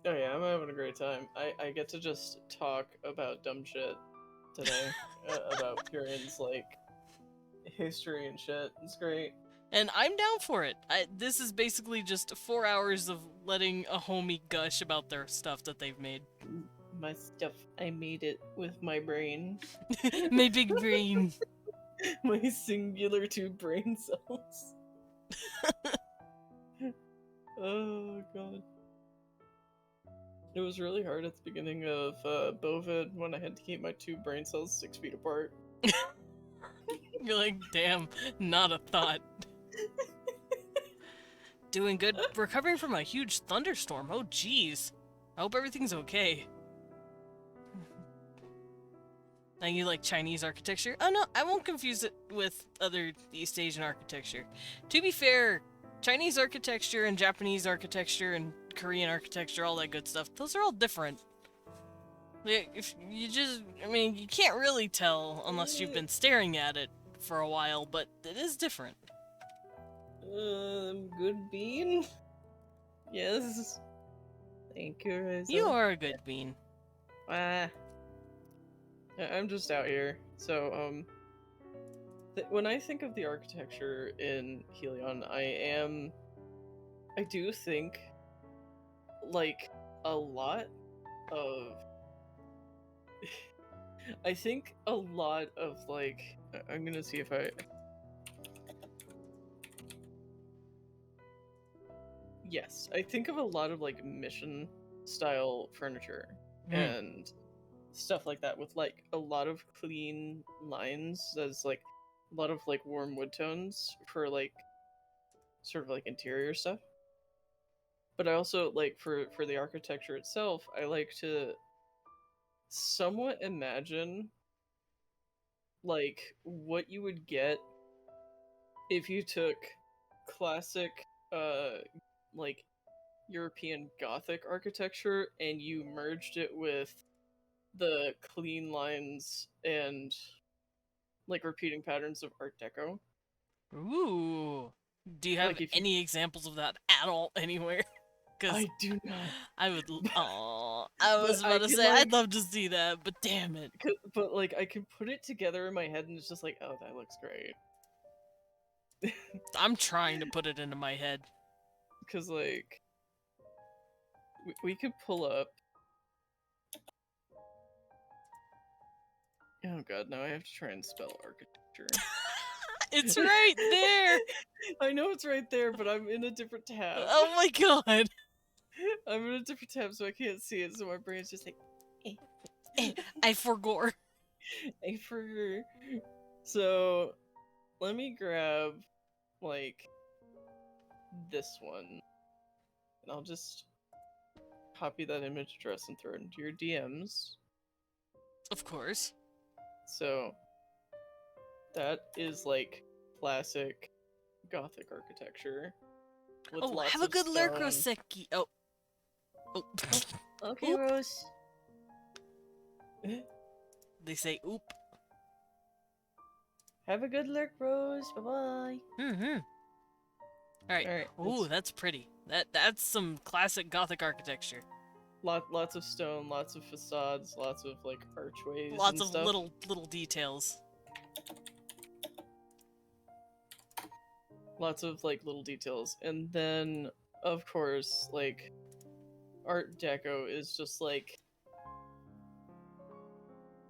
Oh yeah, I'm having a great time. I get to just talk about dumb shit today about Pierion's like history and shit. It's great. And I'm down for it. This is basically just 4 hours of letting a homie gush about their stuff that they've made. My stuff, I made it with my brain. My big brain. My singular 2 brain cells. Oh god. It was really hard at the beginning of Bovid when I had to keep my 2 brain cells 6 feet apart. You're like, damn, not a thought. Doing good. Recovering from a huge thunderstorm. Oh, jeez. I hope everything's okay. And you like Chinese architecture? Oh no, I won't confuse it with other East Asian architecture. To be fair, Chinese architecture and Japanese architecture and Korean architecture, all that good stuff, those are all different. If you just, I mean, you can't really tell unless you've been staring at it for a while, but it is different. Good bean? Yes. Thank you, Reza. You are a good bean. Ah. I'm just out here. So, when I think of the architecture in Helion, I do think, like, a lot of... I think a lot of, like... I'm gonna see if I... Yes, I think of a lot of, like, mission-style furniture. And stuff like that with like a lot of clean lines as like a lot of like warm wood tones for like sort of like interior stuff. But I also like for the architecture itself, I like to somewhat imagine like what you would get if you took classic like European Gothic architecture and you merged it with the clean lines and like repeating patterns of Art Deco. Ooh. Do you have Like, if you- any examples of that at all anywhere? Because I do not. I would. Aw, I was But I about to can, say like- I'd love to see that, but damn it. But like I can put it together in my head and it's just like, oh, that looks great. I'm trying to put it into my head. Because like we could pull up. Oh god, now I have to try and spell architecture. It's right there. I know it's right there, but I'm in a different tab. Oh my god. I'm in a different tab, so I can't see it. So my brain's just like, I forgot. I forgot. So let me grab like this one, and I'll just copy that image address and throw it into your DMs. Of course. So that is like classic Gothic architecture. With Oh, lots have a of good lurk, stone. Roseki. Oh. Oh. Okay, Oop. Rose. They say oop. Have a good lurk, Rose. Bye bye. Mm-hmm. Alright. Alright. Ooh, that's pretty. That's some classic Gothic architecture. Lots of stone, lots of facades, lots of like archways. Lots and of stuff. little details. Lots of like little details, and then of course like Art Deco is just like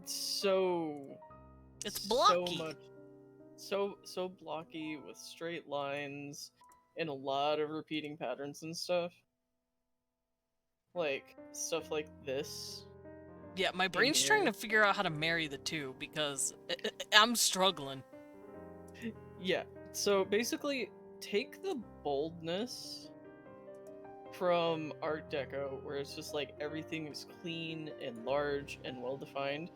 so It's blocky. so blocky with straight lines and a lot of repeating patterns and stuff. Like stuff like this. Yeah, my brain's here. trying to figure out how to marry the two because I'm struggling. Yeah. So basically take the boldness from Art Deco, where it's just like everything is clean and large and well defined,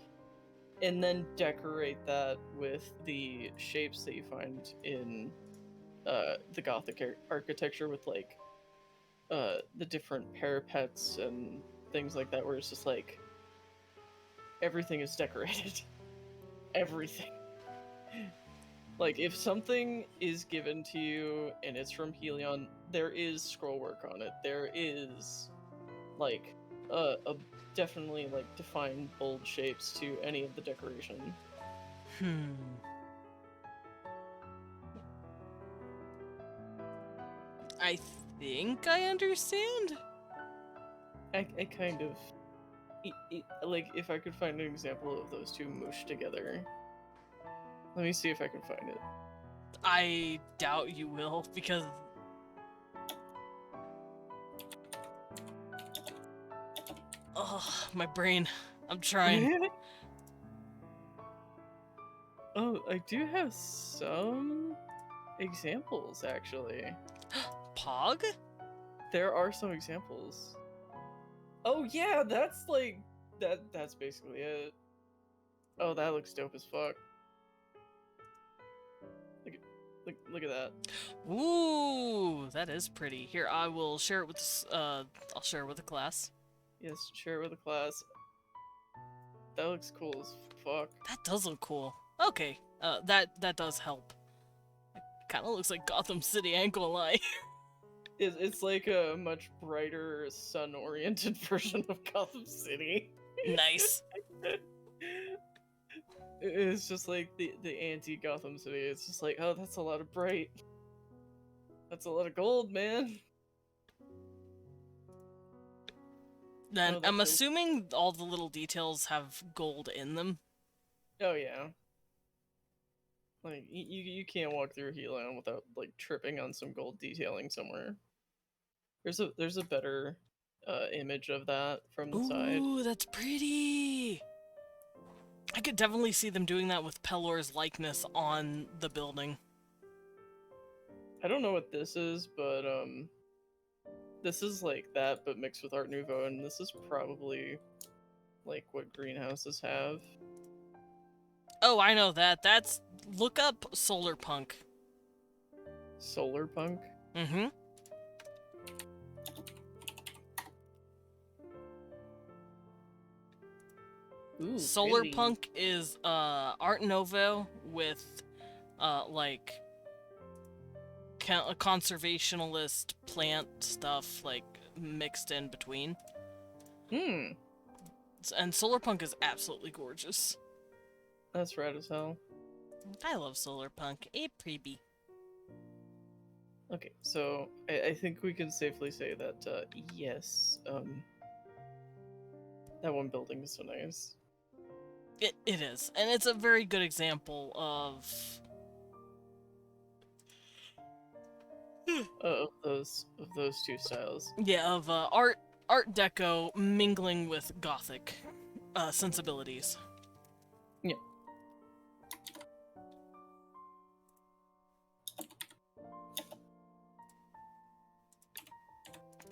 and then decorate that with the shapes that you find in the Gothic architecture, with like the different parapets and things like that, where it's just like everything is decorated. Everything. Like, if something is given to you and it's from Helion, there is scroll work on it. There is, like, a definitely, like, defined bold shapes to any of the decoration. I think I understand. I kind of... like, if I could find an example of those two mooshed together. Let me see if I can find it. I doubt you will, because... Oh, my brain. I'm trying. Oh, I do have some examples, actually. Pog? There are some examples. Oh yeah, that's like... That's basically it. Oh, that looks dope as fuck. Look at that. Ooh, that is pretty. Here, I will share it with I'll share it with the class. Yes, share it with the class. That looks cool as fuck. That does look cool. Okay, that does help. It kind of looks like Gotham City, I ain't gonna lie. It's like a much brighter, sun-oriented version of Gotham City. Nice. It's just like the anti-Gotham City. It's just like, oh, that's a lot of bright. That's a lot of gold, man. Then Oh, I'm that's assuming all the little details have gold in them. Oh yeah. Like you can't walk through Helion without like tripping on some gold detailing somewhere. There's a better image of that from the side. Ooh, that's pretty. I could definitely see them doing that with Pelor's likeness on the building. I don't know what this is, but this is like that but mixed with Art Nouveau, and this is probably like what greenhouses have. Oh, I know that. Look up Solar Punk. Solar punk? Mm-hmm. Ooh, Solar pretty. Punk is Art Nouveau with like a conservationalist plant stuff like mixed in between. Hmm, And Solar Punk is absolutely gorgeous. that's rad as hell. I love Solar Punk. A prebe. Okay, so I think we can safely say that yes, that one building is so nice. It is, and it's a very good example of Of those two styles. of Art Deco mingling with Gothic sensibilities. Yeah.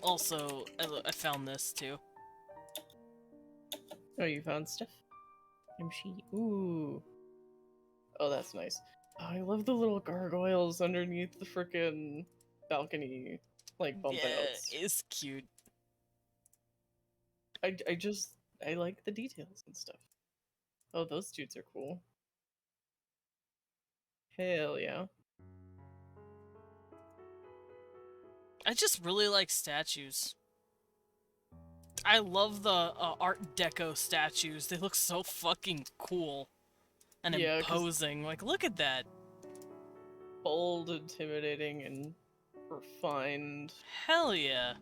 Also, I found this too. Oh, you found stuff? MC. Ooh. Oh, that's nice. Oh, I love the little gargoyles underneath the frickin' balcony, like bump Yeah, outs. it's cute. I like the details and stuff. Oh, those dudes are cool. Hell yeah. I just really like statues. I love the Art Deco statues. They look so fucking cool and Yeah, 'cause- imposing. Like, look at that. Bold, intimidating, and refined. Hell yeah.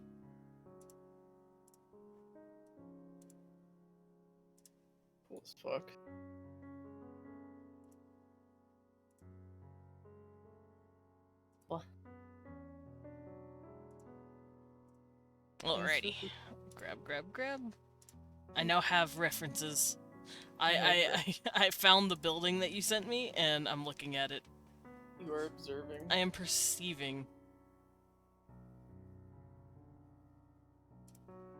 Cool as fuck. What? Alrighty. Grab. I now have references. I found the building that you sent me, and I'm looking at it. You are observing. I am perceiving.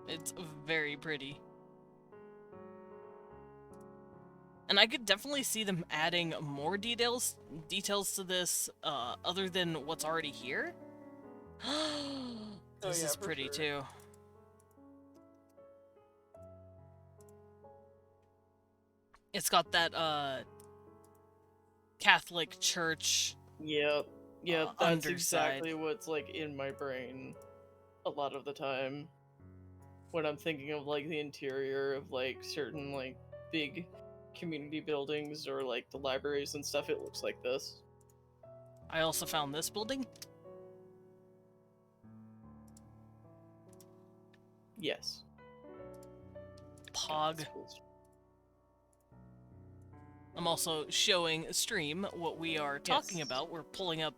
It's very pretty. And I could definitely see them adding more details to this, other than what's already here. This yeah, is for pretty sure. too. It's got that, Catholic church. Yep. Yep, that's Underside. exactly what's like in my brain a lot of the time. When I'm thinking of like the interior of like certain like big community buildings or like the libraries and stuff, it looks like this. I also found this building. Yes. Pog. That's cool. I'm also showing stream what we are talking Yes. about. We're pulling up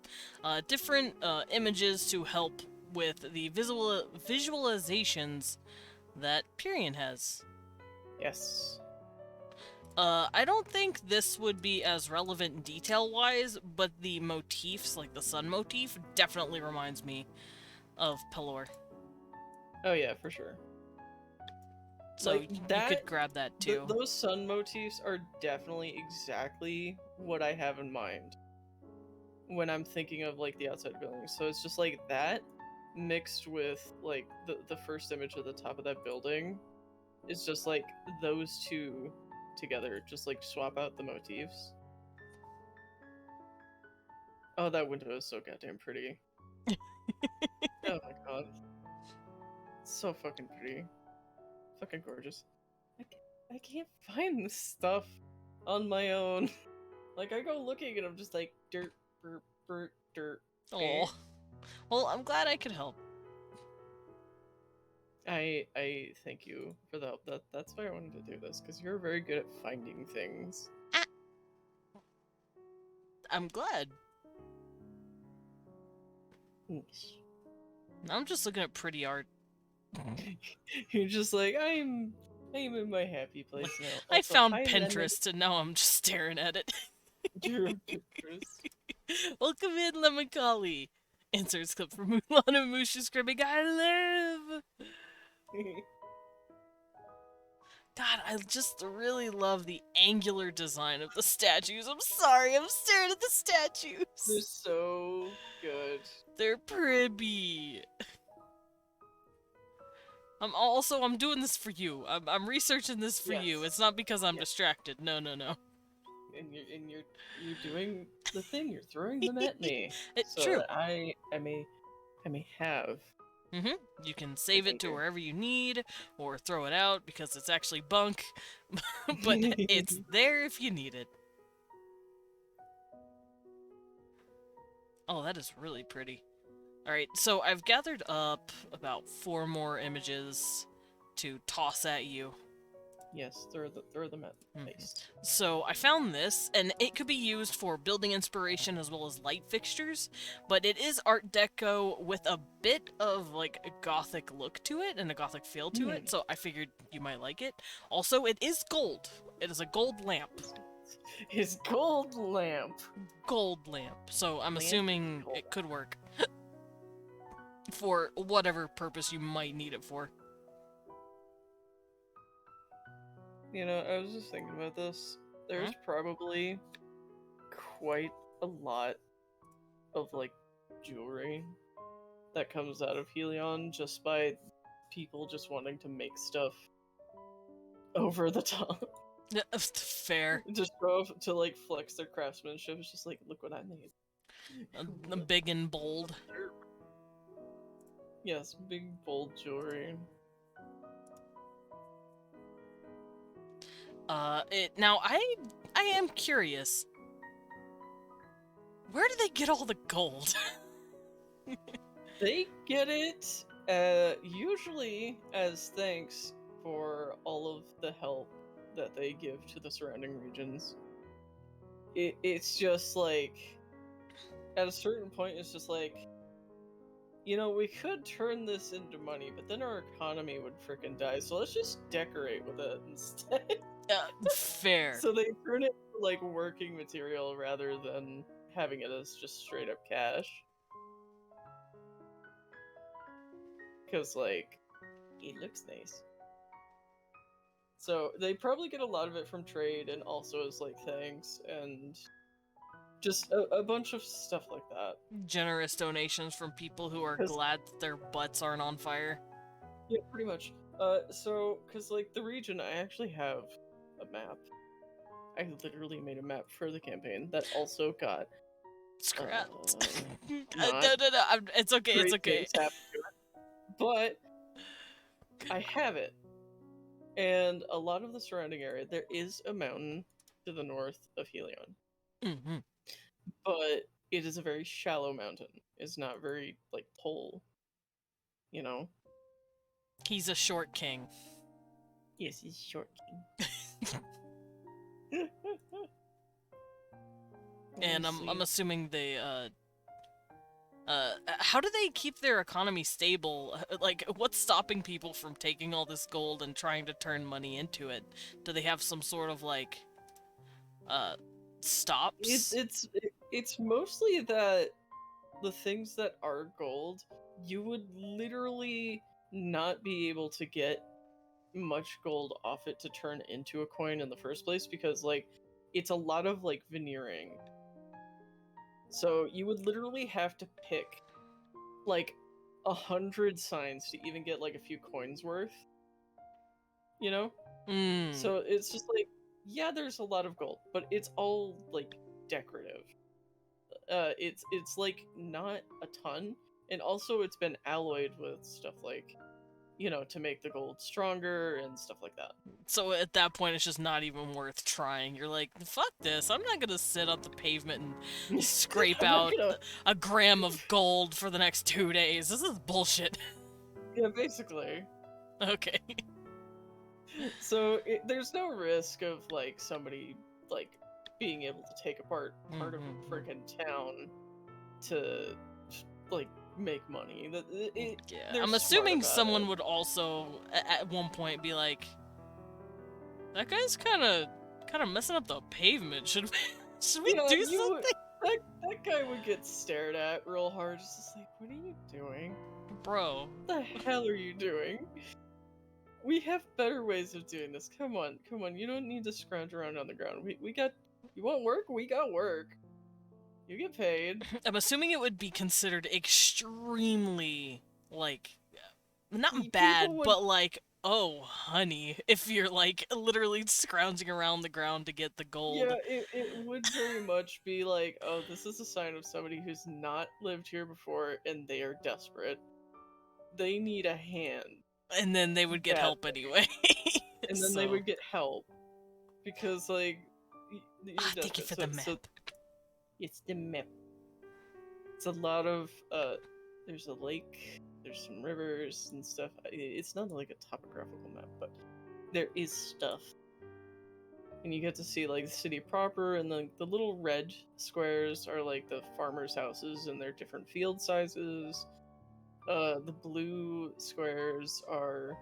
different images to help with the visualizations that Pierion has. Yes. I don't think this would be as relevant detail-wise, but the motifs, like the sun motif, definitely reminds me of Pelor. Oh yeah, for sure. So Like, you that- could grab that too. Those sun motifs are definitely exactly what I have in mind when I'm thinking of like the outside building. So it's just like that mixed with like the first image at the top of that building. It's just like those two together, just like swap out the motifs. Oh, that window is so goddamn pretty. Oh my god. So fucking pretty. Fucking gorgeous. I can't find this stuff on my own. Like, I go looking and I'm just like, dirt, burp, burp, dirt. Oh, well, I'm glad I could help. I thank you for the help. That's why I wanted to do this, because you're very good at finding things. I'm glad. I'm just looking at pretty art. You're just like, I'm in my happy place now. I Also, found hi, Pinterest and now I'm just staring at it. Lemon. Pinterest. Welcome in, Lemon Collie. Inserts clip from Mulan and Mushu screaming, I live! God, I just really love the angular design of the statues. I'm sorry, I'm staring at the statues. They're so good. They're pretty. I'm doing this for you. I'm researching this for you. Yes. It's not because I'm Yes. distracted. No. And you're doing the thing. You're throwing them at me. It's so true. that I may have. You can save it to Okay. wherever you need, or throw it out because it's actually bunk. But it's there if you need it. Oh, that is really pretty. Alright, so I've gathered up about 4 more images to toss at you. Yes, throw them at the face. So I found this, and it could be used for building inspiration as well as light fixtures, but it is Art Deco with a bit of like a gothic look to it and a gothic feel to it, so I figured you might like it. Also, it is gold. It is a gold lamp. His gold lamp. Gold lamp. So I'm Lamp assuming gold. it could work for whatever purpose you might need it for. You know, I was just thinking about this. There's probably quite a lot of like jewelry that comes out of Helion just by people just wanting to make stuff over the top. Fair. Just go up to like flex their craftsmanship. It's just like, look what I made. Big and bold. Yes, big bold jewelry. Now I am curious. Where do they get all the gold? They get it usually as thanks for all of the help that they give to the surrounding regions. It's just like, at a certain point, it's just like, you know, we could turn this into money, but then our economy would frickin' die, so let's just decorate with it instead. Fair. So they turn it into, like, working material rather than having it as just straight up cash. Because, like, it looks nice. So they probably get a lot of it from trade and also as, like, thanks and just a bunch of stuff like that. Generous donations from people who are 'Cause- glad that their butts aren't on fire. Yeah, pretty much. So, because, like, the region, I actually have a map. I literally made a map for the campaign that also got Scrapped. not No. It's okay. It's great okay. things happen to it. But I have it. And a lot of the surrounding area, there is a mountain to the north of Helion. Mhm. But it is a very shallow mountain. It's not very, like, tall. You know? He's a short king. Yes, he's short. And I'm assuming they how do they keep their economy stable? Like, what's stopping people from taking all this gold and trying to turn money into it? Do they have some sort of like stops? It's mostly that the things that are gold, you would literally not be able to get much gold off it to turn into a coin in the first place, because like it's a lot of like veneering. So you would literally have to pick like 100 signs to even get like a few coins worth. You know? Mm. So it's just like, yeah, there's a lot of gold, but it's all like decorative. It's like not a ton, and also it's been alloyed with stuff like, you know, to make the gold stronger and stuff like that. So at that point, it's just not even worth trying. You're like, fuck this. I'm not gonna sit on the pavement and scrape I'm not out gonna- a gram of gold for the next 2 days. This is bullshit. Yeah, basically. Okay. So there's no risk of like somebody like being able to take apart part of Mhm. a freaking town to like make money. Yeah. They're I'm smart assuming about someone it. would also at one point be like, that guy's kind of messing up the pavement. Should we Yeah, do you would- something? that guy would get stared at real hard. Just like, what are you doing? Bro. What the hell are you doing? We have better ways of doing this. Come on. You don't need to scrounge around on the ground. We got. You want work? We got work. You get paid. I'm assuming it would be considered extremely, like, not People bad, would- but like, oh, honey, if you're like literally scrounging around the ground to get the gold. Yeah, it would very much be like, oh, this is a sign of somebody who's not lived here before and they are desperate. They need a hand. And then they would get Bad. help anyway. And then they So- would get help. Because, like. You're Thank you for desperate. the map. It's the map. It's a lot of, there's a lake, there's some rivers and stuff. It's not like a topographical map, but there is stuff. And you get to see, like, the city proper, and then the little red squares are, like, the farmers' houses, and they're different field sizes. The blue squares are...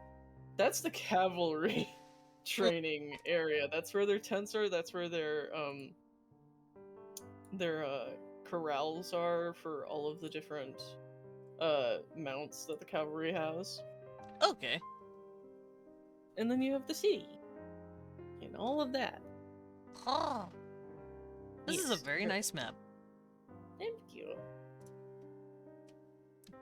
That's the cavalry training area. That's where their tents are, that's where their corrals are for all of the different mounts that the cavalry has. Okay. And then you have the city and all of that. Oh. This is Yes, a very nice map. Thank you.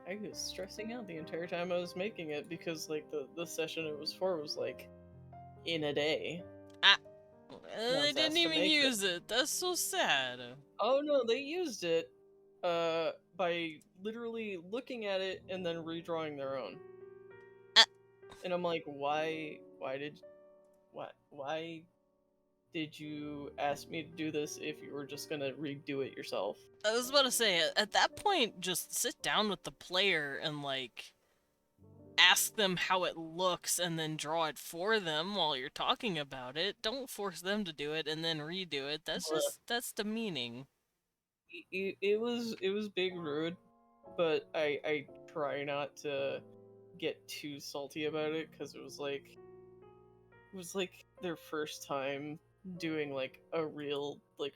I was stressing out the entire time I was making it because like the session it was for was like in a day. They asked didn't to even make it. use it. That's so sad. Oh no, they used it by literally looking at it and then redrawing their own. And I'm like, why did you ask me to do this if you were just gonna redo it yourself? I was about to say, at that point, just sit down with the player and, like, ask them how it looks and then draw it for them while you're talking about it. Don't force them to do it and then redo it. That's demeaning. It was big rude, but I try not to get too salty about it because it was like their first time doing like a real like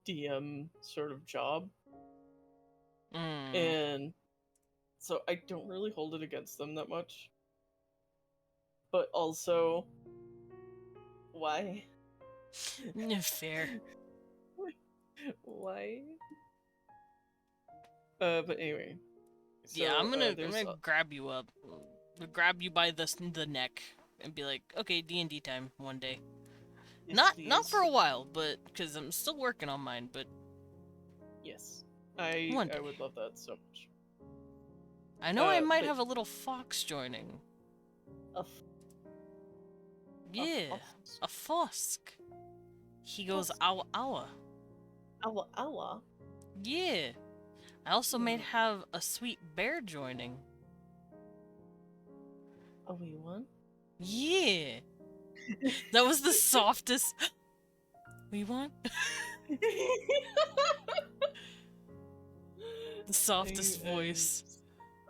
DM sort of job, Mm. and so I don't really hold it against them that much. But also, why? Fair. Why? But anyway. Yeah, So, I'm gonna there's grab you up, grab you by the neck, and be like, okay, D&D time one day. yes, Not for a please. while, but because I'm still working on mine. But Yes, I One day. would love that so much. I know I might but- have a little fox joining. Yeah, a fosk. He goes owa owa. Owa. Yeah. I also might have a sweet bear joining. A wee one. Yeah. That was the softest. We want the softest voice.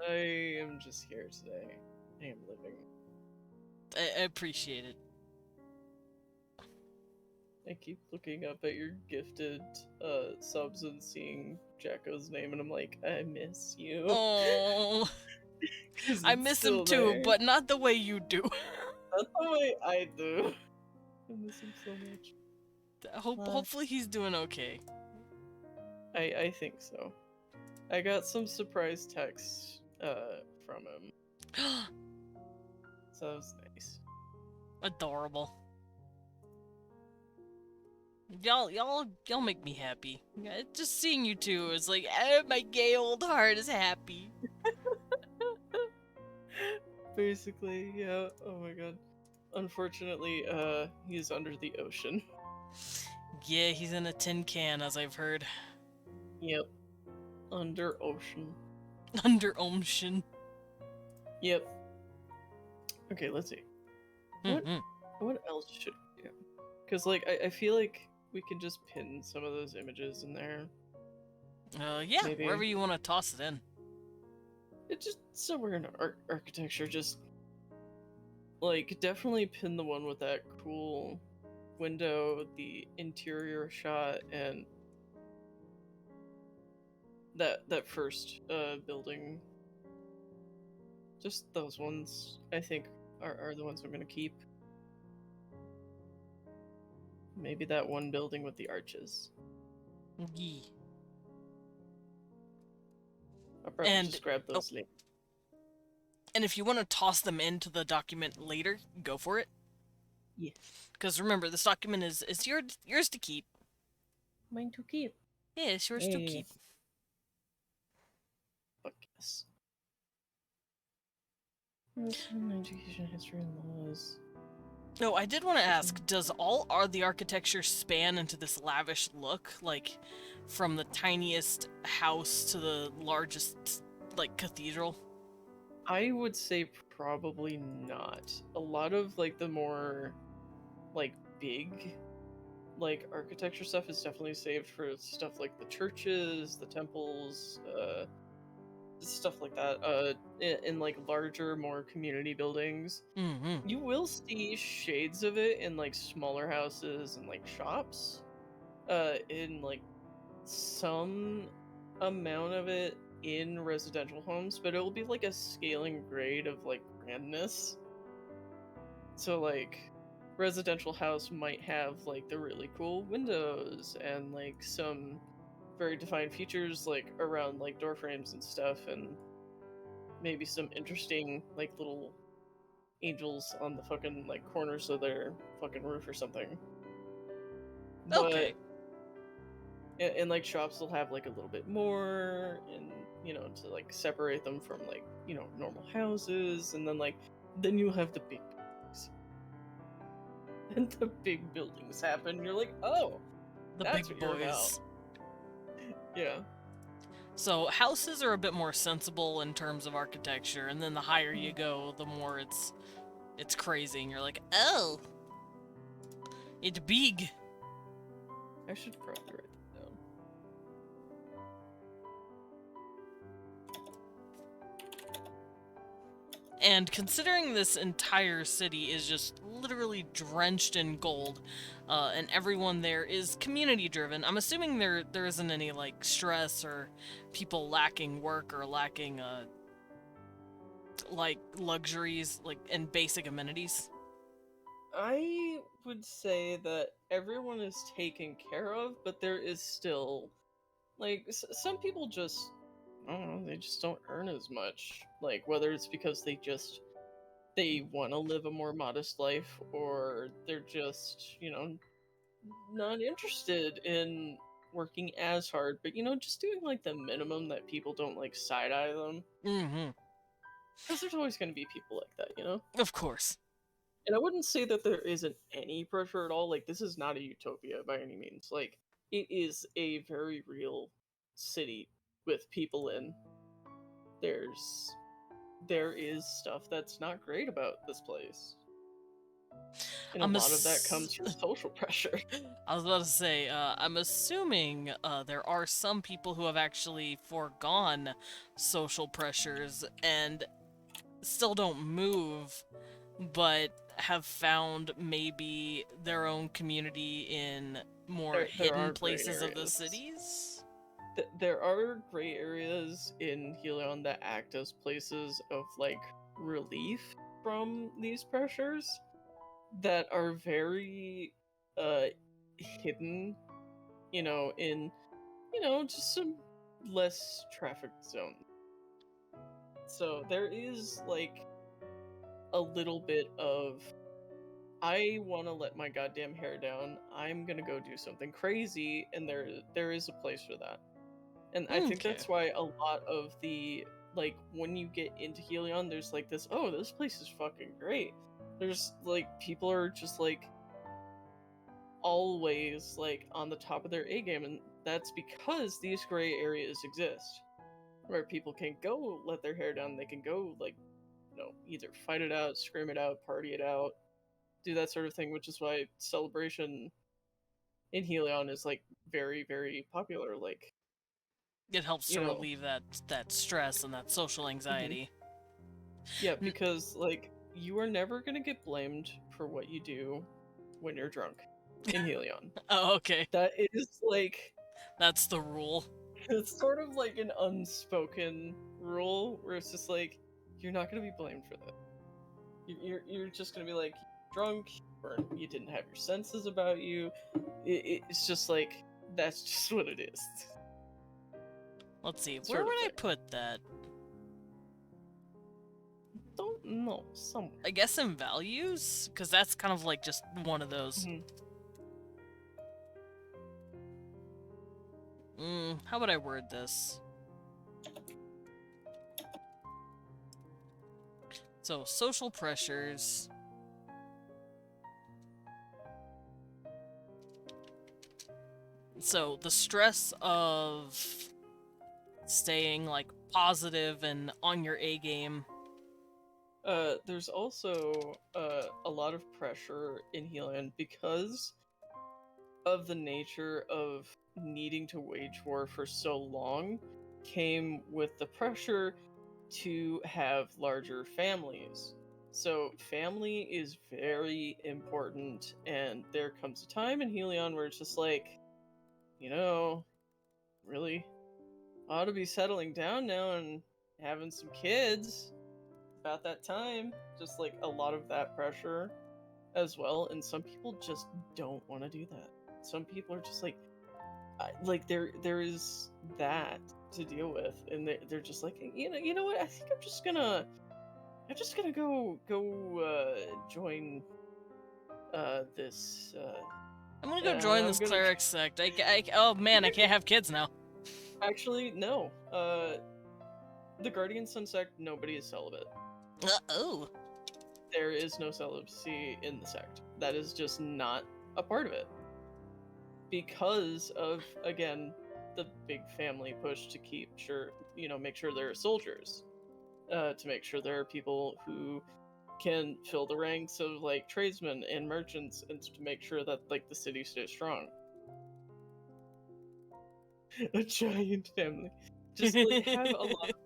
I am just here today. I am living. I appreciate it. I keep looking up at your gifted subs and seeing Jacko's name, and I'm like, I miss you. Oh, 'Cause I it's miss still him too, there. but not the way you do. That's the way I do. I miss him so much. Hopefully he's doing okay. I think so. I got some surprise texts from him, so that was nice. Adorable. Y'all make me happy. Yeah, just seeing you two is like, my gay old heart is happy. Basically, yeah. Oh my god. Unfortunately, he's under the ocean. Yeah, he's in a tin can, as I've heard. Yep. Under ocean. Under ocean. Yep. Okay, let's see. Mhm. What else should we do? Because, like, I feel like we can just pin some of those images in there. Yeah, Maybe. wherever you want to toss it in. It's just somewhere in architecture, just... Like, definitely pin the one with that cool window, the interior shot, and that first building. Just those ones, I think, are the ones I'm gonna keep. Maybe that one building with the arches. Yee. I'll probably And- just grab those later. And if you want to toss them into the document later, go for it. Yeah. Because remember, this document is yours to keep. Mine to keep. Yeah, it's yours to Hey. keep. Fuck yes. Education, history, and laws. No, I did want to ask, does the architecture span into this lavish look? Like, from the tiniest house to the largest, like, cathedral? I would say probably not. A lot of like the more like big like architecture stuff is definitely saved for stuff like the churches, the temples, stuff like that. In like larger, more community buildings. Mm-hmm. You will see shades of it in like smaller houses and like shops. In like some amount of it in residential homes, but it will be like a scaling grade of like grandness. So like residential house might have like the really cool windows and like some very defined features like around like door frames and stuff, and maybe some interesting like little angels on the fucking like corners of their fucking roof or something. Okay. And like shops will have like a little bit more, and to like separate them from like normal houses, and then you have the big buildings. And the big buildings happen. You're like, oh, The that's big what you're about. boys. Yeah. So houses are a bit more sensible in terms of architecture, and then the higher you go, the more it's crazy, and you're like, oh, it's big. I should probably write that down. And considering this entire city is just literally drenched in gold, and everyone there is community driven, I'm assuming there isn't any like stress or people lacking work or lacking like luxuries like and basic amenities. I would say that everyone is taken care of, but there is still like some people just I don't know, they just don't earn as much. Like whether it's because they want to live a more modest life, or they're just, not interested in working as hard, but just doing like the minimum that people don't like side eye them. Mm-hmm. Because there's always going to be people like that. Of course. And I wouldn't say that there isn't any pressure at all. Like, this is not a utopia by any means. Like, it is a very real city with people in. There is stuff that's not great about this place. And a lot of that comes from social pressure. I was about to say, I'm assuming there are some people who have actually foregone social pressures and still don't move, but have found maybe their own community in more There are hidden gray places of the areas. cities. There are gray areas in Helion that act as places of, like, relief. from these pressures that are very hidden, in just some less trafficked zones. So there is like a little bit of I want to let my goddamn hair down. I'm gonna go do something crazy, and there is a place for that. And I think Okay. that's why a lot of the like when you get into Helion, there's like this. Oh, this place is fucking great. There's like people are just like always like on the top of their A game, and that's because these gray areas exist where people can go let their hair down. They can go like either fight it out, scream it out, party it out, do that sort of thing, which is why celebration in Helion is like very, very popular. Like, It helps you to know, relieve that stress and that social anxiety. yeah, because like you are never gonna get blamed for what you do when you're drunk in Helion. Oh, okay. That is like That's the rule. it's sort of like an unspoken rule where it's just like you're not gonna be blamed for that. You're just gonna be like drunk or you didn't have your senses about you. It's just like that's just what it is. Let's see. Sort Where of would I thing. put that? Don't know somewhere. I guess in values? Because that's kind of like just one of those. Mhm. How would I word this? So, social pressures. So, the stress of staying, like, positive and on your A game. There's also a lot of pressure in Helion because of the nature of needing to wage war for so long came with the pressure to have larger families. So family is very important, and there comes a time in Helion where it's just like, really ought to be settling down now and having some kids. About that time, just like a lot of that pressure as well, and some people just don't want to do that. Some people are just like there is that to deal with, and they're just like, you know what? I think I'm just gonna go join this. I'm gonna go join I'm this gonna cleric sect. Oh man, I can't have kids now. actually no. The Guardian Sun sect, nobody is celibate. Oh. There is no celibacy in the sect. That is just not a part of it. Because of, again, the big family push to make sure there are soldiers. To make sure there are people who can fill the ranks of, like, tradesmen and merchants, and to make sure that, like, the city stays strong. A giant family. Just, like, have a lot of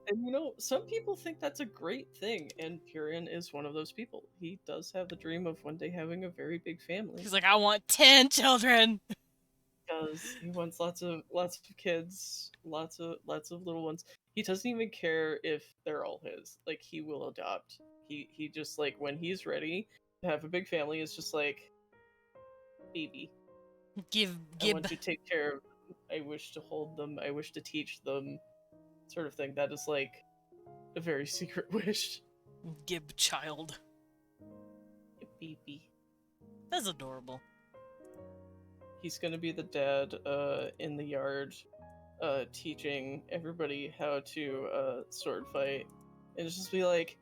and some people think that's a great thing, and Pierion is one of those people. He does have the dream of one day having a very big family. He's like, I want 10 children. Because he wants lots of kids, lots of little ones. He doesn't even care if they're all his. Like, he will adopt. He just, like, when he's ready to have a big family, is just like, baby, I want to take care of them. I wish to hold them. I wish to teach them, sort of thing. That is like a very secret wish. Gib child. Baby. That's adorable. He's gonna be the dad in the yard, teaching everybody how to sword fight, and just be like,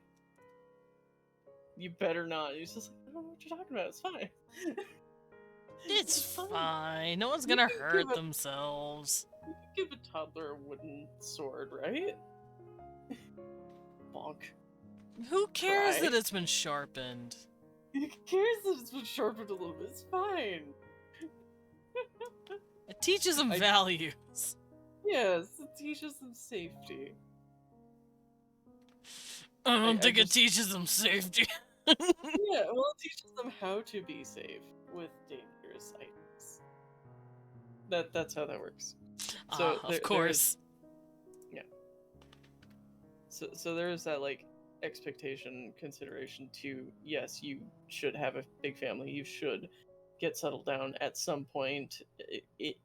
"You better not." And he's just like, "I don't know what you're talking about. It's fine." It's fine. No one's You gonna can hurt give themselves. You can give a toddler a wooden sword, right? Bonk. Who cares Cry. that it's been sharpened? Who cares that it's been sharpened a little bit? It's fine. It teaches them values. Yes, it teaches them safety. I don't think it just- teaches them safety. Yeah, well, it teaches them how to be safe with dangerous items. That's how that works. So Of course. So there is that, like, expectation consideration to, yes, you should have a big family, you should get settled down at some point.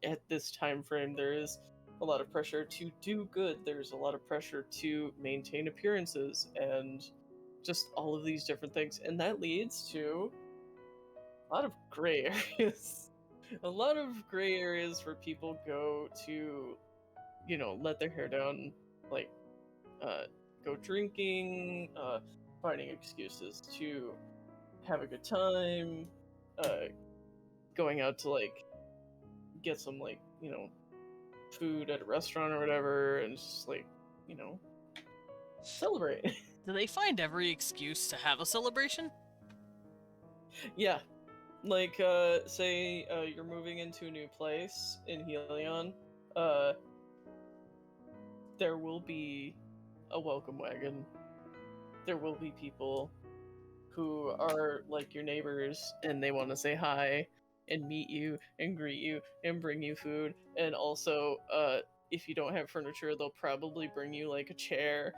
At this time frame, there is a lot of pressure to do good, there's a lot of pressure to maintain appearances, and just all of these different things, and that leads to a lot of gray areas. A lot of gray areas where people go to, let their hair down, like, go drinking, finding excuses to have a good time, going out to, like, get some, like, food at a restaurant or whatever, and just, like, celebrate. Do they find every excuse to have a celebration? Yeah. Like, say, you're moving into a new place in Helion, there will be a welcome wagon. There will be people who are like your neighbors, and they want to say hi and meet you and greet you and bring you food, and also, if you don't have furniture, they'll probably bring you, like, a chair.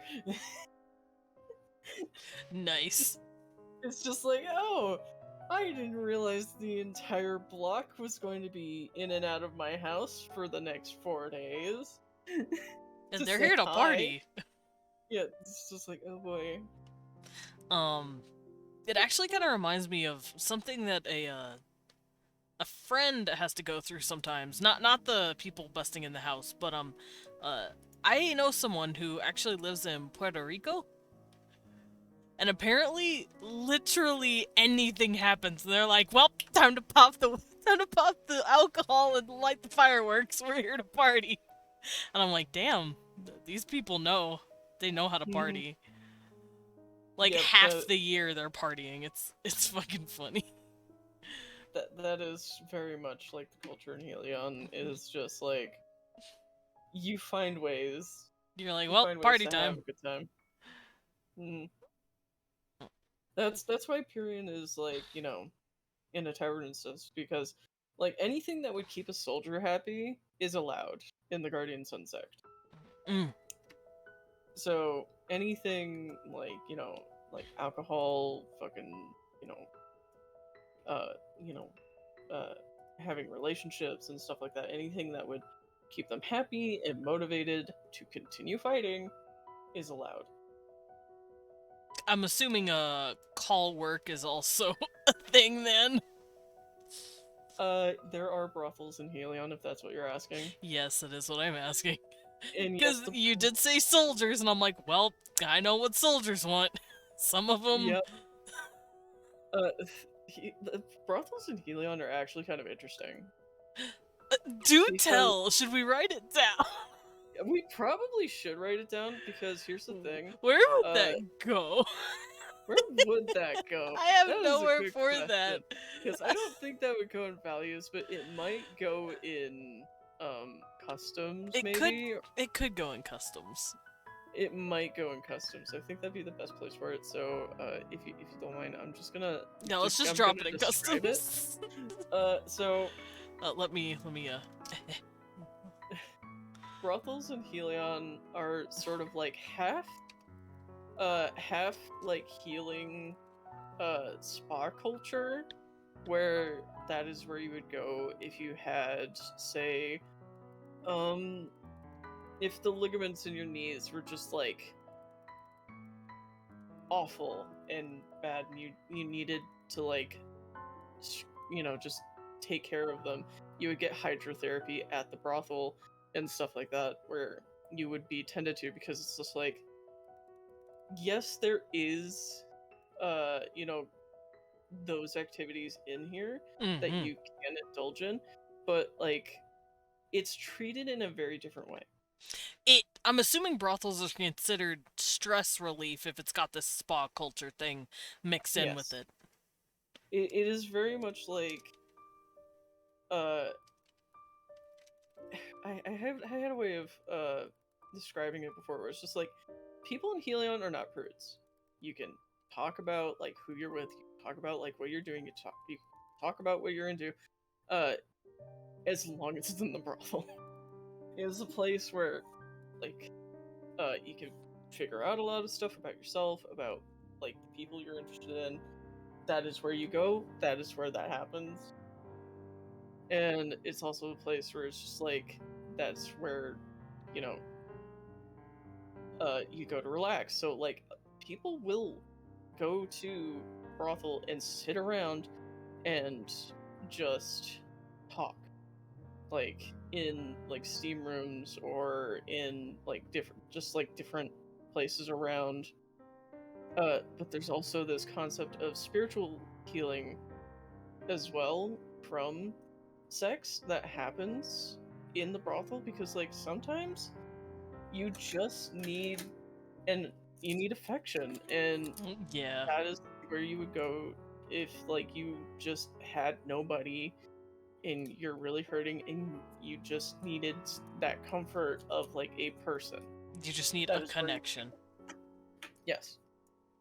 Nice. It's just like, oh, I didn't realize the entire block was going to be in and out of my house for the next 4 days. And To they're say here to hi. party. Yeah, it's just like, oh boy. It actually kind of reminds me of something that a friend has to go through sometimes. Not the people busting in the house, but I know someone who actually lives in Puerto Rico. And apparently, literally anything happens, and they're like, "Well, time to pop the alcohol and light the fireworks. We're here to party." And I'm like, "Damn, these people know. They know how to party. Like Yep, half the year they're partying. It's fucking funny." That is very much like the culture in Helion. Is just like, you find ways. You're like, You "Well, find ways party to have time." a good time. Mm. That's why Pierion is, like, in a tavern and stuff, because, like, anything that would keep a soldier happy is allowed in the Guardian Sun sect. Mm. So anything like, like alcohol, fucking, uh, you know, having relationships and stuff like that, anything that would keep them happy and motivated to continue fighting is allowed. I'm assuming call work is also a thing then. There are brothels in Helion, if that's what you're asking. Yes, it is what I'm asking. And Because yes, you did say soldiers, and I'm like, well, I know what soldiers want. Some of them. Yep. The brothels in Helion are actually kind of interesting. Do Because- tell. Should we write it down? We probably should write it down, because here's the thing. Where would that go? Where would that go? I have That is a nowhere good for question, that. because I don't think that would go in values, but it might go in customs, It maybe. It could go in customs. It might go in customs. I think that'd be the best place for it. So, if you don't mind, I'm just gonna. Yeah, let's just I'm drop gonna it in describe customs. So Let me brothels in Helion are sort of like half like healing spa culture, where that is where you would go if you had, say, if the ligaments in your knees were just like awful and bad, and you needed to, like, just take care of them, you would get hydrotherapy at the brothel and stuff like that, where you would be tended to, because it's just like, yes, there is those activities in here that you can indulge in, but, like, it's treated in a very different way. I'm assuming brothels are considered stress relief if it's got this spa culture thing mixed in with Yes. it. It is very much like, I had a way of describing it before, where it's just like, people in Helion are not prudes. You can talk about, like, who you're with, you can talk about, like, what you're doing, you talk about what you're into, as long as it's in the brothel. It's a place where, like, you can figure out a lot of stuff about yourself, about like the people you're interested in. That is where you go. That is where that happens. And it's also a place where it's just like that's where, you know, you go to relax. So like people will go to brothel and sit around and just talk, like in like steam rooms or in like different places around. But there's also this concept of spiritual healing as well from sex that happens in the brothel, because like sometimes you just need and you need affection, and Yeah. that is where you would go if like you just had nobody and you're really hurting and you just needed that comfort of like a person. You just need That a is where you- connection. Yes.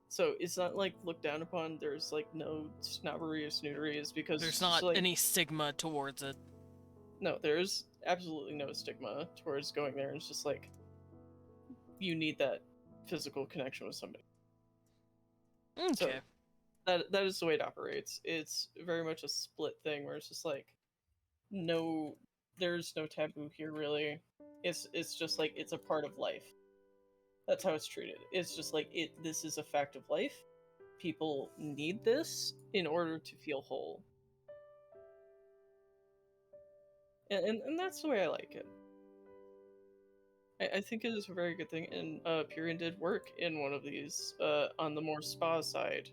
So it's not like looked down upon. There's like no snobbery or snootery, is because There's it's not just, like, any stigma towards it. no, there's absolutely no stigma towards going there. It's just like you need that physical connection with somebody. So Okay. that is the way it operates. It's very much a split thing where it's just like no, there's no taboo here really. It's just like it's a part of life. That's how it's treated. It's just like it. This is a fact of life. People need this in order to feel whole, and that's the way I like it. I think it is a very good thing, and Pierion did work in one of these on the more spa side,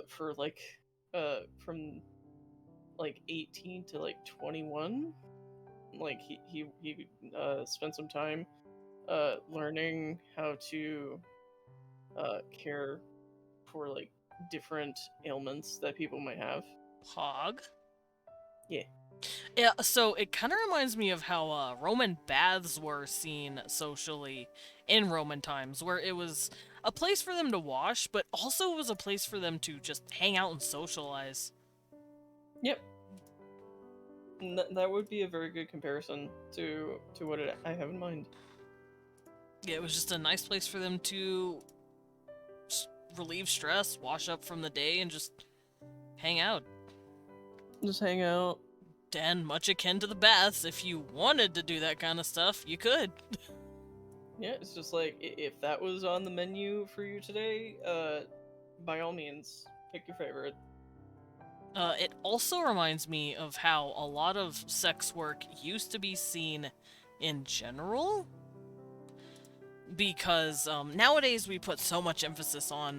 for like from like 18 to like 21. Like he spent some time learning how to care for like different ailments that people might have. Hog? Yeah. Yeah, so it kind of reminds me of how Roman baths were seen socially in Roman times, where it was a place for them to wash, but also it was a place for them to just hang out and socialize. Yep. That would be a very good comparison to what I have in mind. Yeah, it was just a nice place for them to relieve stress, wash up from the day, and just hang out. Just hang out. And much akin to the baths, if you wanted to do that kind of stuff, you could. Yeah, it's just like if that was on the menu for you today, by all means, pick your favorite. It also reminds me of how a lot of sex work used to be seen in general. Because nowadays we put so much emphasis on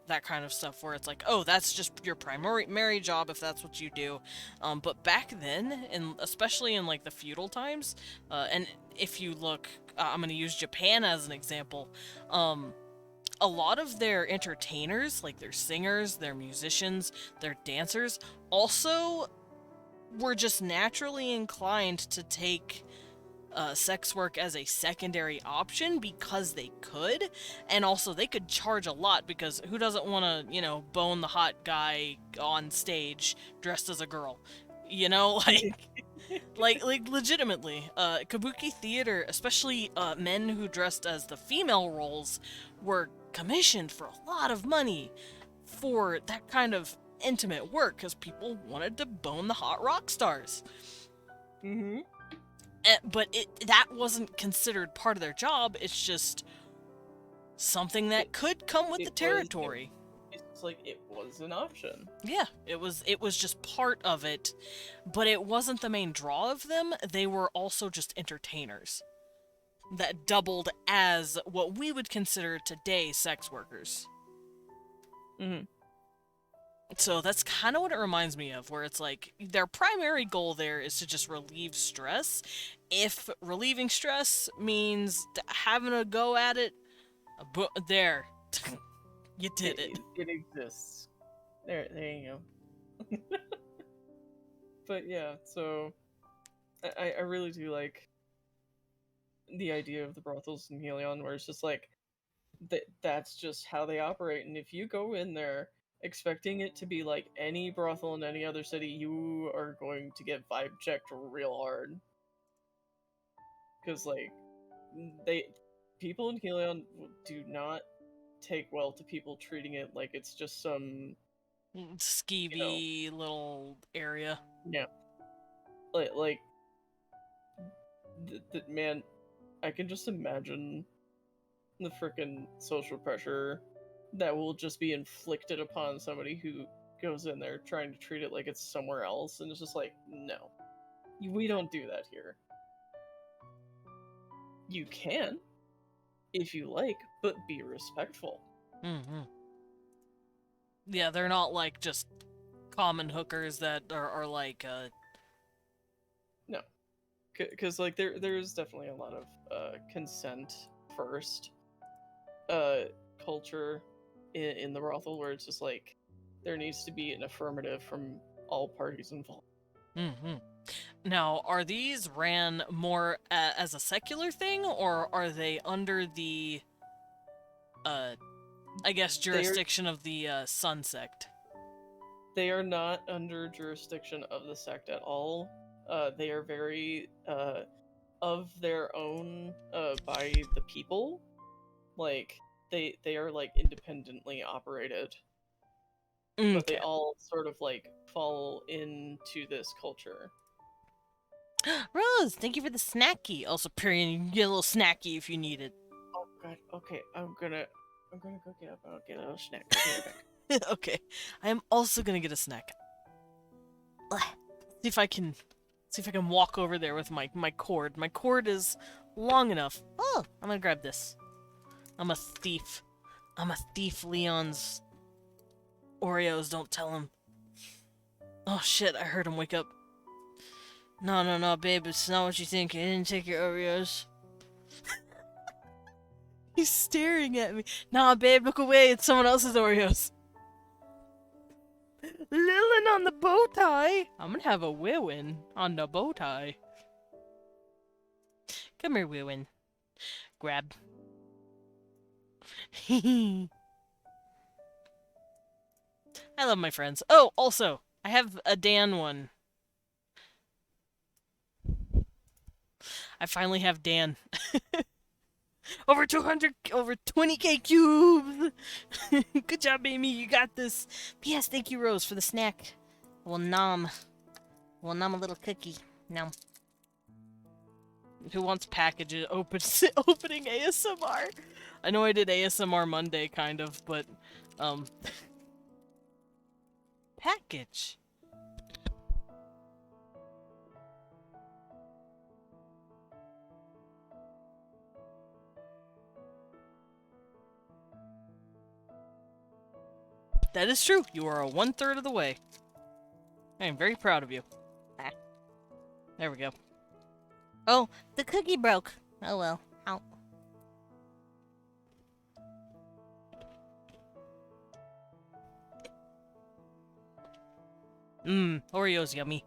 that kind of stuff where it's like, oh, that's just your primary job if that's what you do. But back then, and especially in like the feudal times, and if you look, I'm going to use Japan as an example, a lot of their entertainers, like their singers, their musicians, their dancers, also were just naturally inclined to take sex work as a secondary option because they could, and also they could charge a lot because who doesn't want to, bone the hot guy on stage dressed as a girl, like legitimately, kabuki theater, especially men who dressed as the female roles, were commissioned for a lot of money for that kind of intimate work because people wanted to bone the hot rock stars. Mm-hmm. But that wasn't considered part of their job. It's just something that could come with the territory. It's like it was an option. Yeah, it was just part of it, but it wasn't the main draw of them. They were also just entertainers that doubled as what we would consider today sex workers. Mm-hmm. So that's kind of what it reminds me of, where it's like their primary goal there is to just relieve stress. If relieving stress means having a go at it, there, you did it. It exists. There you go. But yeah, so I really do like the idea of the brothels in Helion, where it's just like that's just how they operate, and if you go in there expecting it to be like any brothel in any other city, you are going to get vibe checked real hard. Because like they people in Helion do not take well to people treating it like it's just some, Skeevy little area. yeah, like man, I can just imagine the frickin' social pressure that will just be inflicted upon somebody who goes in there trying to treat it like it's somewhere else, and it's just like, no, we don't do that here. You can, if you like, but be respectful. Mm-hmm. Yeah, they're not like just common hookers that are like, No, because like there's definitely a lot of consent first culture in the brothel, where it's just like there needs to be an affirmative from all parties involved. mm-hmm. Now, are these ran more as a secular thing, or are they under the, I guess, jurisdiction of the Sun sect? They are not under jurisdiction of the sect at all. They are very of their own by the people. Like they are like independently operated, but they Okay. all sort of like fall into this culture. Rose, thank you for the snacky. Also, Pierion, you can get a little snacky if you need it. Oh god, okay, I'm gonna go get up. I'll get a little snack. I'll be right back. Okay, I am also gonna get a snack. See if I can walk over there with my cord. My cord is long enough. Oh, I'm gonna grab this. I'm a thief. Leon's Oreos. Don't tell him. Oh shit! I heard him wake up. No, babe. It's not what you think. I didn't take your Oreos. He's staring at me. Nah, babe, look away. It's someone else's Oreos. Lilin on the bow tie. I'm gonna have a Wiwin on the bow tie. Come here, Wiwin. Grab. I love my friends. Oh, also, I have a Dan one. I finally have Dan. Over 20k cubes! Good job, Amy, you got this. P.S. Thank you, Rose, for the snack. Well, nom a little cookie. Nom. Who wants packages opening ASMR? I know I did ASMR Monday, kind of, but, package. That is true. You are 1/3 of the way. I am very proud of you. Ah. There we go. Oh, the cookie broke. Oh well. Ow. Oreos yummy.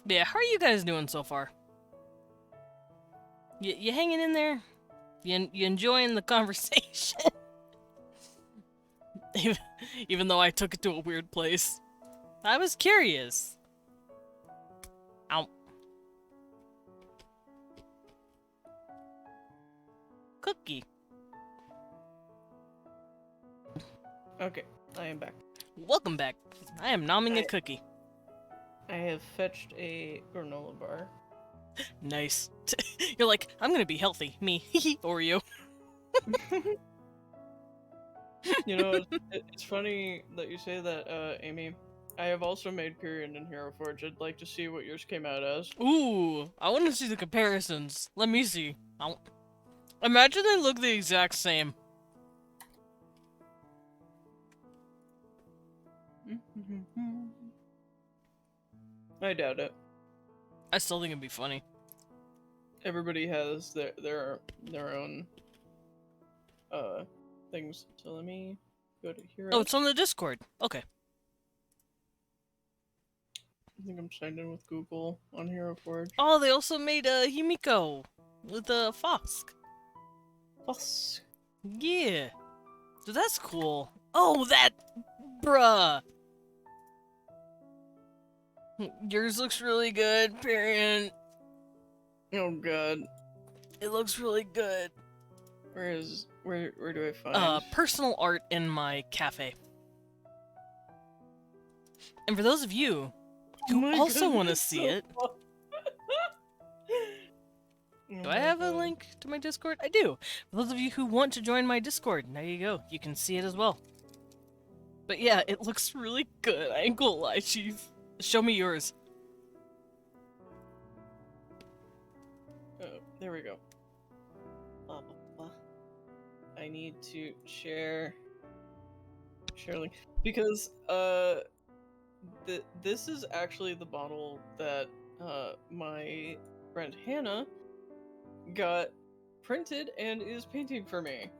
Yeah, how are you guys doing so far? You hanging in there? You enjoying the conversation? Even though I took it to a weird place. I was curious. Ow. Cookie. Okay, I am back. Welcome back. I am nomming a cookie. I have fetched a granola bar. Nice. You're like, I'm gonna be healthy. Me. Oreo. You know, it's funny that you say that, Amy. I have also made Pierion in Hero Forge. I'd like to see what yours came out as. Ooh, I want to see the comparisons. Let me see. Imagine they look the exact same. I doubt it. I still think it'd be funny. Everybody has their own things. So let me go to Hero. Oh, it's on the Discord. Okay. I think I'm signed in with Google on Hero Forge. Oh, they also made a Himiko with a Fosk. Plus, Yeah. So that's cool. Oh, that... Bruh. Yours looks really good, Pierion. oh god. It looks really good. Where do I find? Personal art in my cafe. And for those of you who My also want to goodness, see so it, fun. do I have a God. link to my Discord? I do. For those of you who want to join my Discord, there you go. You can see it as well. But yeah, it looks really good. I ain't gonna lie, Chief. Show me yours. Oh, there we go. Blah, blah, blah. I need to share link because this is actually the model that my friend Hannah got printed and is painting for me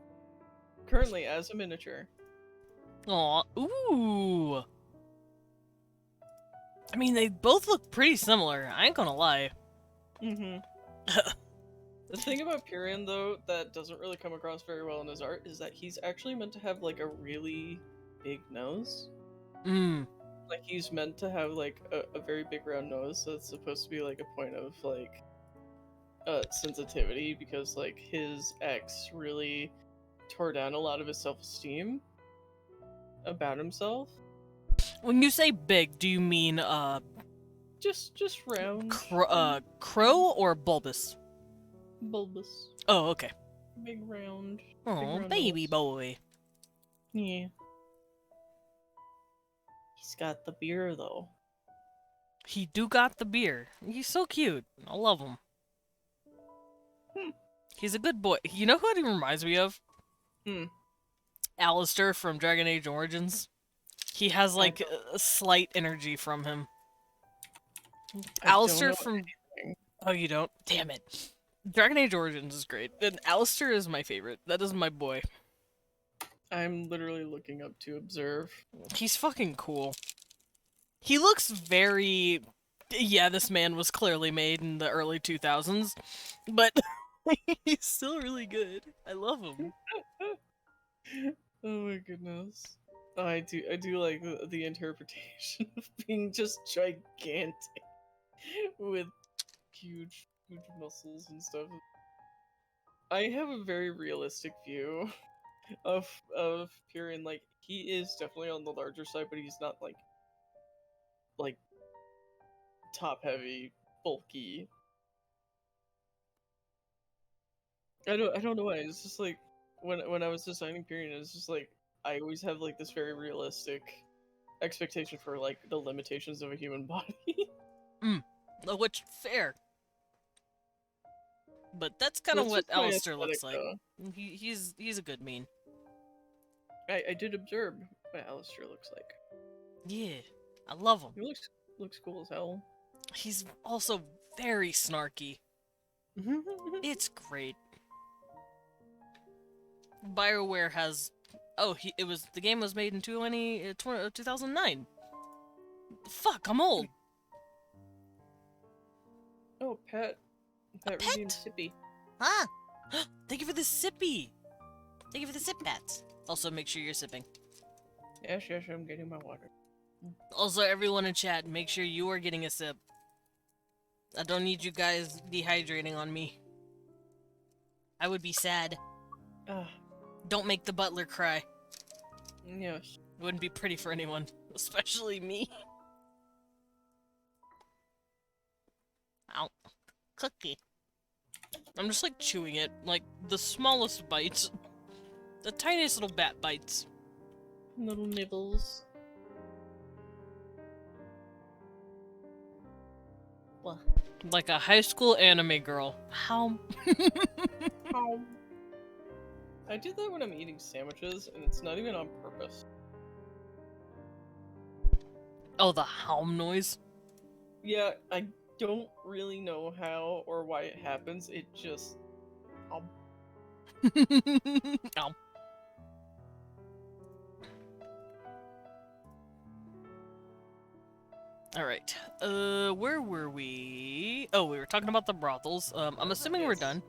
currently as a miniature. Aw, ooh. I mean, they both look pretty similar. I ain't gonna lie. Mm-hmm. The thing about Pierion, though, that doesn't really come across very well in his art is that he's actually meant to have, like, a really big nose. Mmm. Like, he's meant to have, like, a very big round nose, so it's supposed to be, like, a point of, like, sensitivity, because, like, his ex really tore down a lot of his self-esteem about himself. When you say big, do you mean, Just round. crow or bulbous? Bulbous. Oh, okay. Big round. Oh, round baby nose. boy. Yeah. He's got the beer, though. He do got the beer. He's so cute. I love him. He's a good boy. You know who he reminds me of? Hmm. Alistair from Dragon Age Origins. He has, like, don't- a slight energy from him. I don't Alistair know from... anything. Oh, you don't? Damn it. Dragon Age Origins is great. And Alistair is my favorite. That is my boy. I'm literally looking up to observe. He's fucking cool. He looks very... Yeah, this man was clearly made in the early 2000s. But he's still really good. I love him. Oh my goodness. Oh, I do like the interpretation of being just gigantic with huge muscles and stuff. I have a very realistic view of Pierion. Like, he is definitely on the larger side, but he's not like top heavy, bulky. I don't know why. It's just like when I was designing Pierion, it's just like I always have like this very realistic expectation for like the limitations of a human body. Which, fair. But that's kind of That's what just my Alistair looks aesthetic, like. though. He's a good mean. I did observe what Alistair looks like. Yeah, I love him. He looks cool as hell. He's also very snarky. It's great. BioWare has... Oh, the game was made in 2009. Fuck, I'm old. Oh, Pat redeemed Sippy. Ah! Thank you for the sippy! Thank you for the sip bats. Also, make sure you're sipping. Yes, I'm getting my water. Also, everyone in chat, make sure you are getting a sip. I don't need you guys dehydrating on me. I would be sad. Ah, Don't make the butler cry. yes. It wouldn't be pretty for anyone, especially me. Ow. Cookie. I'm just like chewing it, like the smallest bites. The tiniest little bat bites. Little nibbles. What? Like a high school anime girl. How? I do that when I'm eating sandwiches, and it's not even on purpose. Oh, the hum noise? Yeah, I don't really know how or why it happens. It just... Ow. Alright. Where were we? Oh, we were talking about the brothels. I'm assuming we're done.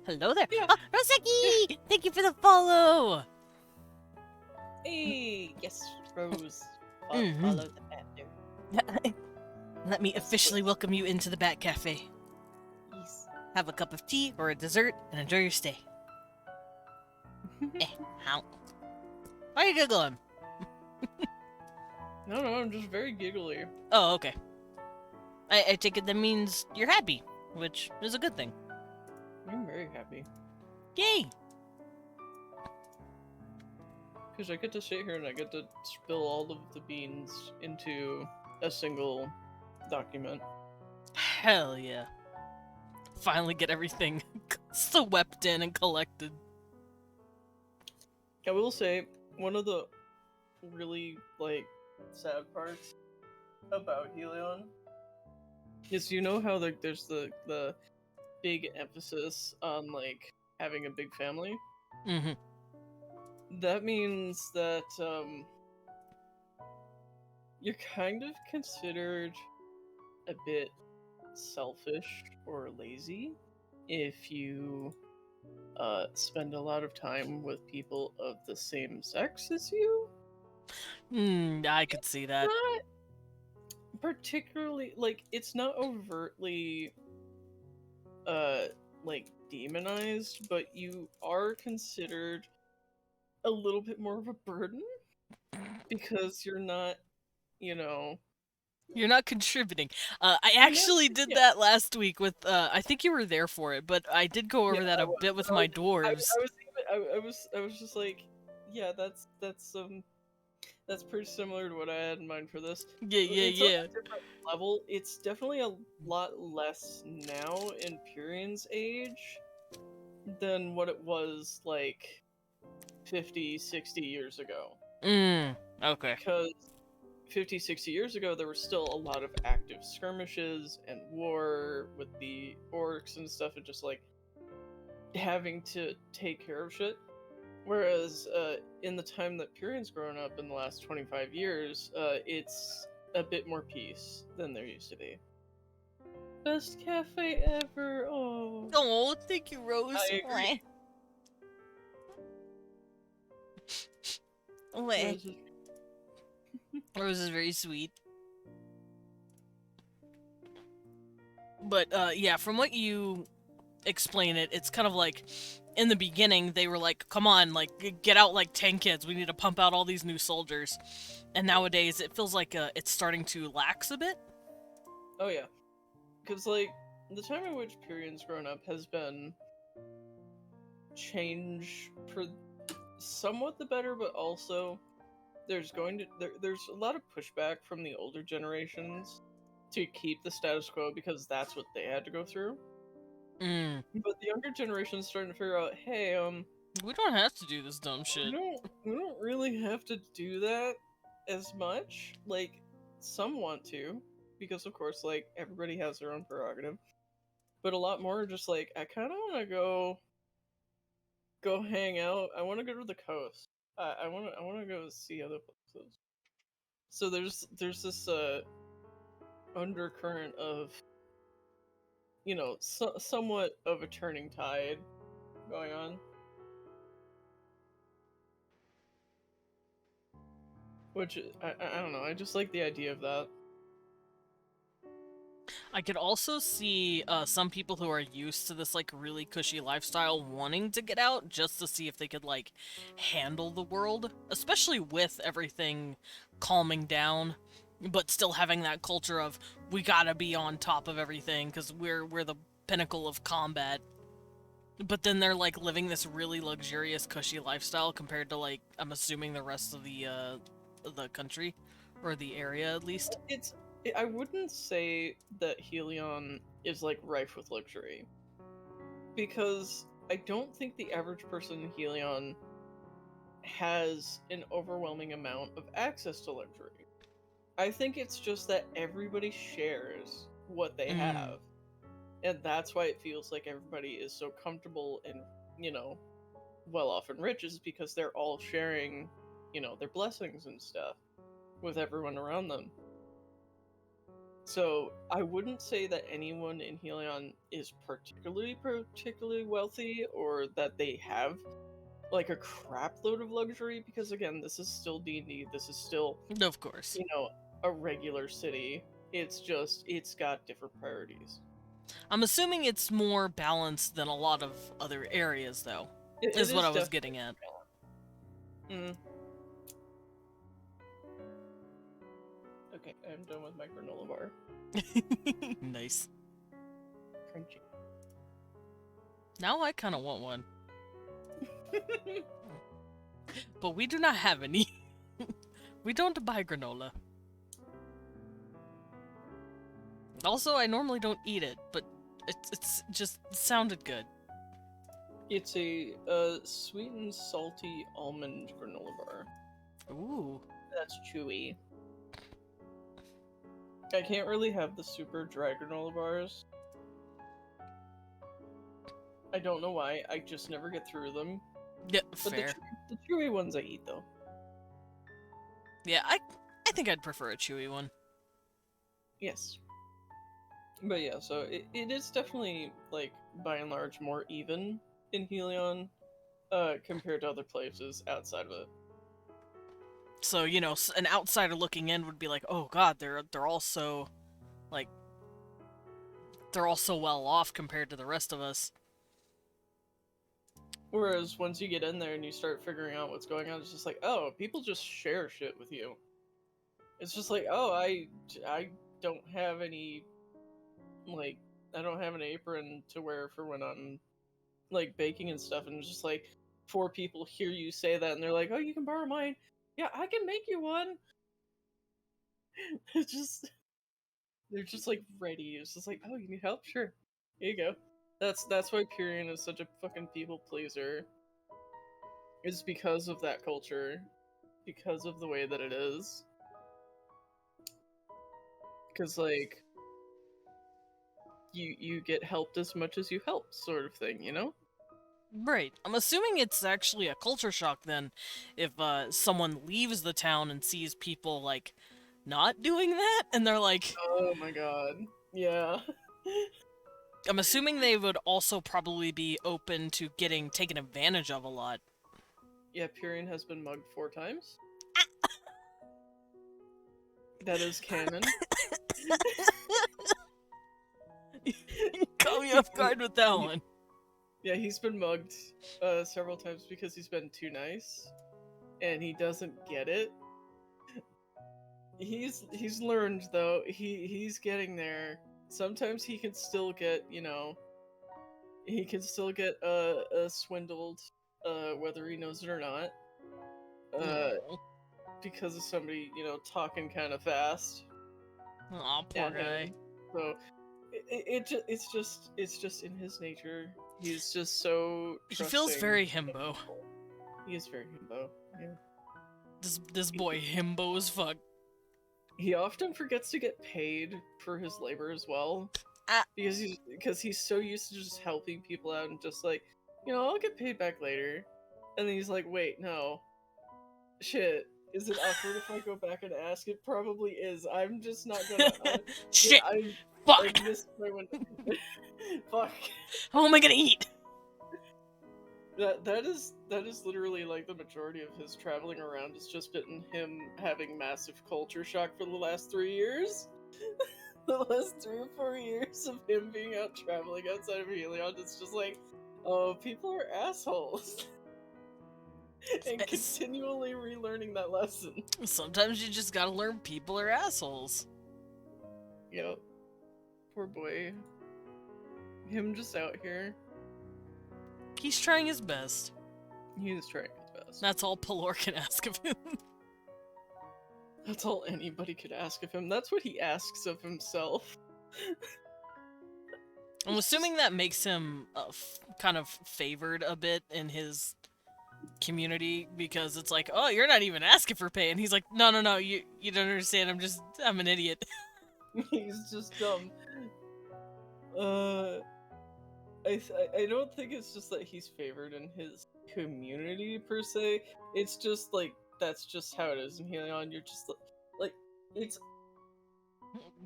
Hello there! Yeah. Ah, Roseki! Thank you for the follow! Hey, yes, Rose. Mhm. Follow the pattern. Let me officially welcome you into the Bat Cafe. Yes. have a cup of tea or a dessert, and enjoy your stay. How? Why are you giggling? No, I'm just very giggly. Oh, okay. I take it that means you're happy, which is a good thing. I'm very happy. Yay! Because I get to sit here and I get to spill all of the beans into a single document. Hell yeah. Finally get everything swept in and collected. I will say, one of the really, like, sad parts about Helion is you know how there's the big emphasis on, like, having a big family? Mm-hmm. That means that, you're kind of considered a bit selfish or lazy if you spend a lot of time with people of the same sex as you. I could see that. Not particularly, like, it's not overtly like demonized, but you are considered a little bit more of a burden because you're not, you know, You're not contributing. I you're not, actually did yeah, that last week with, I think you were there for it, but I did go yeah, over that I a was, bit with I my was, dwarves. I was just like, yeah, that's pretty similar to what I had in mind for this. Yeah, yeah, It's on yeah. a different level. It's definitely a lot less now in Pierion's age than what it was like 50, 60 years ago. Okay. Because 50, 60 years ago, there were still a lot of active skirmishes and war with the orcs and stuff, and just like having to take care of shit. Whereas in the time that Pierion's grown up in the last 25 years, it's a bit more peace than there used to be. Best cafe ever. Oh, Oh, thank you, Rose. I agree. Wait. Rose is- Rose is very sweet. But, yeah, from what you explain it, it's kind of like, in the beginning, they were like, come on, like, get out like 10 kids, we need to pump out all these new soldiers. And nowadays, it feels like it's starting to lax a bit. Oh yeah, because like the time in which Pierion's grown up has been change for somewhat the better, but also there's a lot of pushback from the older generations to keep the status quo because that's what they had to go through. But the younger generation's starting to figure out, hey, We don't have to do this dumb shit. we don't really have to do that as much. Like, some want to, because of course, like, everybody has their own prerogative. But a lot more are just like, I kind of want to go hang out. I want to go to the coast. I want to go see other places. So there's this undercurrent of, you know, somewhat of a turning tide going on. Which I don't know. I just like the idea of that. I could also see some people who are used to this like really cushy lifestyle wanting to get out just to see if they could like handle the world, especially with everything calming down, but still having that culture of we gotta be on top of everything because we're the pinnacle of combat. But then they're like living this really luxurious, cushy lifestyle compared to like I'm assuming the rest of the country or the area at least. I wouldn't say that Helion is like rife with luxury, because I don't think the average person in Helion has an overwhelming amount of access to luxury. I think it's just that everybody shares what they have, and that's why it feels like everybody is so comfortable and, you know, well off and rich, is because they're all sharing, you know, their blessings and stuff with everyone around them. So I wouldn't say that anyone in Helion is particularly wealthy, or that they have like a crap load of luxury, because again, this is still D&D. This is still, Of course. you know, a regular city. It's just it's got different priorities. I'm assuming it's more balanced than a lot of other areas, though. It Is what is I was definitely getting at. Mm. Okay, I'm done with my granola bar. Nice. Crunchy. Now I kind of want one. But we do not have any. We don't buy granola. Also, I normally don't eat it, but it's just sounded good. It's a sweet and salty almond granola bar. Ooh. That's chewy. I can't really have the super dry granola bars. I don't know why. I just never get through them. Yeah, But fair. the chewy ones I eat though. Yeah, I think I'd prefer a chewy one. Yes. But yeah, so it is definitely, like, by and large, more even in Helion, compared to other places outside of it. So, you know, an outsider looking in would be like, "Oh god, they're all so like they're all so well off compared to the rest of us." Whereas once you get in there and you start figuring out what's going on, it's just like, oh, people just share shit with you. It's just like, oh, I don't have any, like, I don't have an apron to wear for when I'm, like, baking and stuff, and it's just like, 4 people hear you say that, and they're like, oh, you can borrow mine. Yeah, I can make you one. It's just, they're just, like, ready. It's just like, oh, you need help? Sure. Here you go. That's why Pierion is such a fucking people pleaser. It's because of that culture. Because of the way that it is. Because, like, you get helped as much as you help, sort of thing, you know? Right. I'm assuming it's actually a culture shock then if someone leaves the town and sees people like not doing that and they're like Oh my god. Yeah. I'm assuming they would also probably be open to getting taken advantage of a lot. Yeah, Pierion has been mugged 4 times. That is canon. You caught me off guard with that one. Yeah, he's been mugged several times because he's been too nice, and he doesn't get it. He's learned though. He's getting there. Sometimes he can still get, you know, he can still get swindled, whether he knows it or not, Aw, because of somebody, you know, talking kind of fast. Aw, poor at guy. him. So it's just in his nature. He's just so He feels trusting. very himbo. He is very himbo. Yeah. This boy himbo as fuck. He often forgets to get paid for his labor as well. Ah. Because he's so used to just helping people out and just like, you know, I'll get paid back later. And then he's like, wait, no. Shit. Is it awkward if I go back and ask? It probably is. I'm just not gonna. Shit! I Fuck! missed my window. Fuck. How am I gonna eat? That is literally like the majority of his traveling around has just been him having massive culture shock for the last 3 years. The last 3 or 4 years of him being out traveling outside of Helion, it's just like, oh, people are assholes. And continually relearning that lesson. Sometimes you just gotta learn people are assholes. Yep. Poor boy. Him just out here. He's trying his best. He is trying his best. That's all Pelor can ask of him. That's all anybody could ask of him. That's what he asks of himself. I'm assuming that makes him kind of favored a bit in his community because it's like, oh, you're not even asking for pay, and he's like, no, you don't understand. I'm an idiot. He's just dumb. I don't think it's just that he's favored in his community per se. It's just like that's just how it is in Helion. You're just like it's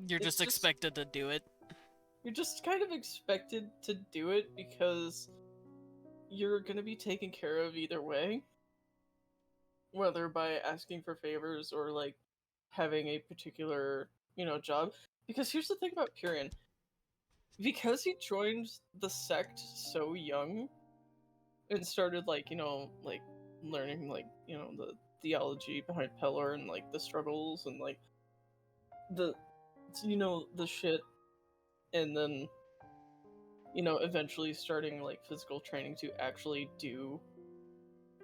You're just expected to do it. You're just kind of expected to do it because you're gonna be taken care of either way. Whether by asking for favors or like having a particular, you know, job. Because here's the thing about Pierion. because he joined the sect so young and started like, like learning like, the theology behind Pelor and like the struggles and like the the shit, and then eventually starting like physical training to actually do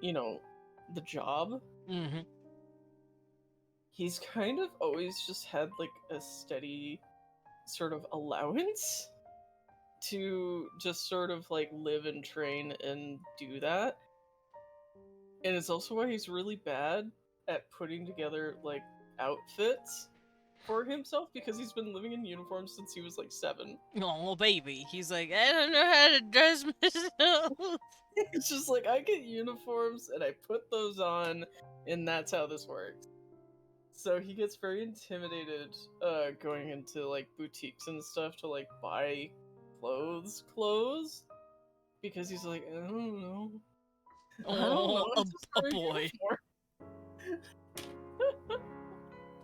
the job. Mm-hmm. He's kind of always just had like a steady sort of allowance to just sort of like live and train and do that. And it's also why he's really bad at putting together like outfits for himself, because he's been living in uniform since he was like 7. Oh, baby. He's like, I don't know how to dress myself. It's just like, I get uniforms and I put those on, and that's how this works. So he gets very intimidated going into like boutiques and stuff to like buy clothes, because he's like, I don't know. I don't know. Oh, It's just a for boy. uniform.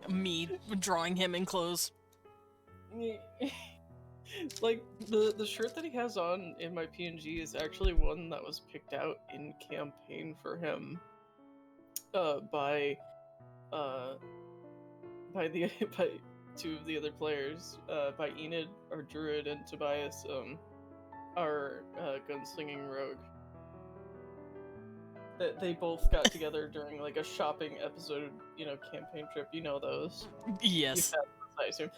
Me drawing him in clothes. Like the shirt that he has on in my PNG is actually one that was picked out in campaign for him by by 2 of the other players, by Enid, our druid, and Tobias, our gunslinging rogue. They both got together during like a shopping episode, campaign trip. You know those. Yes. You've had those, I assume.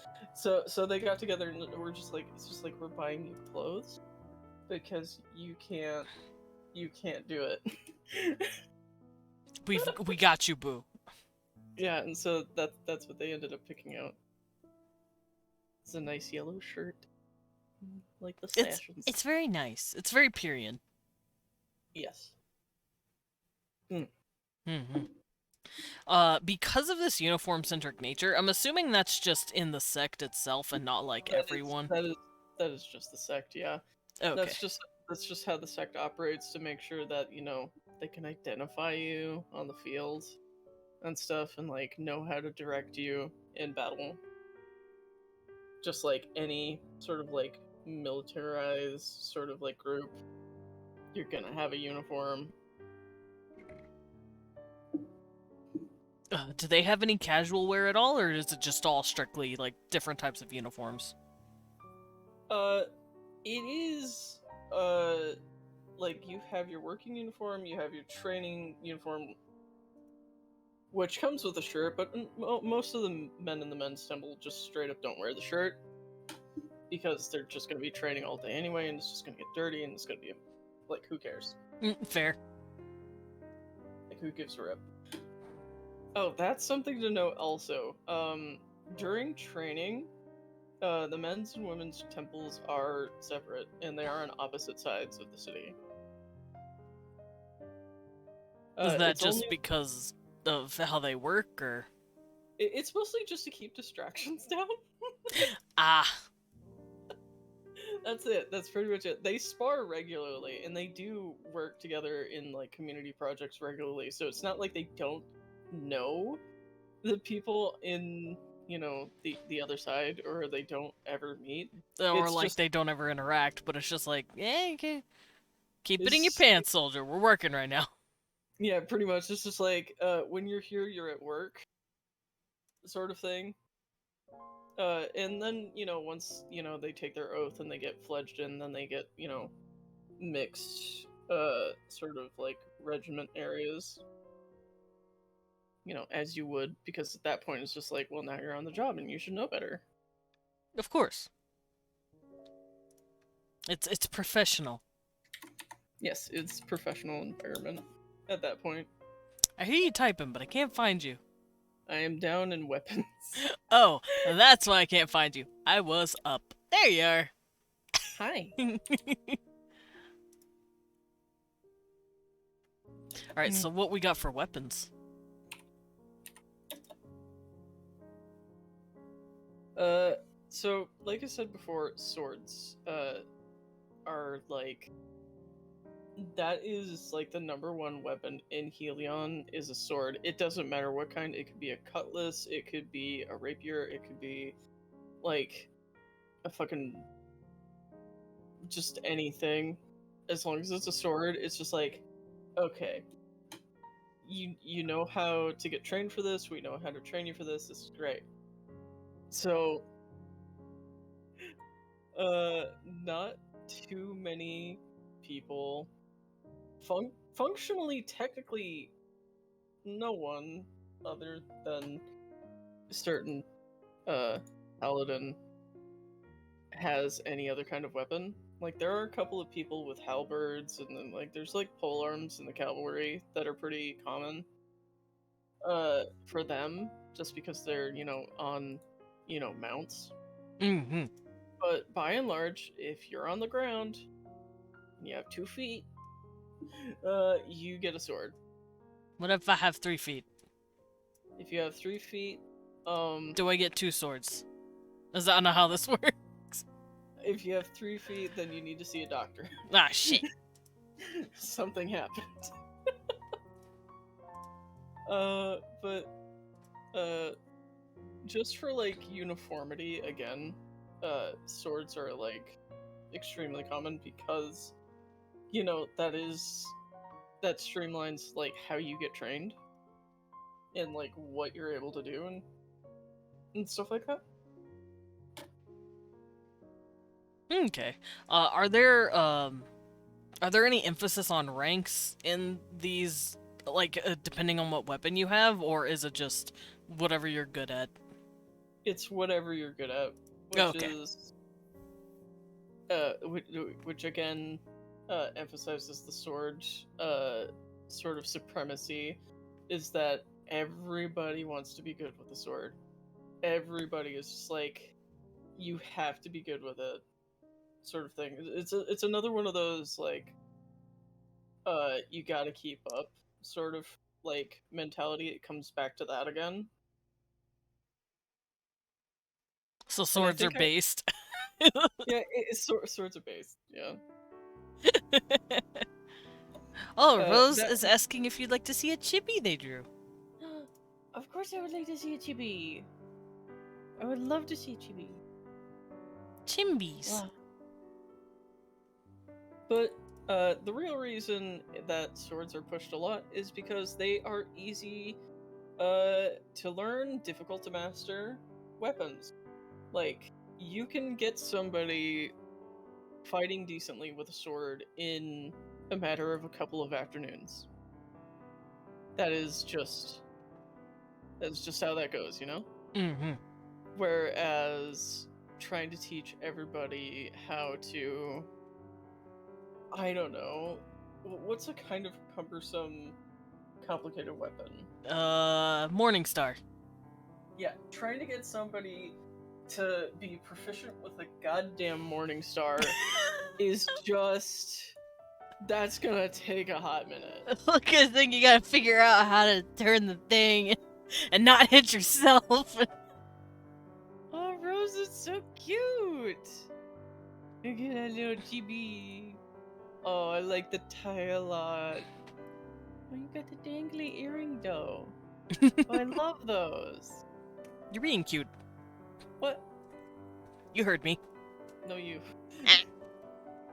So they got together and we're just like, it's just like, we're buying you clothes because you can't do it. We got you, boo. Yeah, and so that's what they ended up picking out. It's a nice yellow shirt, like the sashes. It's very nice. It's very Pierion. Yes. Mm-hmm. Because of this uniform-centric nature, I'm assuming that's just in the sect itself and not like everyone. That is just the sect, yeah. Okay. That's just how the sect operates, to make sure that, they can identify you on the field and stuff, and like know how to direct you in battle. Just like any sort of like militarized sort of like group, you're gonna have a uniform. Do they have any casual wear at all, or is it just all strictly like different types of uniforms? It is like, you have your working uniform, you have your training uniform, which comes with a shirt, but most of the men in the men's temple just straight up don't wear the shirt, because they're just going to be training all day anyway, and it's just going to get dirty, and it's going to be like, who cares? Fair. Like, who gives a rip? Oh, that's something to note also. During training, the men's and women's temples are separate, and they are on opposite sides of the city. Is that it's just only... because of how they work, or? It's mostly just to keep distractions down. Ah. That's it. That's pretty much it. They spar regularly, and they do work together in like community projects regularly. So it's not like they don't know the people in, the other side, or they don't ever meet. Or It's like just... they don't ever interact, but it's just like, yeah, okay. Keep it in your pants, soldier. We're working right now. Yeah, pretty much. It's just like, when you're here, you're at work, sort of thing. And then, once, they take their oath and they get fledged in, then they get, mixed, sort of like regiment areas. As you would, because at that point it's just like, well, now you're on the job and you should know better. Of course. It's professional. Yes, it's professional environment at that point. I hear you typing, but I can't find you. I am down in weapons. Oh, that's why I can't find you. I was up. There you are. Hi. Alright, so what we got for weapons? So, like I said before, swords, are, like... That is, like, the #1 weapon in Helion is a sword. It doesn't matter what kind. It could be a cutlass, it could be a rapier, it could be, like, a fucking just anything, as long as it's a sword, it's just like, okay, you know how to get trained for this. We know how to train you for this. This is great. So, not too many people. Functionally, technically, no one other than certain paladin has any other kind of weapon. Like, there are a couple of people with halberds, and then like there's like polearms in the cavalry that are pretty common for them, just because they're, on, mounts. Mm-hmm. But by and large, if you're on the ground and you have 2 feet, you get a sword. What if I have 3 feet? If you have 3 feet, Do I get 2 swords? Is that not how this works? if you have 3 feet, then you need to see a doctor. Ah, shit. Something happened. But just for like uniformity, again, swords are like extremely common because that streamlines like how you get trained and like what you're able to do and stuff like that. Okay. Are there any emphasis on ranks in these, like, depending on what weapon you have, or is it just whatever you're good at? It's whatever you're good at, which Okay. is which again emphasizes the sword sort of supremacy, is that everybody wants to be good with the sword. Everybody is just like, you have to be good with it, sort of thing. It's another one of those like you gotta keep up sort of like mentality. It comes back to that again. So And I swords are think based. yeah, swords are based. Yeah. Oh, Rose That is asking if you'd like to see a chibi they drew. Of course, I would like to see a chibi. I would love to see a chibi. Chimbies. Wow. But the real reason that swords are pushed a lot is because they are easy to learn, difficult to master weapons. Like, you can get somebody fighting decently with a sword in a matter of a couple of afternoons. That's just how that goes, Mm-hmm. Whereas trying to teach everybody how to, I don't know, what's a kind of cumbersome, complicated weapon? Morningstar. Yeah, trying to get somebody to be proficient with a goddamn Morningstar is just, that's gonna take a hot minute. Look at the thing, you gotta figure out how to turn the thing and not hit yourself. Oh, Rose is so cute! Look at that little chibi. Oh, I like the tie a lot. Oh, you got the dangly earring though. Oh, I love those. You're being cute. What? You heard me. No, you.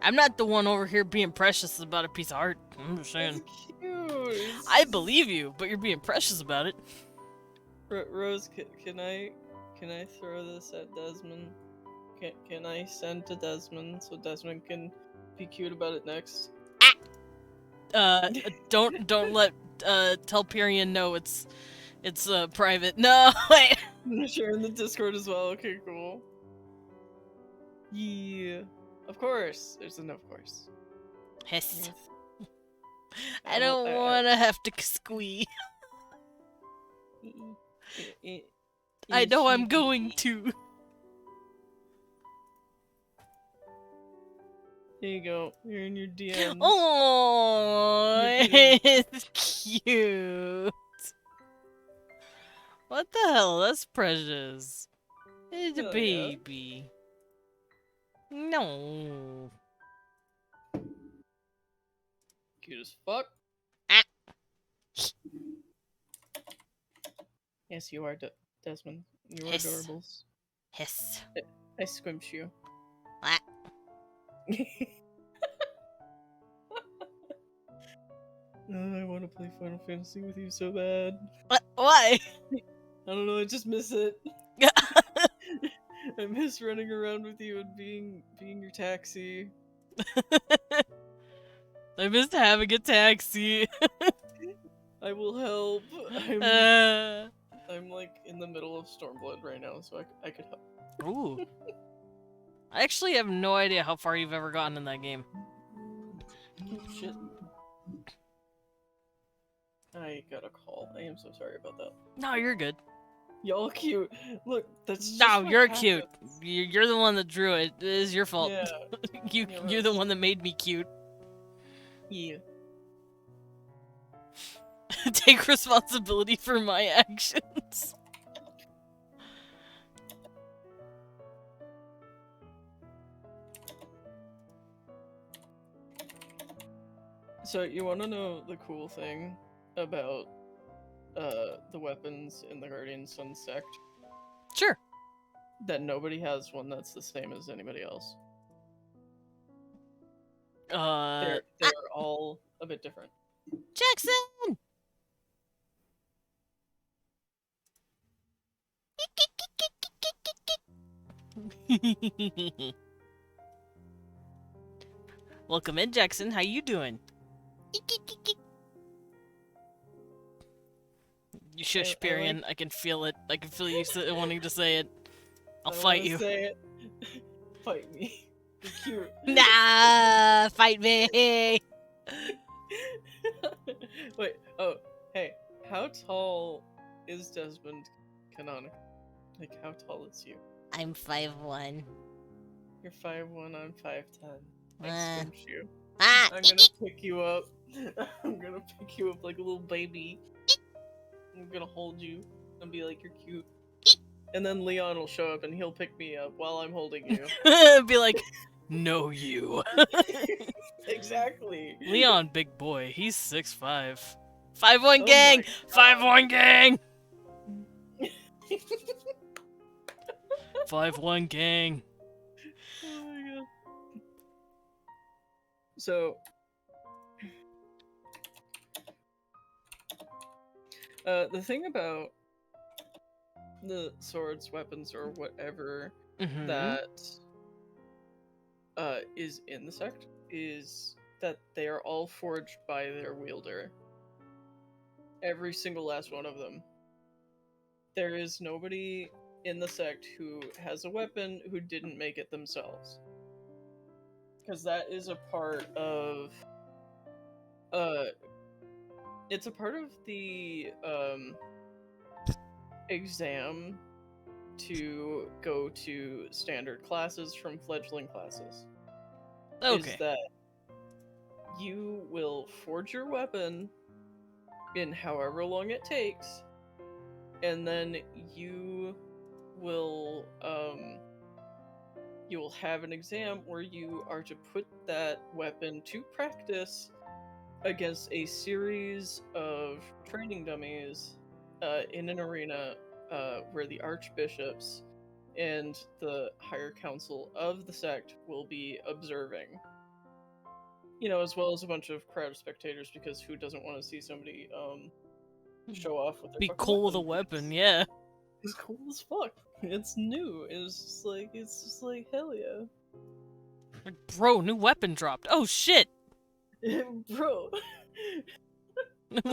I'm not the one over here being precious about a piece of art. I'm just saying. It's cute. I believe you, but you're being precious about it. Rose, can I throw this at Desmond? Can I send to Desmond so Desmond can be cute about it next? Don't let tell Pierion no, it's private. No, wait. Share in the Discord as well. Okay, cool. Yeah, of course. There's an of course. Hiss. Yes. I don't want to have to squee. I know I'm going to. There you go. You're in your DMs. Oh, You're it's cute. What the hell? That's precious. It's a Hell yeah. baby. No. Cute as fuck. Ah. Yes, you are, Desmond. You are Hiss. adorables. Hiss. I squimch you. Ah. I want to play Final Fantasy with you so bad. What? Why? I don't know, I just miss it. I miss running around with you and being your taxi. I missed having a taxi. I will help. Uh, I'm like in the middle of Stormblood right now, so I could help. ooh. I actually have no idea how far you've ever gotten in that game. Oh, shit. I got a call. I am so sorry about that. No, you're good. Y'all cute. Look, that's just No, what you're happens. cute. You're the one that drew it. It is your fault. Yeah. You're right. the one that made me cute. Yeah. Take responsibility for my actions. So you want to know the cool thing about the weapons in the Guardian Sun sect? Sure. That nobody has one that's the same as anybody else. They're all a bit different. Jackson! Welcome in, Jackson. How you doing? You shush, I like- Pierion. I can feel it. I can feel you wanting to say it. I'll I don't fight wanna you. Say it. Fight me. You're cute. Nah, fight me. Wait. Oh, hey. How tall is Desmond canonical? Like, how tall is you? I'm 5'1". You're 5'1", I'm 5'10". I Ah. squinch you. Ah! I'm gonna pick you up. I'm gonna pick you up like a little baby. I'm gonna hold you and be like, you're cute. And then Leon will show up and he'll pick me up while I'm holding you. Be like, no, you. Exactly. Leon, big boy. He's 6'5". 5'1" Oh gang! my God. 5'1" gang! 5'1" gang. Oh my god. So, the thing about the swords, weapons, or whatever Mm-hmm. that is in the sect is that they are all forged by their wielder. Every single last one of them. There is nobody in the sect who has a weapon who didn't make it themselves. Because that is a part of it's a part of the exam to go to standard classes from fledgling classes. Okay. Is that you will forge your weapon in however long it takes, and then you will have an exam where you are to put that weapon to practice against a series of training dummies in an arena where the archbishops and the higher council of the sect will be observing. You know, as well as a bunch of crowd of spectators, because who doesn't want to see somebody show off with their Be fucking cool with a weapon, yeah. It's cool as fuck. It's new. It's just like hell yeah. Like, bro, new weapon dropped. Oh shit! Bro.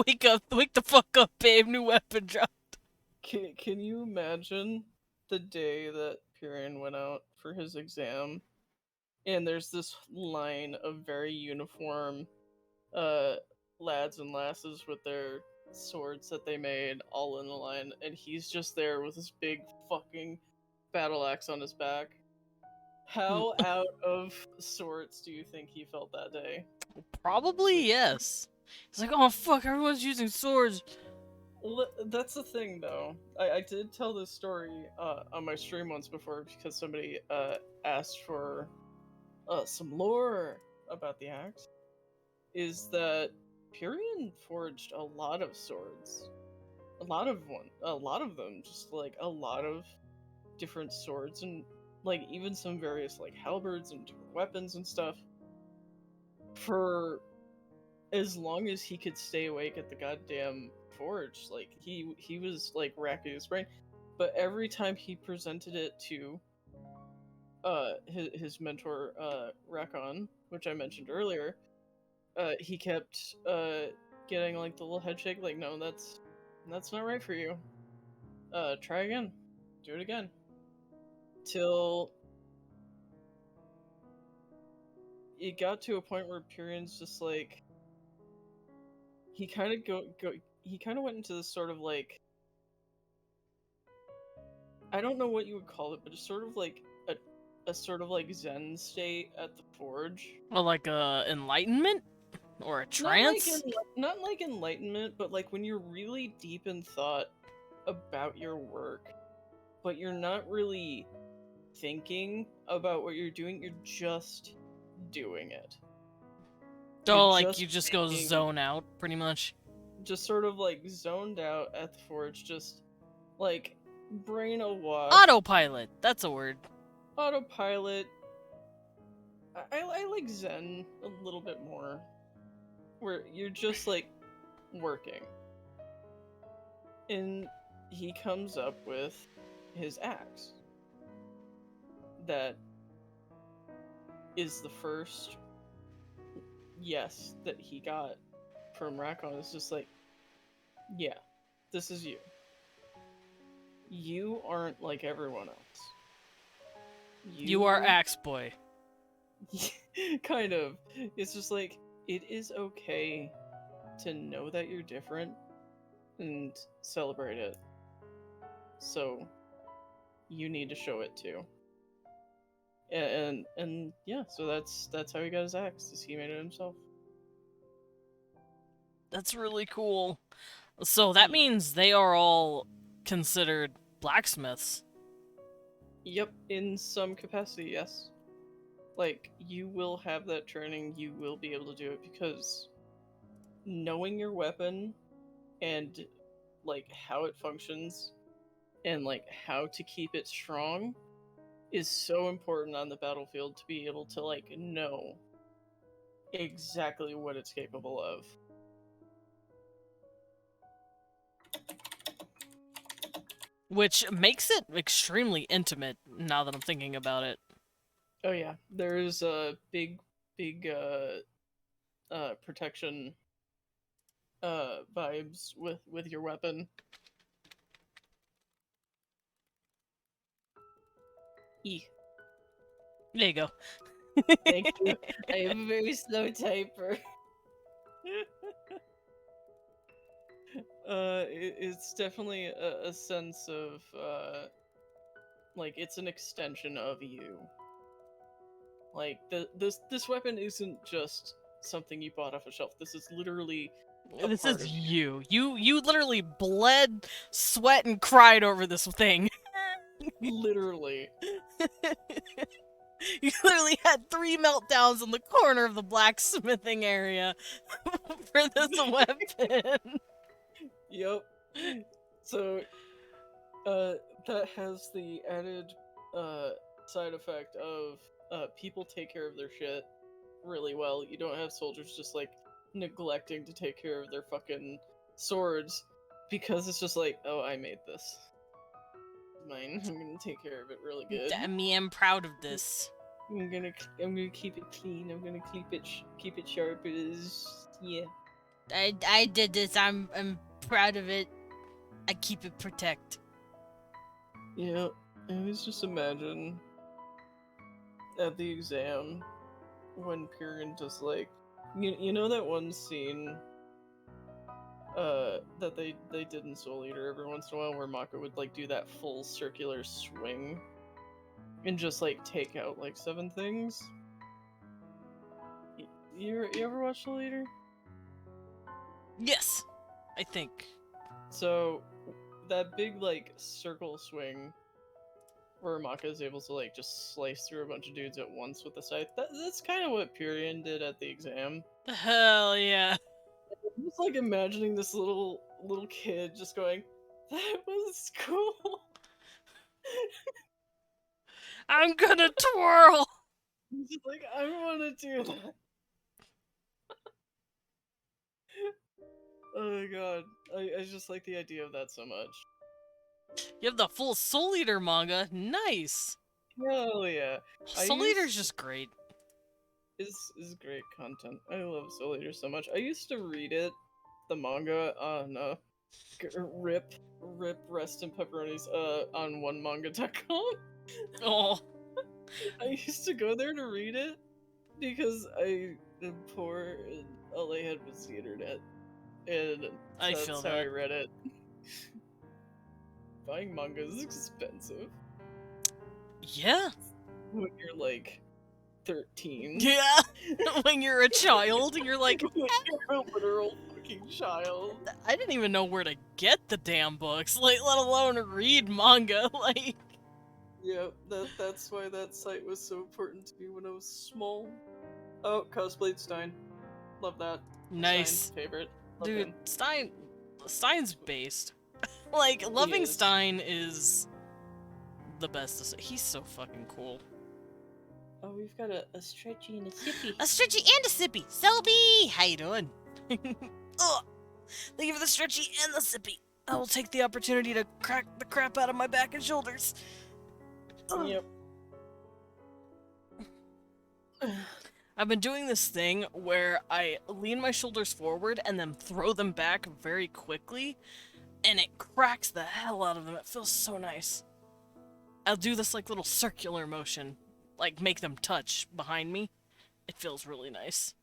Wake up, wake the fuck up, babe. New weapon dropped. Can you imagine the day that Pierion went out for his exam, and there's this line of very uniform lads and lasses with their swords that they made all in a line, and he's just there with this big fucking battle axe on his back. How out of sorts do you think he felt that day? Probably yes. It's like, oh fuck, everyone's using swords. That's the thing, though. I did tell this story on my stream once before because somebody asked for some lore about the axe. Is that Pierion forged a lot of swords, a lot of them, just like a lot of different swords and like even some various like halberds and weapons and stuff for as long as he could stay awake at the goddamn forge. Like he was like racking his brain, but every time he presented it to his mentor Rakon, which I mentioned earlier, he kept getting like the little head shake, like, no, that's not right for you. Try again, do it again, till it got to a point where Pierion's just like, he kind of he kind of went into this sort of like, I don't know what you would call it, but it's sort of like a sort of like Zen state at the forge. Well, like enlightenment or a trance. Not like enlightenment, but like when you're really deep in thought about your work, but you're not really thinking about what you're doing. You're just doing it. Oh, like you just go zone out, pretty much. Just sort of like zoned out at the forge, just like brain awash. Autopilot. That's a word. Autopilot. I like Zen a little bit more, where you're just like working. And he comes up with his axe. That is the first yes that he got from Rakon. It's just like, yeah, this is you. You aren't like everyone else. You are Axe Boy. Kind of. It's just like, it is okay to know that you're different and celebrate it. So, you need to show it too. And yeah, so that's how he got his axe, is he made it himself. That's really cool. So that means they are all considered blacksmiths. Yep, in some capacity, yes. Like, you will have that training, you will be able to do it, because knowing your weapon and, like, how it functions and, like, how to keep it strong is so important on the battlefield, to be able to, like, know exactly what it's capable of. Which makes it extremely intimate, now that I'm thinking about it. Oh yeah, there's a big protection vibes with your weapon. There you go. Thank you. I am a very slow typer. It's definitely a sense of like, it's an extension of you. Like, this weapon isn't just something you bought off a shelf. This is literally This is you. You literally bled, sweat, and cried over this thing. Literally. You literally had 3 meltdowns in the corner of the blacksmithing area for this weapon. Yep. So, that has the added side effect of people take care of their shit really well. You don't have soldiers just like neglecting to take care of their fucking swords, because it's just like, oh, I made this. Mine. I'm gonna take care of it really good. I'm proud of this. I'm gonna keep it clean. I'm gonna keep it sharp. It is, yeah. I did this. I'm proud of it. I keep it protect. Yeah. I always just imagine at the exam when Pierion just like, you know that one scene that they did in Soul Eater every once in a while, where Mako would like do that full circular swing and just like take out like 7 things? You ever watch Soul Eater? Yes, I think. So that big like circle swing where Maka is able to like just slice through a bunch of dudes at once with the scythe, that's kind of what Pierion did at the exam. Hell yeah. I'm just like imagining this little kid just going, that was cool. I'm gonna twirl! He's just like, I want to do that. Oh my god. I just like the idea of that so much. You have the full Soul Eater manga. Nice! Hell yeah. Soul Eater's just great. Is great content. I love Soul Eater so much. I used to read it, the manga, on rip rest in pepperonis on onemanga.com. Oh, I used to go there to read it because I am poor and all I had was the internet. And I that's feel how I that. read it. Buying manga is expensive yeah. when you're like 13. Yeah. When you're a child and you're like, When you're a literal fucking child. I didn't even know where to get the damn books, like, let alone read manga. Like, Yeah, that's why that site was so important to me when I was small. Oh, Cosplayed Stein. Love that. nice. Stein's favorite. Love Dude, him. Stein's based. Like, loving is. Stein is the best. He's so fucking cool. Oh, we've got a stretchy and a sippy. A stretchy and a sippy. Selby! How you doing? Ugh. Thank you for the stretchy and the sippy. I will take the opportunity to crack the crap out of my back and shoulders. Ugh. Yep. I've been doing this thing where I lean my shoulders forward and then throw them back very quickly, and it cracks the hell out of them. It feels so nice. I'll do this like little circular motion, like make them touch behind me. It feels really nice.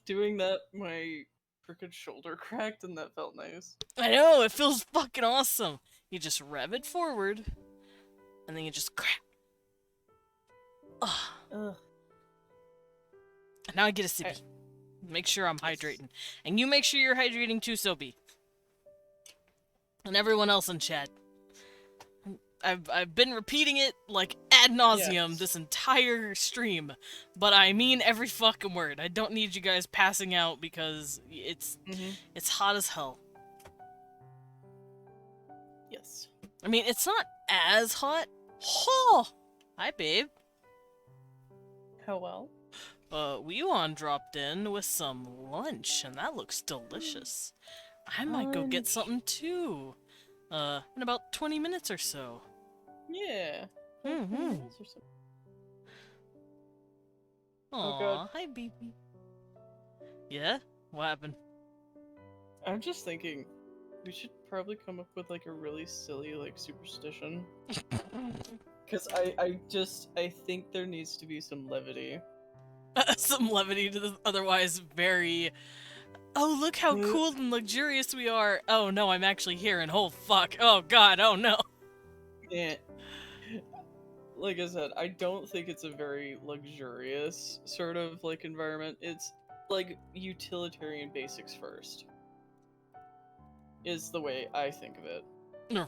Doing that, my crooked shoulder cracked, and that felt nice. I know, it feels fucking awesome. You just rev it forward, and then you just crack. Ugh. Ugh. And now I get a sippy. Make sure I'm hydrating. And you make sure you're hydrating too, Sobi. And everyone else in chat. I've been repeating it like ad nauseum Yes. this entire stream, but I mean every fucking word. I don't need you guys passing out because it's hot as hell. Yes. I mean, it's not as hot. Oh, hi babe. How well? Weewon dropped in with some lunch, and that looks delicious. I might go get Lunch. something too. In about 20 minutes or so. Yeah. Mm-hmm. Oh, Aw, God. hi baby. Yeah? What happened? I'm just thinking, we should probably come up with like a really silly like superstition. Cause I think there needs to be some levity. Some levity to the otherwise very... Oh, look how cool and luxurious we are. Oh no, I'm actually here and oh fuck. Oh god, oh no. Yeah. Like I said, I don't think it's a very luxurious sort of like environment. It's like utilitarian basics first. Is the way I think of it.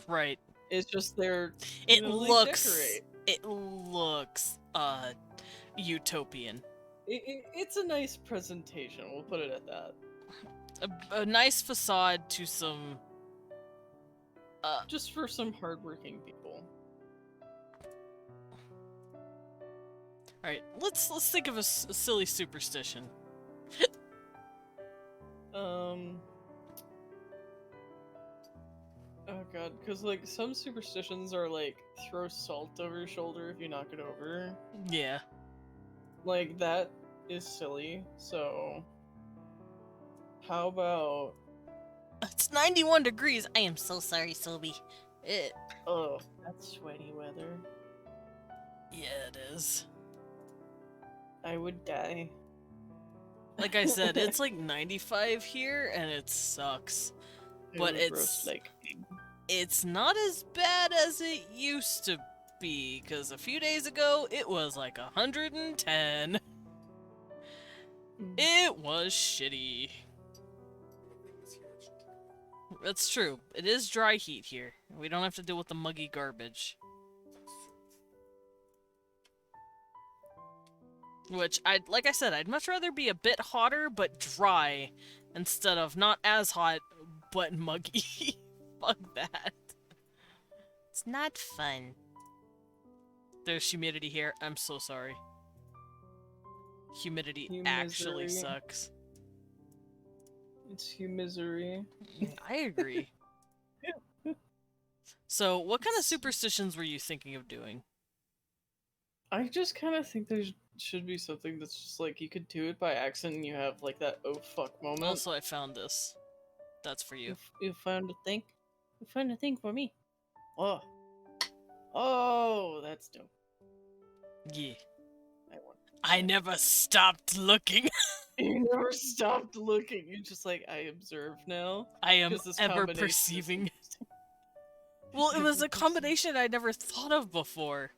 Right. It's just they're It they looks... decorate. It looks, utopian. It's a nice presentation, we'll put it at that. A nice facade to some... Just for some hardworking people. Alright, let's think of a silly superstition. Oh god, because like some superstitions are like throw salt over your shoulder if you knock it over. Yeah. Like that is silly, so how about It's 91 degrees. I am so sorry, Sylvie. oh, that's sweaty weather. Yeah, it is. I would die. Like I said, it's like 95 here, and it sucks. I But would it's- roast like It's not as bad as it used to be, because a few days ago, it was like 110. It was shitty. That's true. It is dry heat here. We don't have to deal with the muggy garbage. Which, like I said, I'd much rather be a bit hotter, but dry, instead of not as hot, but muggy. Fuck that. It's not fun. There's humidity here. I'm so sorry. Humidity You actually misery. sucks. It's misery. I agree. So, what kind of superstitions were you thinking of doing? I just kind of think there should be something that's just like you could do it by accident and you have like that oh fuck moment. Also, I found this. That's for you. You found a thing? You found a thing for me. Oh. Oh, that's dope. Yeah. I want. I never stopped looking. You never stopped looking. You're just like, I observe now. I am 'Cause this ever combination is perceiving. interesting. Well, it was a combination I never thought of before.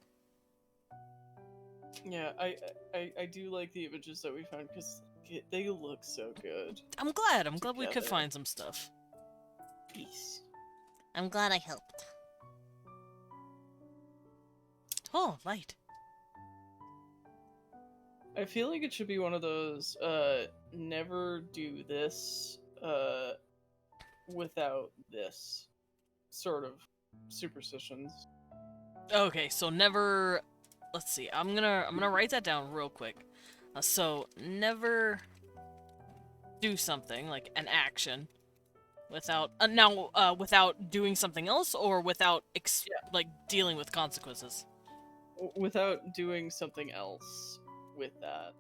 Yeah, I do like the images that we found because they look so good. I'm glad. I'm glad we could Together. find some stuff. Peace. I'm glad I helped. Oh, light. I feel like it should be one of those never do this without this sort of superstitions. Okay, so never. Let's see. I'm gonna write that down real quick. So never do something like an action without without doing something else or without like dealing with consequences. Without doing something else with that.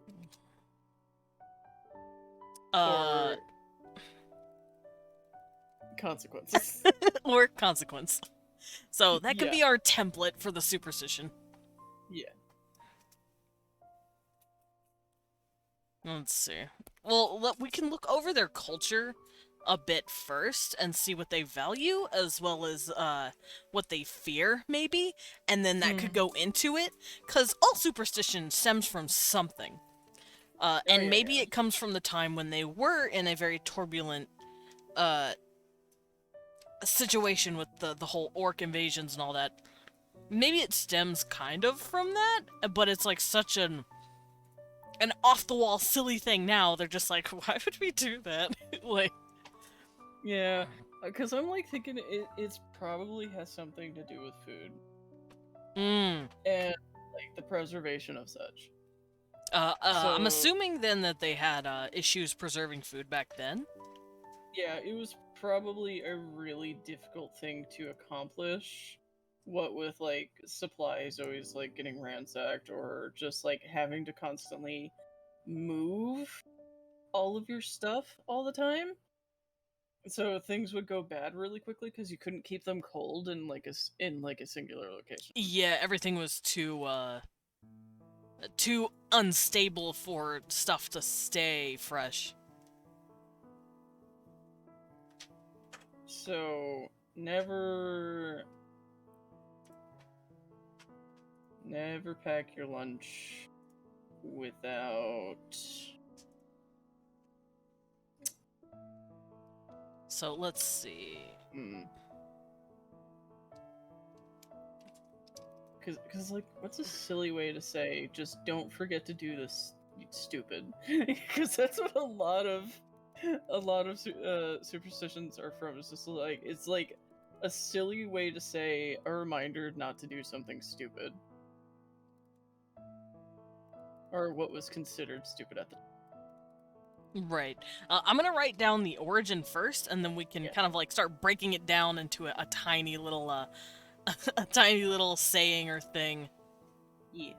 Or consequences. or consequence. So that could Yeah. be our template for the superstition. Yeah. Let's see. Well, we can look over their culture a bit first and see what they value as well as what they fear, maybe, and then that could go into it, because all superstition stems from something. And yeah, maybe yeah. it comes from the time when they were in a very turbulent situation with the whole orc invasions and all that. Maybe it stems kind of from that, but it's like such an off-the-wall silly thing now. They're just like, why would we do that? Like, Yeah. Because I'm like thinking it's probably has something to do with food. And like the preservation of such. I'm So- assuming then that they had issues preserving food back then. Yeah, it was probably a really difficult thing to accomplish. What with like supplies always like getting ransacked or just like having to constantly move all of your stuff all the time. So things would go bad really quickly because you couldn't keep them cold in like a singular location. Yeah, everything was too unstable for stuff to stay fresh. So never pack your lunch without So let's see. Cause like what's a silly way to say just don't forget to do this, you stupid. Because that's what a lot of superstitions are from. It's like a silly way to say a reminder not to do something stupid. Or what was considered stupid at the time. Right. I'm gonna write down the origin first, and then we can Yeah. kind of like start breaking it down into a tiny little a tiny little saying or thing. Yeah.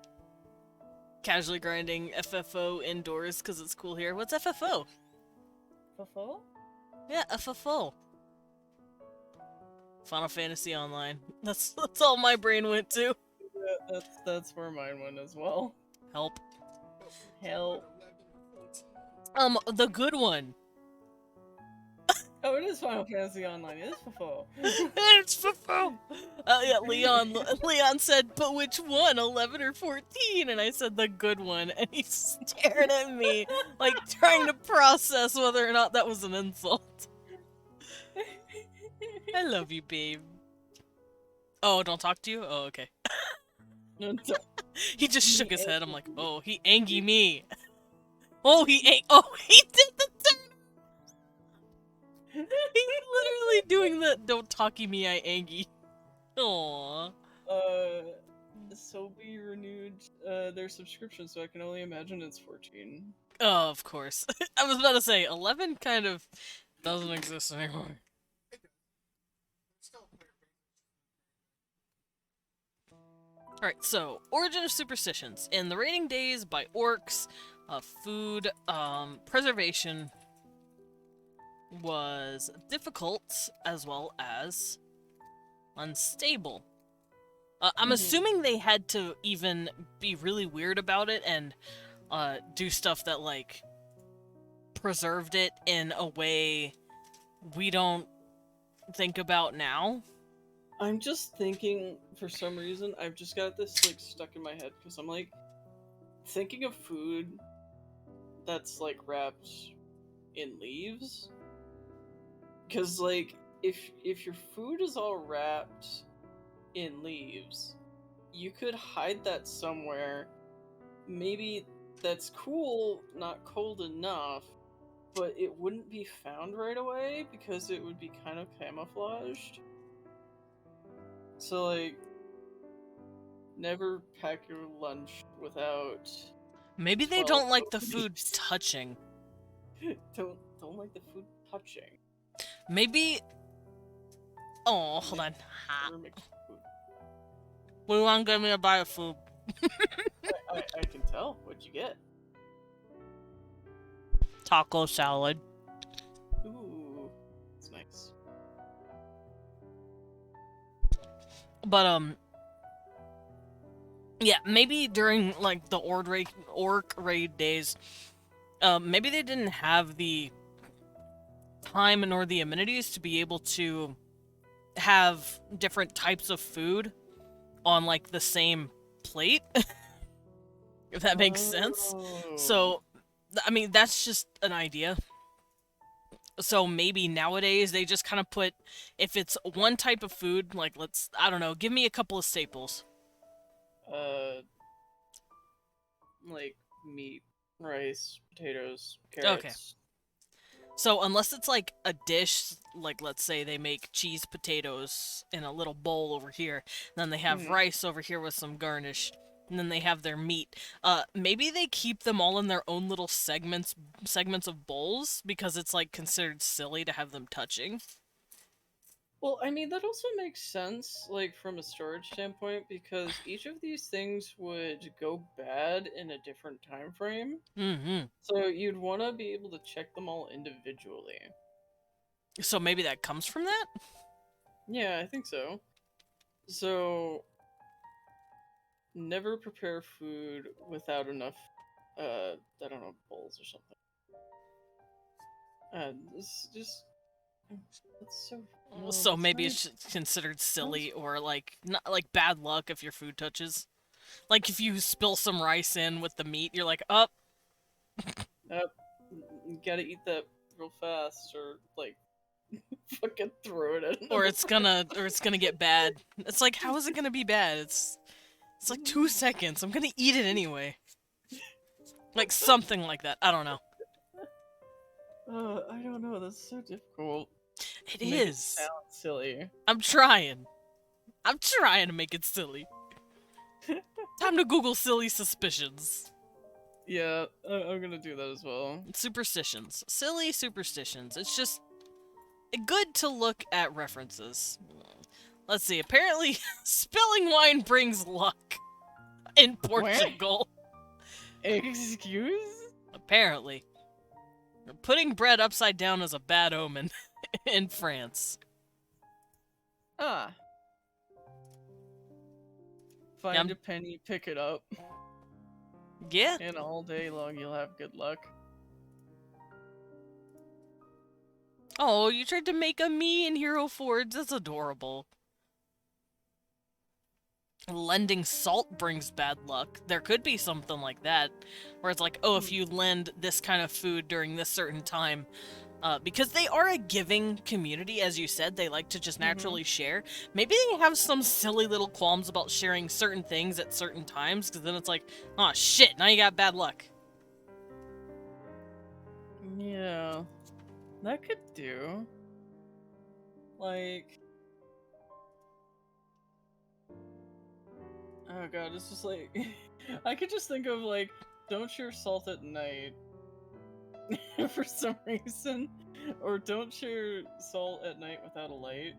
Casually grinding FFO indoors because it's cool here. What's FFO? Fulfill? Yeah, FFO. Final Fantasy Online. That's all my brain went to. Yeah, that's where mine went as well. Help. Hell. The good one. Oh, it is Final Fantasy Online. It is Fulfill. It's FFO. Yeah, Leon said, but which one, 11 or 14? And I said the good one, and he stared at me like trying to process whether or not that was an insult. I love you, babe. Oh, don't talk to you? Oh, okay. No, He just shook his head. I'm like, oh, he angy me. Oh, he did the turn. He's literally doing the don't talkie me, I angy. Aww. Sobe renewed their subscription, so I can only imagine it's 14. Oh, of course. I was about to say 11 kind of doesn't exist anymore. Alright, so, Origin of Superstitions. In the raining days by orcs, food, preservation was difficult as well as unstable. I'm assuming they had to even be really weird about it and do stuff that, like, preserved it in a way we don't think about now. I'm just thinking, for some reason, I've just got this, like, stuck in my head, because I'm, like, thinking of food that's, like, wrapped in leaves. Because, like, if your food is all wrapped in leaves, you could hide that somewhere. Maybe that's cool, not cold enough, but it wouldn't be found right away, because it would be kind of camouflaged. So, like, never pack your lunch without. Maybe they 12 don't like the oak food leaves. touching. Don't like the food touching. Maybe... Oh, hold on. Never mix food. We want to give me a bite of food. I can tell. What'd you get? Taco salad. Ooh, that's nice. But, yeah, maybe during, like, the orc raid days, maybe they didn't have the time nor the amenities to be able to have different types of food on, like, the same plate. If that makes sense. Oh. So, I mean, that's just an idea. So maybe nowadays they just kind of put, if it's one type of food, like, I don't know, give me a couple of staples. Like meat, rice, potatoes, carrots. So unless it's like a dish, like let's say they make cheese potatoes in a little bowl over here, then they have rice over here with some garnish, and then they have their meat. Maybe they keep them all in their own little segments of bowls because it's like considered silly to have them touching. Well, I mean, that also makes sense, like, from a storage standpoint, because each of these things would go bad in a different time frame. Mm-hmm. So you'd want to be able to check them all individually. So maybe that comes from that? Yeah, I think so. So, never prepare food without enough, I don't know, bowls or something. This just... That's so... No, So that's maybe not it's considered silly or like not like bad luck if your food touches. Like if you spill some rice in with the meat, you're like, "Up." You gotta eat that real fast, or like fucking throw it in. Or it's gonna get bad. It's like, how is it gonna be bad? It's like 2 seconds. I'm gonna eat it anyway. Like something like that. I don't know. I don't know. That's so difficult. It Make is. sound silly. I'm trying. I'm trying to make it silly. Time to Google silly suspicions. Yeah, I'm gonna do that as well. Superstitions. Silly superstitions. It's just good to look at references. Let's see. Apparently, spilling wine brings luck in Portugal. Excuse? Apparently. Putting bread upside down is a bad omen in France. Ah. Find a penny, pick it up, Yeah. and all day long you'll have good luck. Oh, you tried to make a me in Hero Forge. That's adorable. Lending salt brings bad luck. There could be something like that, where it's like, oh, if you lend this kind of food during this certain time, because they are a giving community, as you said, they like to just naturally share. Maybe they have some silly little qualms about sharing certain things at certain times, because then it's like, oh shit, now you got bad luck. Yeah, that could do. Like, Oh god, it's just like I could just think of like, don't share salt at night for some reason, or don't share salt at night without a light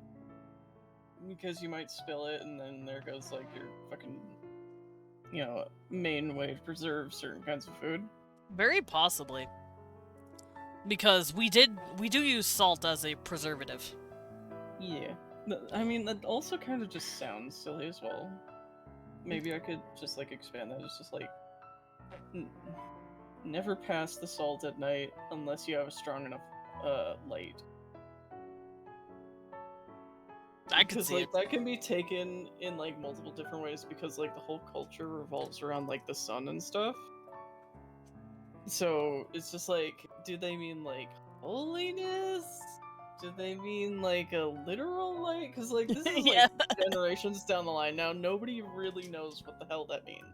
because you might spill it, and then there goes like your fucking, main way to preserve certain kinds of food. Very possibly. Because we do use salt as a preservative. Yeah, I mean that also kind of just sounds silly as well. Maybe I could just like expand that. It's just like never pass the salt at night unless you have a strong enough light. I could Because see like it. that can be taken in like multiple different ways because like the whole culture revolves around like the sun and stuff. So it's just like, do they mean like holiness? Do they mean like a literal light? Because like this is Yeah. like generations down the line now. Nobody really knows what the hell that means.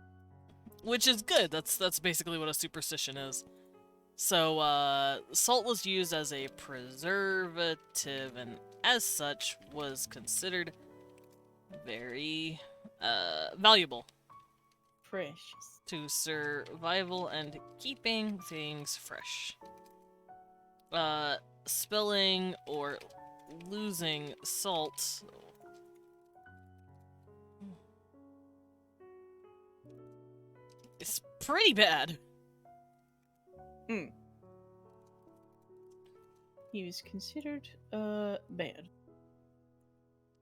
Which is good. That's basically what a superstition is. So, salt was used as a preservative and as such was considered very, valuable Precious. to survival and keeping things fresh. Spilling or losing salt is pretty bad. He was considered bad.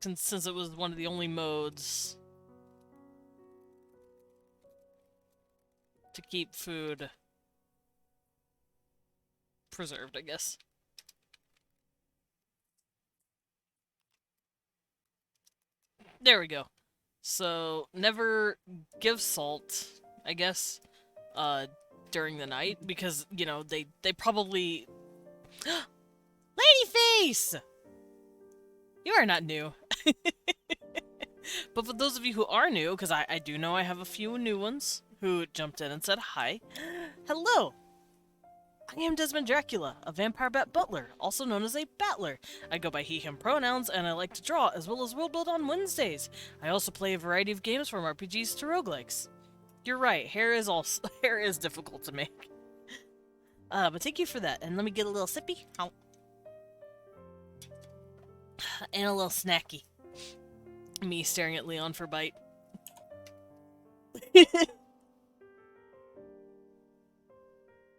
Since it was one of the only modes to keep food preserved, I guess. There we go. So, never give salt, I guess, during the night, because, they probably... Ladyface! You are not new. But for those of you who are new, because I do know I have a few new ones who jumped in and said hi. Hello! I am Desmond Dracula, a vampire bat butler, also known as a battler. I go by he, him pronouns, and I like to draw, as well as Worldbuild on Wednesdays. I also play a variety of games from RPGs to roguelikes. You're right, hair is difficult to make. But thank you for that, and let me get a little sippy. Ow. And a little snacky. Me staring at Leon for bite.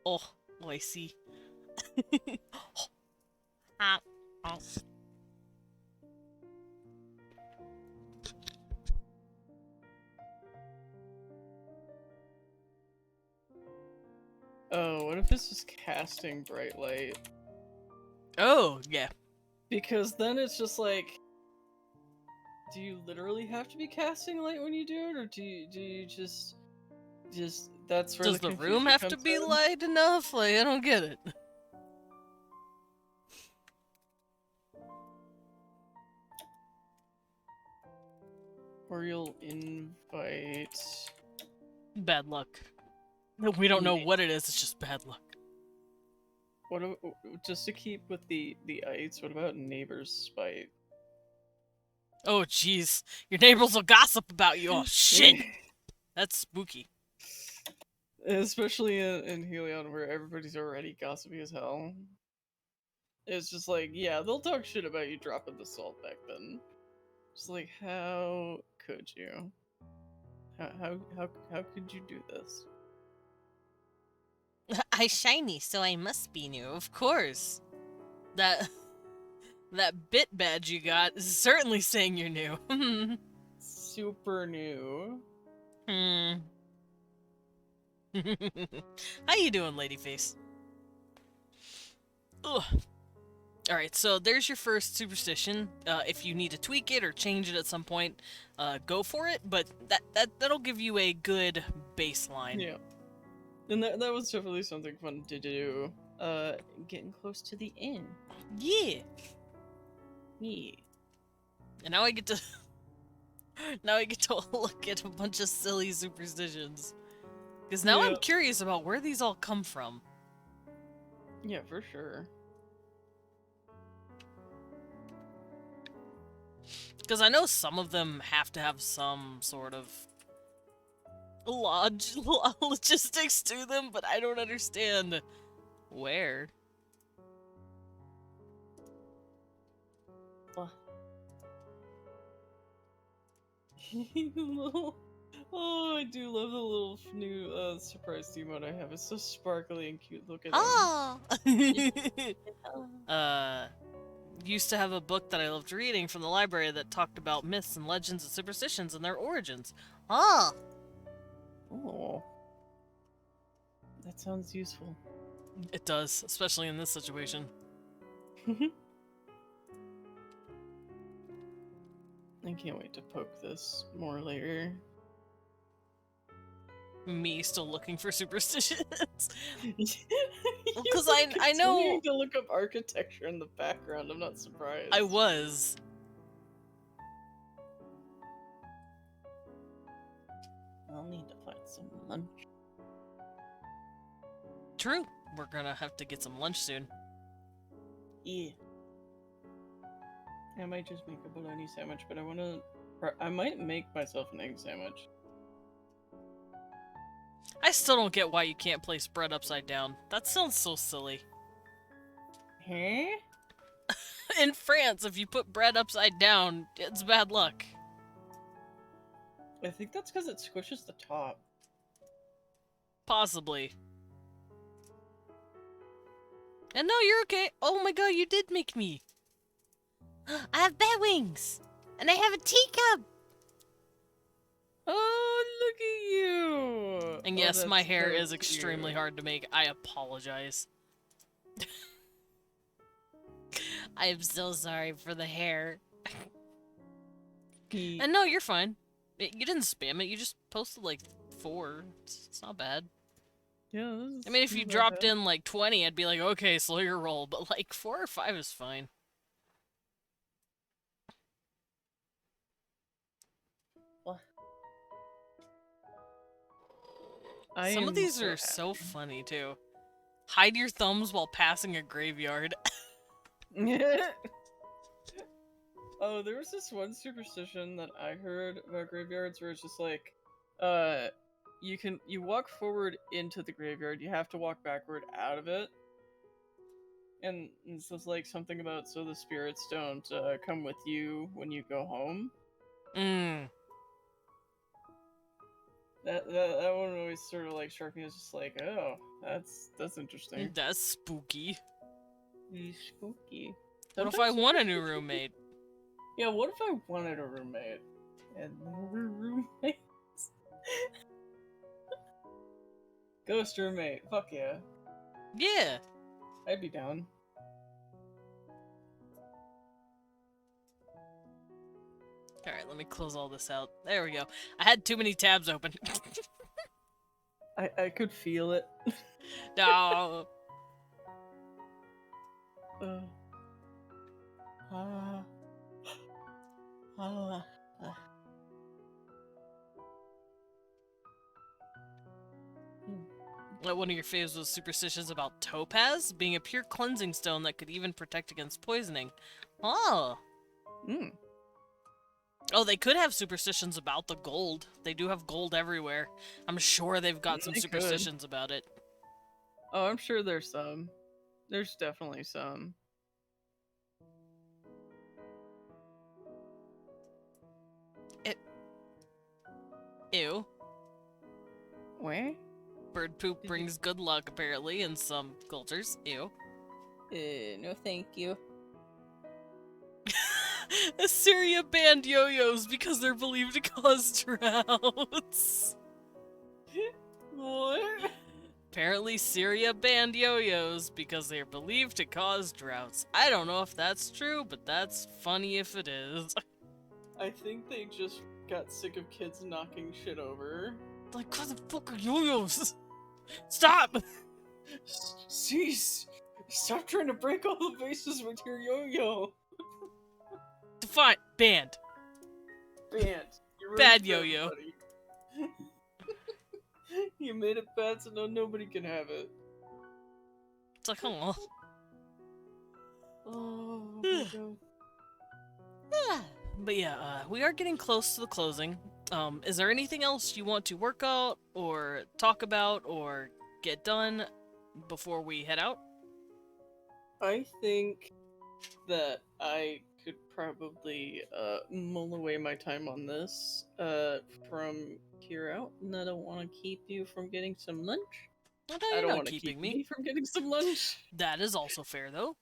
Oh, I see. Ah, oh. Oh, what if this is casting bright light? Oh, yeah. Because then it's just like, do you literally have to be casting light when you do it, or do you just that's where Does the room confusion have to comes be in? light enough? Like, I don't get it. Or you'll invite. Bad luck. We don't know Yeah. what it is, it's just bad luck. What just to keep with the ites? What about neighbors' spite? Oh, jeez. Your neighbors will gossip about you. Oh, shit. That's spooky. Especially in Helion, where everybody's already gossipy as hell. It's just like, yeah, they'll talk shit about you dropping the salt back then. Just like, how could you? How could you do this? I'm shiny, so I must be new, of course. That bit badge you got is certainly saying you're new. Super new. How you doing, Ladyface? Ugh. Alright, so there's your first superstition. If you need to tweak it or change it at some point, go for it, but that'll give you a good baseline. Yeah. And that was definitely something fun to do. Getting close to the end. Yeah. Yeah. And now I get to look at a bunch of silly superstitions. Because now I'm Yeah. curious about where these all come from. Yeah, for sure. Because I know some of them have to have some sort of logistics to them, but I don't understand where. Oh, I do love the little new surprise emote I have. It's so sparkly and cute. Look at Ah! Used to have a book that I loved reading from the library that talked about myths and legends and superstitions and their origins. Ah! him. Oh, that sounds useful. It does, especially in this situation. I can't wait to poke this more later. Me still looking for superstitions. Well, 'cause I know- to look up architecture in the background. I'm not surprised. I was. I'll need to find some lunch. True. We're gonna have to get some lunch soon. Yeah. I might just make a bologna sandwich, but I might make myself an egg sandwich. I still don't get why you can't place bread upside down. That sounds so silly. Huh? In France, if you put bread upside down, it's bad luck. I think that's because it squishes the top. Possibly. And no, you're okay. Oh my god, you did make me. I have bat wings! And I have a teacup! Oh, look at you! And Oh, yes, my that's hair so is extremely cute. hard to make. I apologize. I am so sorry for the hair. And no, you're fine. You didn't spam it, you just posted like 4. It's not bad. Yeah, I mean, if you dropped in like 20, I'd be like, okay, slow your roll. But like 4 or 5 is fine. Some of these are so funny too. Hide your thumbs while passing a graveyard. Oh, there was this one superstition that I heard about graveyards where it's just like, you walk forward into the graveyard, you have to walk backward out of it. And this is like something about so the spirits don't come with you when you go home. Mmm. That one always sort of like struck me as just like, oh, that's interesting. That's spooky. Spooky. What if I want a new roommate? Yeah, what if I wanted a roommate? And never roommates? Ghost roommate, fuck yeah. Yeah. I'd be down. Alright, let me close all this out. There we go. I had too many tabs open. I could feel it. No. One of your faves was superstitions about topaz being a pure cleansing stone that could even protect against poisoning. Oh. Mm. Oh, they could have superstitions about the gold. They do have gold everywhere. I'm sure they've got some They could. superstitions about it. Oh, I'm sure there's some. There's definitely some. Ew. Where? Bird poop brings good luck, apparently, in some cultures. Ew. No thank you. Assyria banned yo-yos because they're believed to cause droughts. What? Apparently, Syria banned yo-yos because they're believed to cause droughts. I don't know if that's true, but that's funny if it is. I think they just got sick of kids knocking shit over. Like, what the fuck are yo-yos? Stop! Cease! Stop trying to break all the vases with your yo-yo! Define banned. Banned. You ruined Bad it, yo-yo. buddy. You made it bad so now nobody can have it. It's like, oh. Oh my god. But yeah, we are getting close to the closing. Is there anything else you want to work out, or talk about, or get done before we head out? I think that I could probably mull away my time on this from here out, and I don't want to keep you from getting some lunch. Oh, no, I you're don't not want to keeping keep me. me from getting some lunch. That is also fair, though.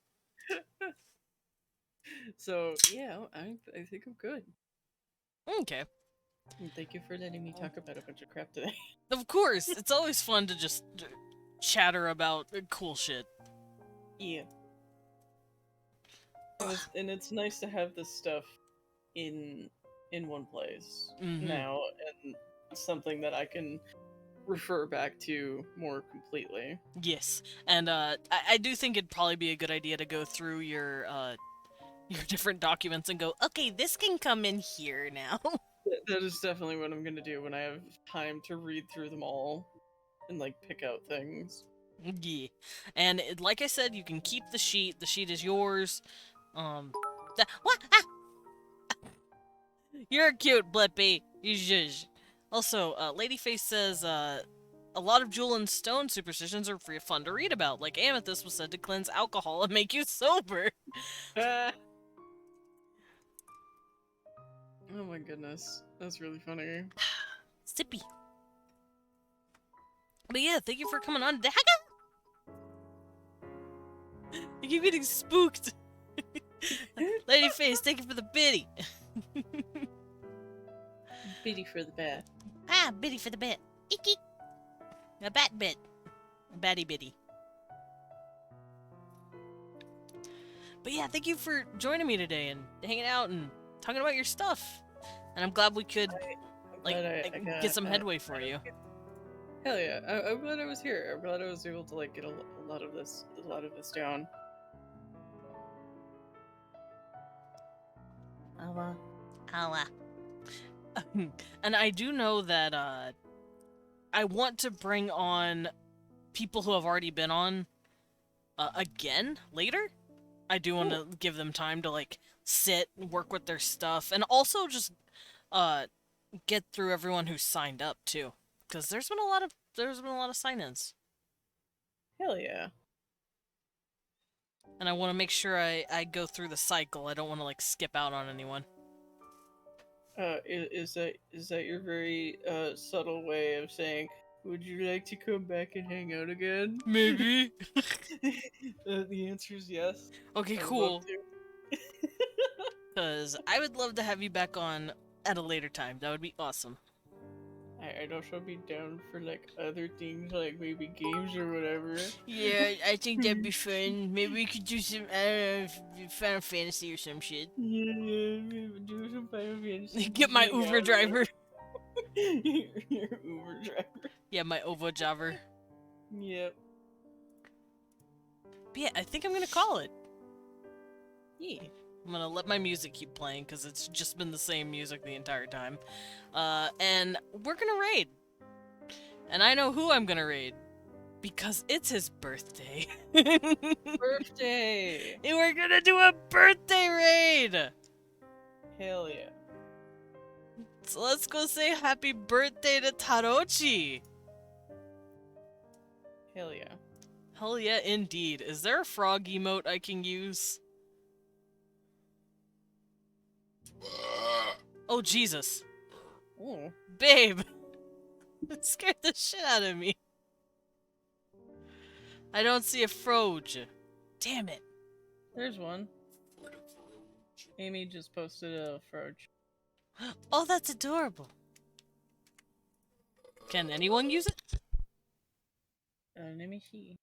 So yeah, I think I'm good. Okay. And thank you for letting me talk about a bunch of crap today. Of course, it's always fun to just chatter about cool shit. Yeah. And it's nice to have this stuff in one place Mhm. now, and something that I can refer back to more completely. Yes, and I do think it'd probably be a good idea to go through your different documents and go, okay, this can come in here now. That is definitely what I'm gonna do when I have time to read through them all and like pick out things. Yeah, and like I said, you can keep the sheet. The sheet is yours. What? Ah! You're cute, Blippi. You zhuzh. Also, Ladyface says, a lot of jewel and stone superstitions are fun to read about. Like amethyst was said to cleanse alcohol and make you sober. Ah! Oh my goodness, that's really funny. Sippy. But yeah, thank you for coming on. I keep getting spooked. Ladyface, thank you for the biddy. Biddy for the bat. Ah, biddy for the bit. Eek. A bat bit. A batty bitty. But yeah, thank you for joining me today and hanging out and talking about your stuff. And I'm glad we could get some headway for you. Hell yeah! I'm glad I was here. I'm glad I was able to like get a lot of this down. Awa. And I do know that I want to bring on people who have already been on again later. I do want to give them time to like sit and work with their stuff, and also just get through everyone who signed up too, because there's been a lot of sign-ins, Hell yeah! and I want to make sure I go through the cycle. I don't want to like skip out on anyone. Is that your very subtle way of saying, would you like to come back and hang out again? Maybe. The answer is yes. Okay, I would cool. love to. Because I would love to have you back on at a later time. That would be awesome. I'd also be down for like other things, like maybe games or whatever. Yeah, I think that'd be fun. Maybe we could do some, I don't know, Final Fantasy or some shit. Yeah, maybe do some Final Fantasy. Get my hang Uber out. driver. Your Uber driver. Yeah, my Ovo driver. Yep. But yeah, I think I'm gonna call it. Yeah. I'm gonna let my music keep playing because it's just been the same music the entire time. And we're gonna raid. And I know who I'm gonna raid. Because it's his birthday. Birthday! And we're gonna do a birthday raid! Hell yeah. So let's go say happy birthday to Tarochi! Hell yeah. Hell yeah, indeed. Is there a frog emote I can use? Oh, Jesus. Oh. Babe! It scared the shit out of me. I don't see a froge. Damn it. There's one. Amy just posted a froge. Oh, that's adorable. Can anyone use it? Let me see.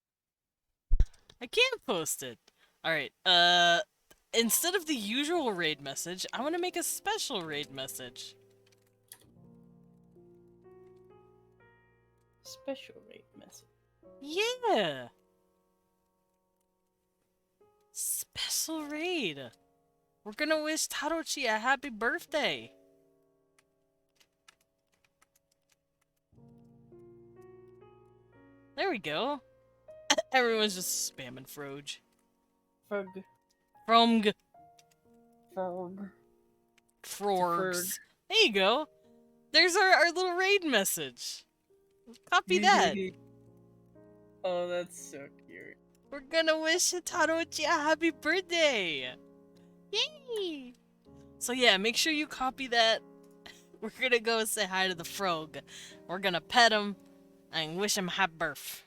I can't post it. Alright, instead of the usual raid message, I want to make a special raid message. Special rate message. Yeah! Special raid. We're gonna wish Tarochi a happy birthday. There we go. Everyone's just spamming Froge. Frog. Fromg. Frog. Frogs. There you go. There's our little raid message. Copy that. Oh, that's so cute. We're gonna wish Tarochi a happy birthday. Yay! So yeah, make sure you copy that. We're gonna go say hi to the frog. We're gonna pet him and wish him happy birth.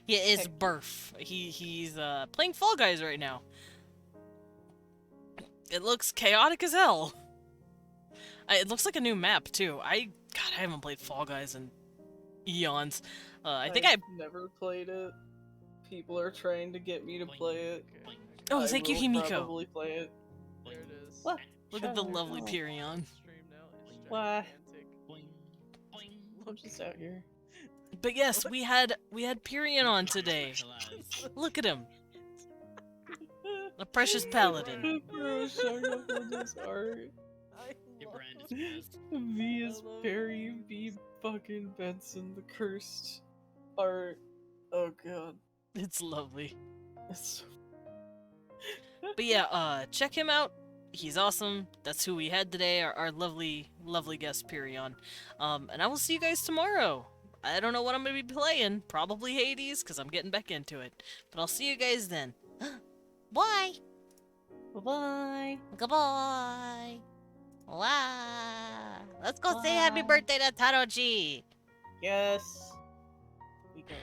He is birth. He's playing Fall Guys right now. It looks chaotic as hell. It looks like a new map too. I haven't played Fall Guys in eons. I think I've never played it. People are trying to get me to play it. Oh, I thank you, will Himiko. Probably play it. There it is. What? Look at the Shut lovely up. Pierion. Stream now is Why? gigantic. I'm just out here. But yes, we had Pierion on today. Look at him, a precious paladin. Bro, shut up on this art. V is Barry, V fucking Benson, the cursed art. Oh god. It's lovely. It's so... But yeah, check him out. He's awesome. That's who we had today, our lovely, lovely guest, Pierion. And I will see you guys tomorrow. I don't know what I'm going to be playing. Probably Hades, because I'm getting back into it. But I'll see you guys then. Bye! Bye-bye. Goodbye. Wow. Let's go say happy birthday to Tarochi. Yes. We got